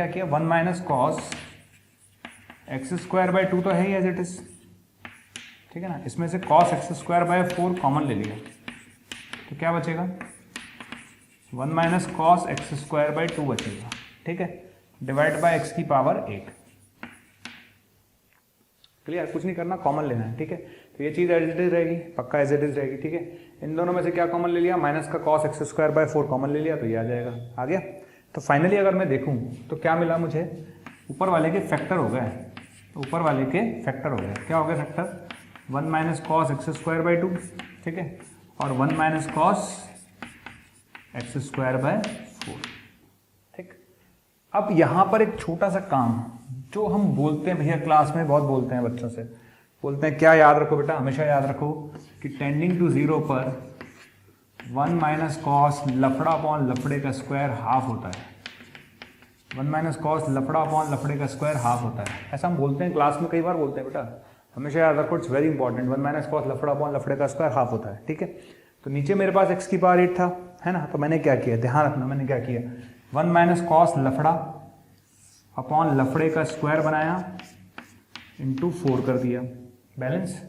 S1: किया, 1 minus cos x square by 2 तो है ही एज इट इज, ठीक है ना। इसमें से cos x square bye 4 common ले लिया, तो क्या बचेगा, 1 minus cos x square by 2 बचेगा। ठीक है, डिवाइड बाय एक्स की पावर 8। क्लियर, कुछ नहीं करना, कॉमन लेना है। ठीक है, तो ये चीज़ एज इट इज रहेगी, पक्का एज इट इज रहेगी। ठीक है, इन दोनों में से क्या कॉमन ले लिया, माइनस का cos x square bye 4 common ले लिया, तो ये आ जाएगा। आ गया। तो फाइनली अगर मैं देखूं तो क्या मिला मुझे, ऊपर वाले के फैक्टर हो गए, ऊपर वाले के फैक्टर हो गए। क्या हो गया factor, 1 minus cos x square by 2, ठीक है, और 1 minus cos x square bye 4। ठीक, अब यहां पर एक छोटा सा काम जो हम बोलते हैं भैया, क्लास में बहुत बोलते हैं बच्चों से, बोलते हैं क्या याद रखो बेटा, हमेशा याद रखो कि टेंडिंग टू 0 पर 1 माइनस कॉस लफड़ा अपॉन लफड़े का स्क्वायर हाफ होता है। 1 माइनस कॉस लफड़ा अपॉन लफड़े का स्क्वायर हाफ होता है, ऐसा हम बोलते हैं क्लास में, कई बार बोलते हैं बेटा, हमेशा याद रखो, it's very important. 1 minus cos लफड़ा अपॉन लफड़े का स्क्वायर हाफ होता है। ठीक है, तो नीचे मेरे पास x की पावर 8 था, है ना, तो मैंने क्या किया, ध्यान रखना, मैंने क्या किया, 1 माइनस कॉस लफड़ा अपॉन लफड़े का स्क्वायर बनाया इंटू 4 कर दिया, बैलेंस।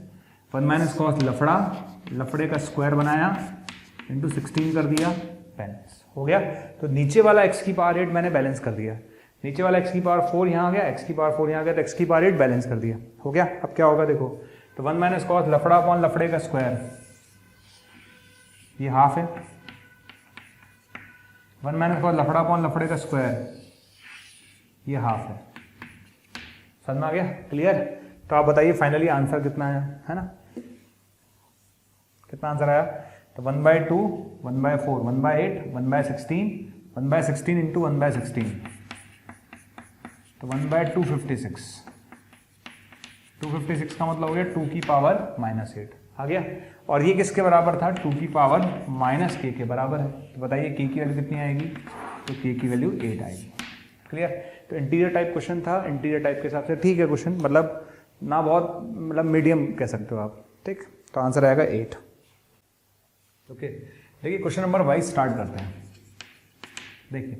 S1: 1 माइनस कॉस लफड़ा लफड़े का स्क्वायर बनाया इंटू 16 कर दिया, बैलेंस हो गया। तो नीचे वाला x की पावर 8 मैंने बैलेंस कर दिया, नीचे वाला x की पावर 4 यहाँ आ गया, x की पावर 4 यहाँ आ गया, तो x की पावर 8 बैलेंस कर दिया, हो गया। अब क्या होगा देखो, तो 1 माइनस कॉस लफड़ा अपॉन लफड़े का स्क्वायर, ये हाफ है, 1 माइनस कॉस लफड़ा अपॉन लफड़े का स्क्वायर, ये हाफ है। समझ में आ गया, क्लियर। तो आप बताइए फाइनली आंसर कितना आया, है ना, कितना आंसर आया, तो 1/2, 1/4, 1/8, 1/16, 1/16 इंटू 1/16, तो 1/256, 256 का मतलब हो गया 2 की पावर -8 आ गया। और ये किसके बराबर था, 2 की पावर -k के बराबर है। तो बताइए k की वैल्यू कितनी आएगी, तो k की वैल्यू 8 आएगी। क्लियर। तो इंटीरियर टाइप क्वेश्चन था, इंटीरियर टाइप के हिसाब से ठीक है क्वेश्चन, मतलब ना बहुत, मतलब मीडियम कह सकते हो आप। ठीक, तो आंसर आएगा 8। ओके, देखिए क्वेश्चन नंबर वाइज स्टार्ट करते हैं। देखिए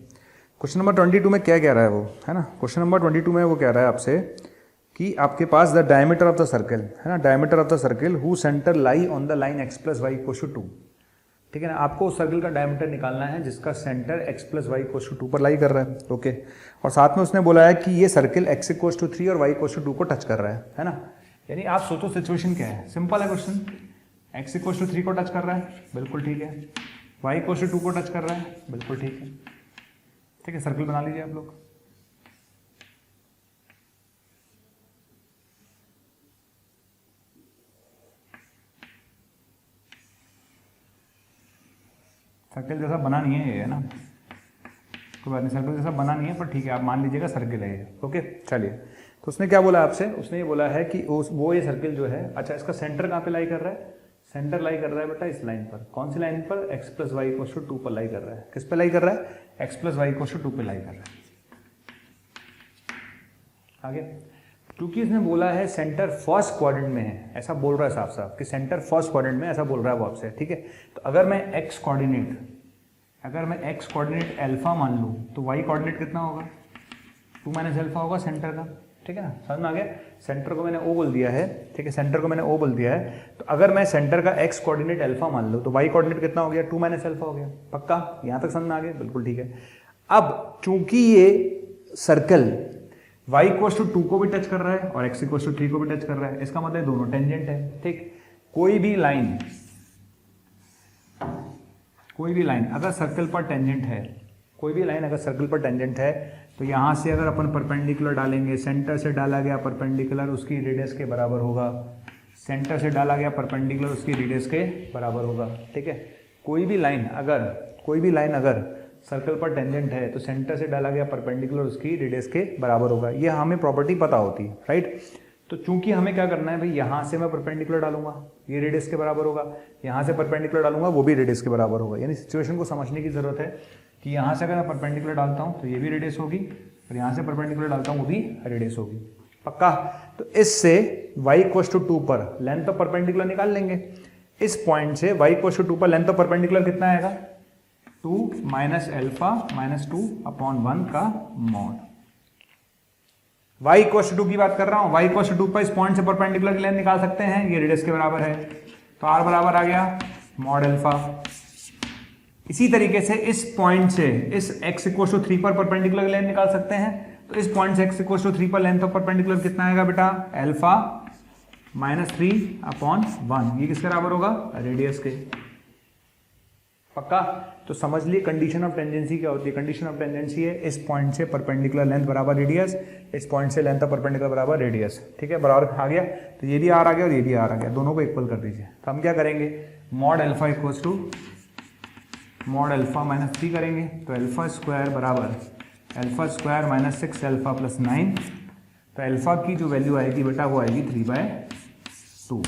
S1: क्वेश्चन नंबर 22 में क्या कह रहा है वो, है ना, क्वेश्चन नंबर 22 में वो कह रहा है आपसे कि आपके पास the diameter of the circle, है ना, diameter of the circle who centre lie on the line x + y = 2। ठीक है ना, आपको उस सर्कल का डायमीटर निकालना है जिसका सेंटर x + y = 2 पर लाई कर रहा है। ओके, और साथ में उसने बोला है कि ये सर्कल x = 3 और y = 2 को टच कर रहा है ना। यानी आप सोचो सिचुएशन क्या है, सिंपल है क्वेश्चन, x = 3 को टच कर रहा है, बिल्कुल ठीक है, y = 2 को टच कर रहा है, बिल्कुल ठीक है। ठीक है, सर्कल बना लीजिए आप लोग। सर्कल जैसा बना नहीं है ये, है ना, कोई बात नहीं, सर्कल जैसा बना नहीं है, पर ठीक है, आप मान लीजिएगा सर्कल है ये। ओके, चलिए, तो उसने क्या बोला आपसे, उसने ये बोला है कि वो ये सर्कल जो है, अच्छा इसका सेंटर कहाँ पे लाई कर रहा है, सेंटर लाई कर रहा है बेटा इस लाइन पर। कौन सी लाइन पर, x + y = 2 पर लाई कर रहा है। किस पे लाई कर रहा है, x + y = 2 पे लाई कर रहा है। आगे, क्योंकि इसने बोला है सेंटर फर्स्ट क्वाड्रेंट में है, ऐसा बोल रहा है साफ साफ कि सेंटर फर्स्ट क्वाड्रेंट में, ऐसा बोल रहा है वो आपसे। ठीक है, तो अगर मैं x कोऑर्डिनेट अल्फा मान लूँ तो y कोऑर्डिनेट कितना होगा, 2 - अल्फा होगा सेंटर का। ठीक है ना, समझ में आ गया। सेंटर को मैंने o बोल दिया है, ठीक है, सेंटर को मैंने o बोल दिया है, तो अगर मैं सेंटर का x कोऑर्डिनेट अल्फा मान लूँ तो y कोऑर्डिनेट कितना हो गया, 2 - अल्फा हो गया। पक्का, यहाँ तक समझ में आ गया, बिल्कुल ठीक है। अब चूंकि ये सर्कल y = 2 को भी टच कर रहा है और x = 3 को भी टच कर रहा है, इसका मतलब दोनों टेंजेंट है। ठीक, कोई भी लाइन अगर सर्कल पर टेंजेंट है, कोई भी लाइन अगर सर्कल पर टेंजेंट है, तो यहाँ से अगर अपन परपेंडिकुलर डालेंगे, सेंटर से डाला गया परपेंडिकुलर उसकी रेडियस के बराबर होगा, सेंटर से डाला गया परपेंडिकुलर उसकी रेडियस के बराबर होगा। ठीक है, कोई भी लाइन अगर सर्कल पर टेंजेंट है तो सेंटर से डाला गया परपेंडिकुलर उसकी रेडियस के बराबर होगा। ये हमें प्रॉपर्टी पता होती है, राइट। तो चूंकि हमें क्या करना है भाई, यहाँ से मैं परपेंडिकुलर डालूंगा, ये रेडियस के बराबर होगा, यहाँ से परपेंडिकुलर डालूंगा, वो भी रेडियस के बराबर होगा। यानी सिचुएशन को समझने की जरूरत है कि यहाँ से अगर मैं परपेंडिकुलर डालता हूँ तो ये भी रेडियस होगी, और यहाँ से परपेंडिकुलर डालता हूँ वो भी रेडियस होगी। पक्का? तो इससे y = 2 पर लेंथ ऑफ परपेंडिकुलर निकाल लेंगे। इस पॉइंट से y = 2 पर लेंथ ऑफ परपेंडिकुलर कितना आएगा? 2 - अल्फा - 2/1 का मॉड। y = 2 की बात कर रहा हूँ, y = 2 पर इस पॉइंट से परपेंडिकुलर की लेंथ निकाल सकते हैं, ये रेडियस के बराबर है, तो r बराबर आ गया मॉड अल्फा। इसी तरीके से इस पॉइंट से इस x = 3 पर परपेंडिकुलर की लेंथ निकाल सकते हैं, तो इस पॉइंट से x = 3 पर लेंथ ऑफ परपेंडिकुलर कितना आएगा बेटा? अल्फा - 3/1। ये किसके बराबर होगा? रेडियस के। पक्का? तो समझ लिए कंडीशन ऑफ टेंजेंसी क्या होती है। कंडीशन ऑफ टेंजेंसी है इस पॉइंट से परपेंडिकुलर लेंथ बराबर रेडियस, इस पॉइंट से लेंथ ऑफ परपेंडिकुलर बराबर रेडियस। ठीक है, बराबर आ गया। तो ये भी आर आ गया और ये भी आर आ गया, दोनों को इक्वल कर दीजिए। तो हम क्या करेंगे? मॉड अल्फा = मॉड अल्फा - 3 करेंगे, तो अल्फा स्क्वायर बराबर अल्फा स्क्वायर - 6 अल्फा + 9। तो अल्फा की जो वैल्यू आएगी बेटा वो आएगी 3/2।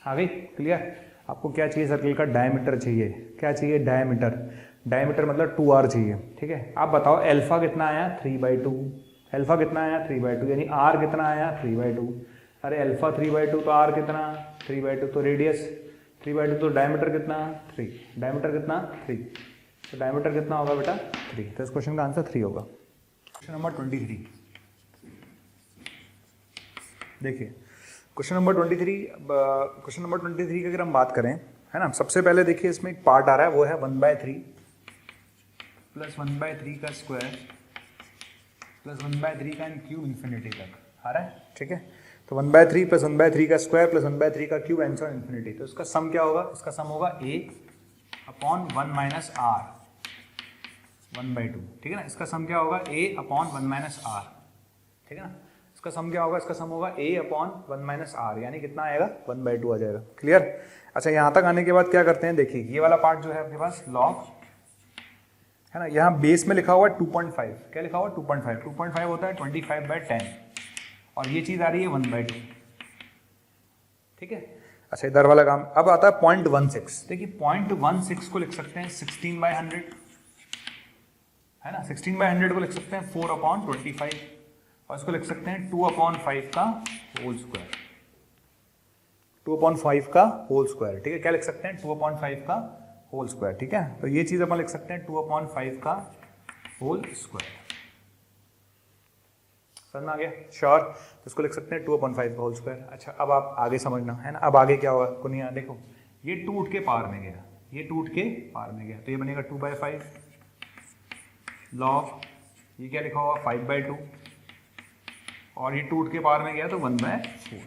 S1: आ गई? क्लियर? आपको क्या चाहिए? सर्कल का डायमीटर चाहिए। क्या चाहिए? डायमीटर। डायमीटर मतलब 2r चाहिए। ठीक है, आप बताओ अल्फा कितना आया? 3/2। अल्फा कितना आया? 3/2। यानी r कितना आया? 3/2। अरे अल्फा 3/2 तो r कितना? 3/2। तो रेडियस 3/2, तो डायमीटर कितना? 3। डायमीटर कितना? 3। तो डायमीटर कितना होगा बेटा? 3। तो इस क्वेश्चन का आंसर 3 होगा। क्वेश्चन नंबर 23 देखिए। क्वेश्चन नंबर 23 की अगर हम बात करें, है ना, सबसे पहले देखिए इसमें एक पार्ट आ रहा है, वो है 1/3 + 1/3 का स्क्वायर + 1/3 का क्यूब इन्फिनिटी तक आ रहा है। ठीक है, तो 1/3 + 1/3 का स्क्वायर + 1/3 का क्यूब एंड सो इन्फिनिटी। तो इसका सम क्या होगा? इसका सम होगा a/1 - r 1/2। ठीक है ना, इसका सम क्या होगा? a/1 - r। ठीक है ना, इसका सम क्या होगा? इसका सम होगा a/1 - r, यानी कितना आएगा? 1/2 आ जाएगा। क्लियर? अच्छा, यहाँ तक आने के बाद क्या करते हैं? देखिए ये वाला पार्ट जो है आपके पास लॉग, है ना, यहाँ बेस में लिखा हुआ है 2.5। क्या लिखा हुआ? 2.5। 2.5 होता है 25/10, और ये चीज़ आ रही है 1/2। ठीक है, अच्छा इधर वाला काम अब आता है 0.16। देखिए 0.16 को लिख सकते हैं 16/100, है ना, 16/100 को लिख सकते हैं 4/25, और इसको लिख सकते हैं 2/5 का होल स्क्वायर। 2/5 का होल स्क्वायर। ठीक है, क्या लिख सकते हैं? 2/5 का होल स्क्वायर। ठीक है, तो ये चीज अपन लिख सकते हैं 2/5 का होल स्क्वायर। समझ में आ गया? श्योर? तो इसको लिख सकते हैं 2/5 का होल स्क्वायर। अच्छा, अब आप आगे समझना, है ना। अब आगे क्या होगा? कुनिया देखो, ये टूट के पार में गया, ये टूट के पार में गया, तो ये बनेगा 2/5 लॉग, ये क्या लिखा होगा? 5/2, और ये टूट के पार में गया तो 1/4।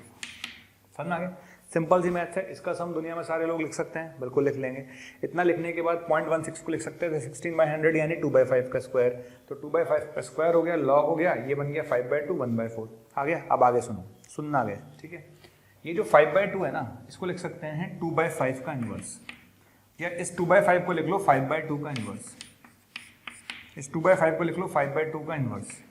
S1: समझ में आ गया? सिंपल सी मैथ्स है। इसका सम दुनिया में सारे लोग लिख सकते हैं, बिल्कुल लिख लेंगे। इतना लिखने के बाद 0.16 को लिख सकते हैं 16/100 यानी 2/5 का स्क्वायर। तो 2/5 का स्क्वायर हो गया, लॉग हो गया, ये बन गया 5/2 1/4। आ गया? अब आगे सुनो, सुनना आ गया। ठीक है, ये जो 5/2 है ना, इसको लिख सकते हैं 2/5 का इनवर्स, या इस 2/5 को लिख लो 5/2 का इनवर्स, इस 2/5 को लिख लो 5/2 का इनवर्स।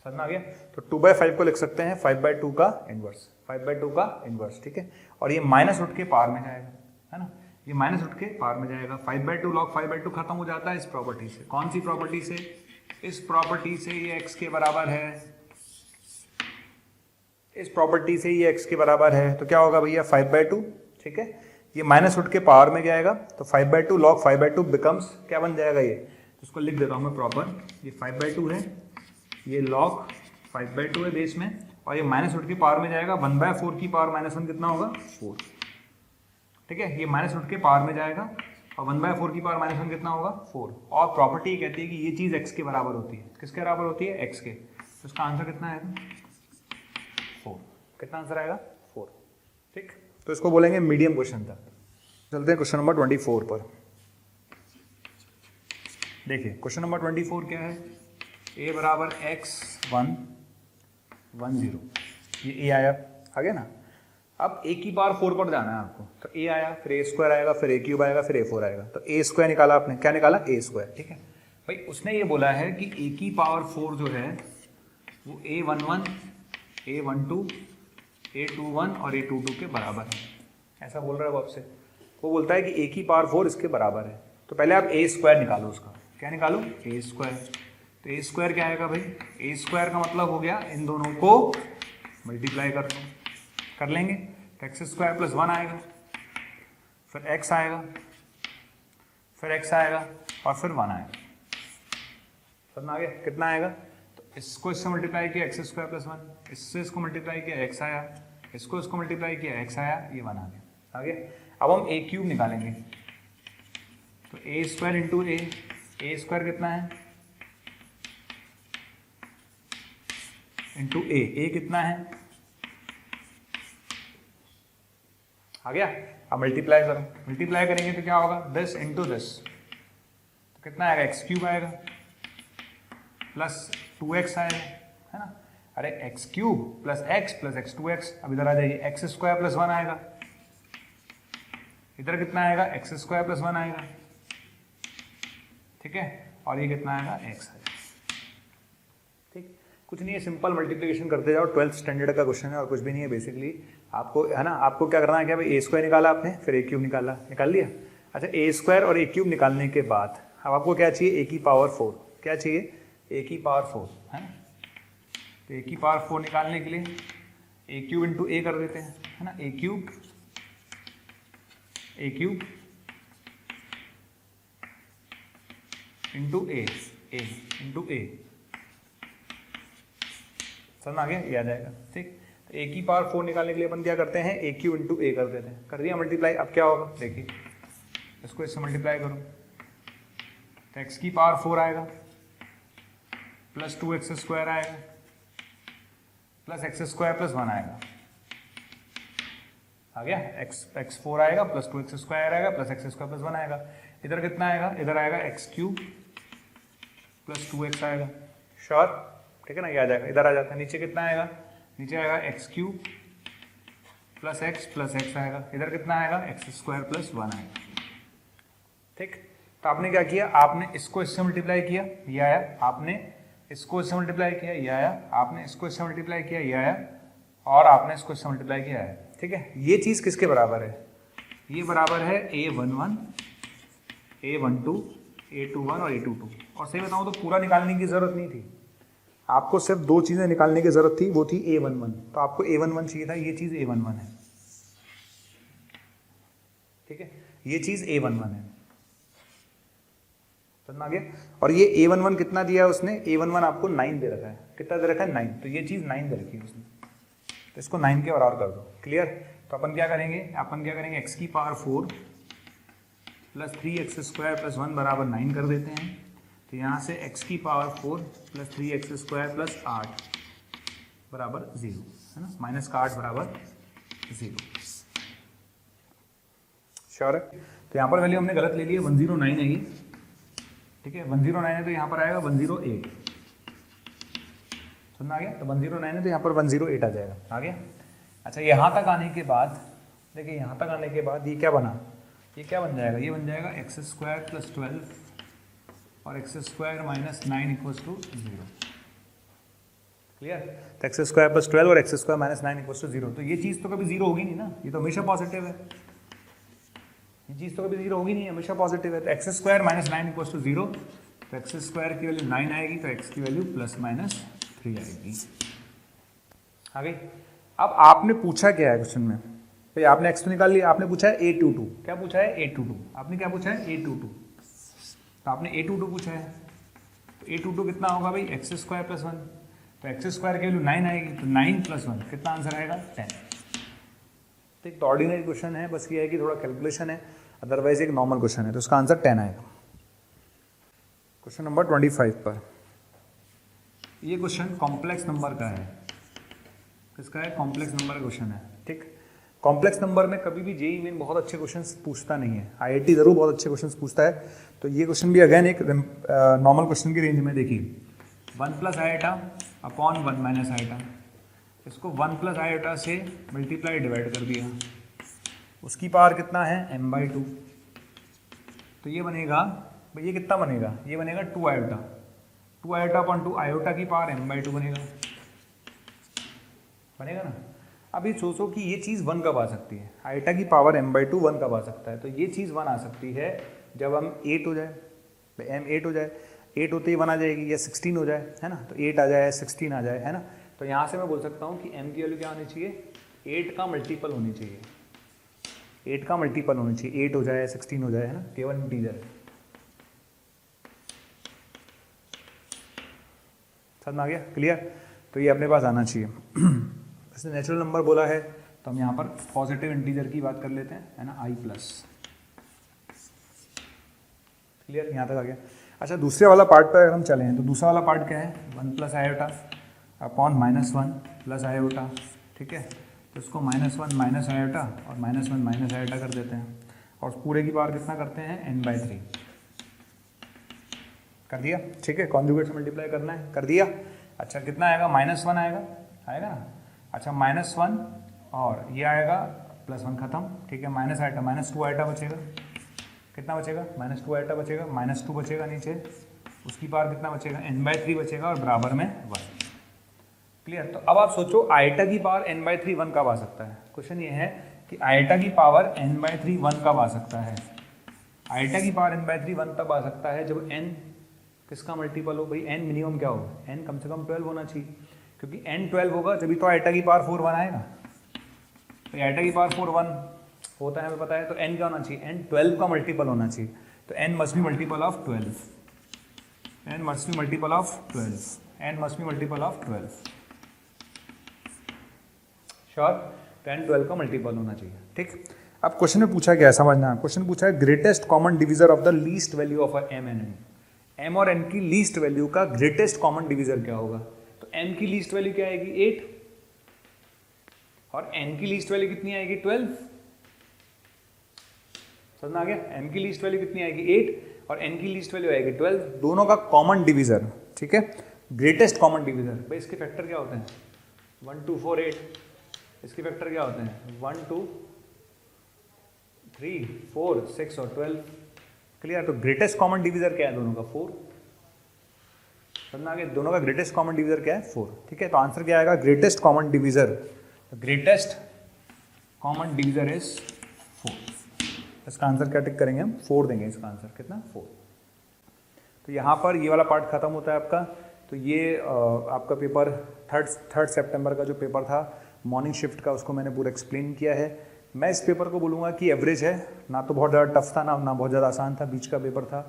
S1: समझ में आ गया? तो 2/5 को लिख सकते हैं 5/2 का इनवर्स, 5/2 का इनवर्स। ठीक है, और ये माइनस उठ के पार में जाएगा, है ना, ये माइनस उठ के पार में जाएगा। 5/2 लॉग 5/2 खत्म हो जाता है इस प्रॉपर्टी से। कौन सी प्रॉपर्टी से? इस प्रॉपर्टी से ये x के बराबर है, इस प्रॉपर्टी से ये x के बराबर है। तो क्या होगा भैया? 5/2। ठीक है, ये माइनस उठ के पावर में जाएगा, तो 5/2 लॉग 5/2 बिकम्स क्या बन जाएगा? ये, तो इसको लिख देता हूँ मैं प्रॉपर। ये 5/2 है, ये लॉग 5/2 है बेस में, और ये माइनस उठ के पावर में जाएगा। 1/4 की पावर -1 कितना होगा? 4। ठीक है, ये माइनस उठ के पावर में जाएगा, और 1/4 की पावर -1 कितना होगा? 4। और प्रॉपर्टी कहती है कि ये चीज़ x के बराबर होती है। किसके बराबर होती है? x के। तो इसका आंसर कितना आएगा? 4। कितना आंसर आएगा? 4। ठीक, तो इसको बोलेंगे मीडियम क्वेश्चन था। चलते हैं क्वेश्चन नंबर 24 पर। देखिए क्वेश्चन नंबर 24 क्या है? a बराबर x1 1 0, ये a आया, आ गया ना। अब a की पावर 4 पर जाना है आपको, तो a आया, फिर a स्क्वायर आएगा, फिर a क्यूब आएगा, फिर a4 आएगा। तो a स्क्वायर निकाला आपने, क्या निकाला? a square. ठीक है, भाई उसने ये बोला है कि a की पावर 4 जो है वो a11, a12, a21 और a22 के बराबर है, ऐसा बोल रहा है वो आपसे। वो बोलता है कि a की पावर 4 इसके बराबर है। तो पहले आप a स्क्वायर निकालो उसका। क्या निकालो? a square. तो a स्क्वायर क्या आएगा भाई? a स्क्वायर का मतलब हो गया इन दोनों को मल्टीप्लाई कर लेंगे तो एक्स स्क्वायर प्लस 1 आएगा, फिर x आएगा, फिर x आएगा और फिर 1 आएगा। समझ आ गया? कितना आएगा? तो इसको इससे मल्टीप्लाई किया एक्स स्क्वायर प्लस 1, इससे इसको मल्टीप्लाई किया x आया, इसको इसको मल्टीप्लाई किया x आया, ये 1 आ गया। आ गया? अब हम a क्यूब निकालेंगे। तो a square into a square कितना है? इंटू a कितना है? आ गया? अब मल्टीप्लाई करो। मल्टीप्लाई करेंगे तो क्या होगा? 10 इंटू 10 तो कितना आएगा? एक्स क्यूब आएगा प्लस 2x आएगा, है ना? अरे x cube plus x 2x। अब इधर आ जाइए, एक्स स्क्वायर प्लस 1 आएगा, इधर कितना आएगा? एक्स स्क्वायर प्लस 1 आएगा, ठीक है? और ये कितना आएगा? x आएगा। ठीक, कुछ नहीं है, सिंपल मल्टीप्लिकेशन करते जाओ। 12th स्टैंडर्ड का क्वेश्चन है और कुछ भी नहीं है बेसिकली। आपको, है ना, आपको क्या करना है? क्या भाई, a स्क्वायर निकाला आपने, फिर a क्यूब निकाल लिया। अच्छा, a स्क्वायर और a क्यूब निकालने के बाद अब आपको क्या चाहिए? a की पावर 4। क्या चाहिए? a की पावर 4, है ना? तो a की पावर 4 निकालने के लिए a क्यूब इंटू a कर देते हैं, है ना? a cube into a into a। समझ आ गया? ये आ जाएगा। ठीक, तो a की पावर 4 निकालने के लिए अपन क्या करते हैं? a क्यूब इंटू a कर देते हैं। कर दिया मल्टीप्लाई। अब क्या होगा? देखिए, इसको इससे मल्टीप्लाई करो तो x की पावर 4 आएगा प्लस 2x स्क्वायर आएगा प्लस x स्क्वायर प्लस 1 आएगा। आ गया? x 4 आएगा प्लस 2x स्क्वायर आएगा प्लस x स्क्वायर प्लस 1 आएगा। इधर कितना आएगा? इधर आएगा x क्यूब प्लस 2x आएगा। श्योर? ठीक है ना? ये आ जाएगा। इधर आ जाता है। नीचे कितना आएगा? नीचे आएगा x क्यूब प्लस x आएगा। इधर कितना आएगा? x स्क्वायर प्लस 1 आएगा। ठीक, तो आपने क्या किया? आपने इसको इससे मल्टीप्लाई किया, ये आया। आपने इसको इससे मल्टीप्लाई किया, ये आया। आपने इसको इससे मल्टीप्लाई किया, ये आया। और आपने इसको इससे मल्टीप्लाई किया है। ठीक है, ये चीज़ किसके बराबर है? ये बराबर है a11, a12, a21 और a22। और सही बताऊँ तो पूरा निकालने की ज़रूरत नहीं थी, आपको सिर्फ 2 चीज़ें निकालने की ज़रूरत थी। वो थी a11, तो आपको a11 चाहिए था। ये चीज़ a11 है, ठीक है? ये चीज़ a11 है। समझ आ गया? और ये a11 कितना दिया है उसने? a11 आपको 9 दे रखा है। कितना दे रखा है? 9। तो ये चीज़ 9 दे रखी है उसने, तो इसको 9 के बराबर कर दो। क्लियर? तो अपन क्या करेंगे? x की power 4 plus 3x square plus 1 बराबर 9 कर देते हैं। तो यहाँ से x की power 4 plus 3x square plus 8 बराबर 0, है ना? माइनस का 8 बराबर 0। श्योर है? तो यहाँ पर वैल्यू हमने गलत ले ली है, 109 है ये, ठीक है? 109 है तो यहाँ पर आएगा 108। सुनना आ गया? तो 109 है तो यहाँ पर 108 आ जाएगा। आ गया? अच्छा, यहाँ तक आने के बाद देखिए, यहाँ तक आने के बाद ये क्या बना? ये क्या बन जाएगा? ये बन जाएगा एक्स स्क्वायर प्लस 12 और x square minus 9 equals to 0। Clear? तो एक्स स्क्वायर प्लस 12 और x square minus 9 equals to 0। तो ये चीज़ तो कभी 0 होगी नहीं ना, ये तो हमेशा पॉजिटिव है। ये चीज़ तो कभी 0 होगी नहीं, हमेशा पॉजिटिव है। तो x square minus 9 equals to 0। तो एक्स स्क्वायर की वैल्यू 9 आएगी, तो एक्स की वैल्यू प्लस माइनस 3 आएगी। आ गई? अब आपने पूछा क्या है क्वेश्चन में? भाई आपने एक्स तो निकाल लिया, आपने पूछा है a22। क्या पूछा है? a22। आपने क्या पूछा है? a22। तो आपने a22 पूछा है, तो a22 कितना होगा भाई? X square plus 1। तो एक्स स्क्वायर की वैल्यू 9 आएगी, तो 9 प्लस 1 कितना आंसर आएगा? 10। तो एक ऑर्डिनरी क्वेश्चन है, बस ये है कि थोड़ा कैलकुलेशन है, अदरवाइज एक नॉर्मल क्वेश्चन है। तो उसका आंसर 10 आएगा। क्वेश्चन नंबर 25 पर, ये क्वेश्चन कॉम्प्लेक्स नंबर का है। किसका है? कॉम्प्लेक्स नंबर का क्वेश्चन है। ठीक, कॉम्प्लेक्स नंबर में कभी भी जेईई मेन बहुत अच्छे क्वेश्चंस पूछता नहीं है, आईआईटी जरूर बहुत अच्छे क्वेश्चंस पूछता है। तो ये क्वेश्चन भी अगेन एक नॉर्मल क्वेश्चन की रेंज में। देखिए, 1 plus iota upon 1 minus iota, इसको 1 प्लस आयोटा से मल्टीप्लाई डिवाइड कर दिया, उसकी पावर कितना है? m/2। तो ये बनेगा भाई ये कितना बनेगा, ये बनेगा 2 आयोटा, 2 आयोटा अपॉन 2 आयोटा की पावर m/2 बनेगा ना। अब ये सोचो कि ये चीज़ 1 कब आ सकती है, आयोटा की पावर m/2 1 कब आ सकता है, तो ये चीज़ 1 आ सकती है जब हम 8 हो जाए, m 8 हो जाए, 8 होते ही 1 आ जाएगी, या 16 हो जाए, है ना, तो 8 आ जाए, 16 आ जाए, है ना। तो यहाँ से मैं बोल सकता हूँ कि m की वैल्यू क्या होनी चाहिए, 8 का मल्टीपल होनी चाहिए, 8 का मल्टीपल होनी चाहिए, 8 हो जाए, 16 हो जाए, है ना, केवल इंटीजर समझ में आ गया, क्लियर। तो ये अपने पास आना चाहिए। इसने नेचुरल नंबर बोला है तो हम यहाँ पर पॉजिटिव इंटीजर की बात कर लेते हैं, है ना, i+, क्लियर, यहाँ तक आ गया। अच्छा, दूसरे वाला पार्ट पर अगर हम चले हैं तो दूसरा वाला पार्ट क्या है, 1 + आयोटा अपॉन -1 + आयोटा, ठीक है। तो इसको -1 - आयोटा और -1 - आयोटा कर देते हैं, और उस पूरे की पावर कितना करते हैं, n/3 कर दिया, ठीक है। कॉन्जुगेट से मल्टीप्लाई करना है, कर दिया। अच्छा, कितना आएगा, -1 आएगा ना। अच्छा, -1 और ये आएगा +1 खत्म, ठीक है। माइनस आयोटा, -2 आयोटा बचेगा, कितना बचेगा, -2 आयोटा बचेगा, -2 बचेगा नीचे, उसकी पावर कितना बचेगा, n/3 बचेगा और बराबर में 1, क्लियर। तो अब आप सोचो आयोटा की पावर n/3 1 कब आ सकता है। क्वेश्चन ये है कि आयोटा की पावर n/3 1 कब आ सकता है। आयोटा की पावर n/3 1 तब आ सकता है जब n किसका मल्टीपल हो, भाई n मिनिमम क्या होगा, n कम से कम 12 होना चाहिए, क्योंकि n 12 होगा जब तो आयोटा की पावर 4 1 आएगा। तो आयोटा की पावर 4 1 होता है, हमें पता है, तो n क्या होना चाहिए, n 12 का मल्टीपल होना चाहिए। तो n must be multiple of 12, n must be multiple of 12, n must be multiple of 12, sure. तो n 12 का मल्टीपल होना चाहिए, ठीक। अब क्वेश्चन में पूछा क्या है, समझना है। क्वेश्चन पूछा है greatest common divisor of the least value of m and n। m और n की लीस्ट वैल्यू का ग्रेटेस्ट कॉमन डिवीजर क्या होगा। तो m की लीस्ट वैल्यू क्या आएगी, 8, और n की लीस्ट वैल्यू कितनी आएगी, 12, समझ में आ गया। m की लीस्ट वैल्यू कितनी आएगी, 8, और n की लीस्ट वैल्यू आएगी 12, दोनों का कॉमन डिवीजर, ठीक है। ग्रेटेस्ट कॉमन डिवीजर, भाई इसके फैक्टर क्या होते हैं, 1 2 4 8, इसके फैक्टर क्या होते हैं, 1 2 3 4 6 और 12, क्लियर। तो ग्रेटेस्ट कॉमन डिवीजर क्या है दोनों का, 4, समझ में आ गया। दोनों का ग्रेटेस्ट कॉमन डिवीजर क्या है, 4, ठीक है। तो आंसर क्या आएगा, greatest common divisor, greatest common divisor is 4। इसका आंसर क्या टिक करेंगे हम, 4 देंगे इसका आंसर, कितना, 4। तो यहाँ पर ये वाला पार्ट खत्म होता है आपका। तो ये आपका पेपर 3 सितंबर का जो पेपर था मॉर्निंग शिफ्ट का, उसको मैंने पूरा एक्सप्लेन किया है। मैं इस पेपर को बोलूँगा कि एवरेज है, ना तो बहुत ज़्यादा टफ था, ना बहुत ज़्यादा आसान था, बीच का पेपर था।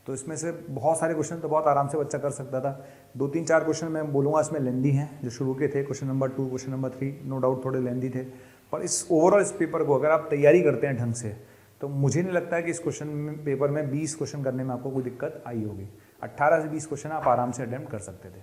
S1: तो इसमें से बहुत सारे क्वेश्चन तो बहुत आराम से बच्चा कर सकता था। 2-3-4 क्वेश्चन मैं बोलूँगा इसमें लेंदी हैं, जो शुरू के थे, question number 2, question number 3, no doubt थोड़े लेंदी थे। पर इस ओवरऑल इस पेपर को अगर आप तैयारी करते हैं ढंग से, तो मुझे नहीं लगता है कि इस क्वेश्चन पेपर में 20 क्वेश्चन करने में आपको कोई दिक्कत आई होगी। 18 से 20 क्वेश्चन आप आराम से अटेम्प्ट कर सकते थे।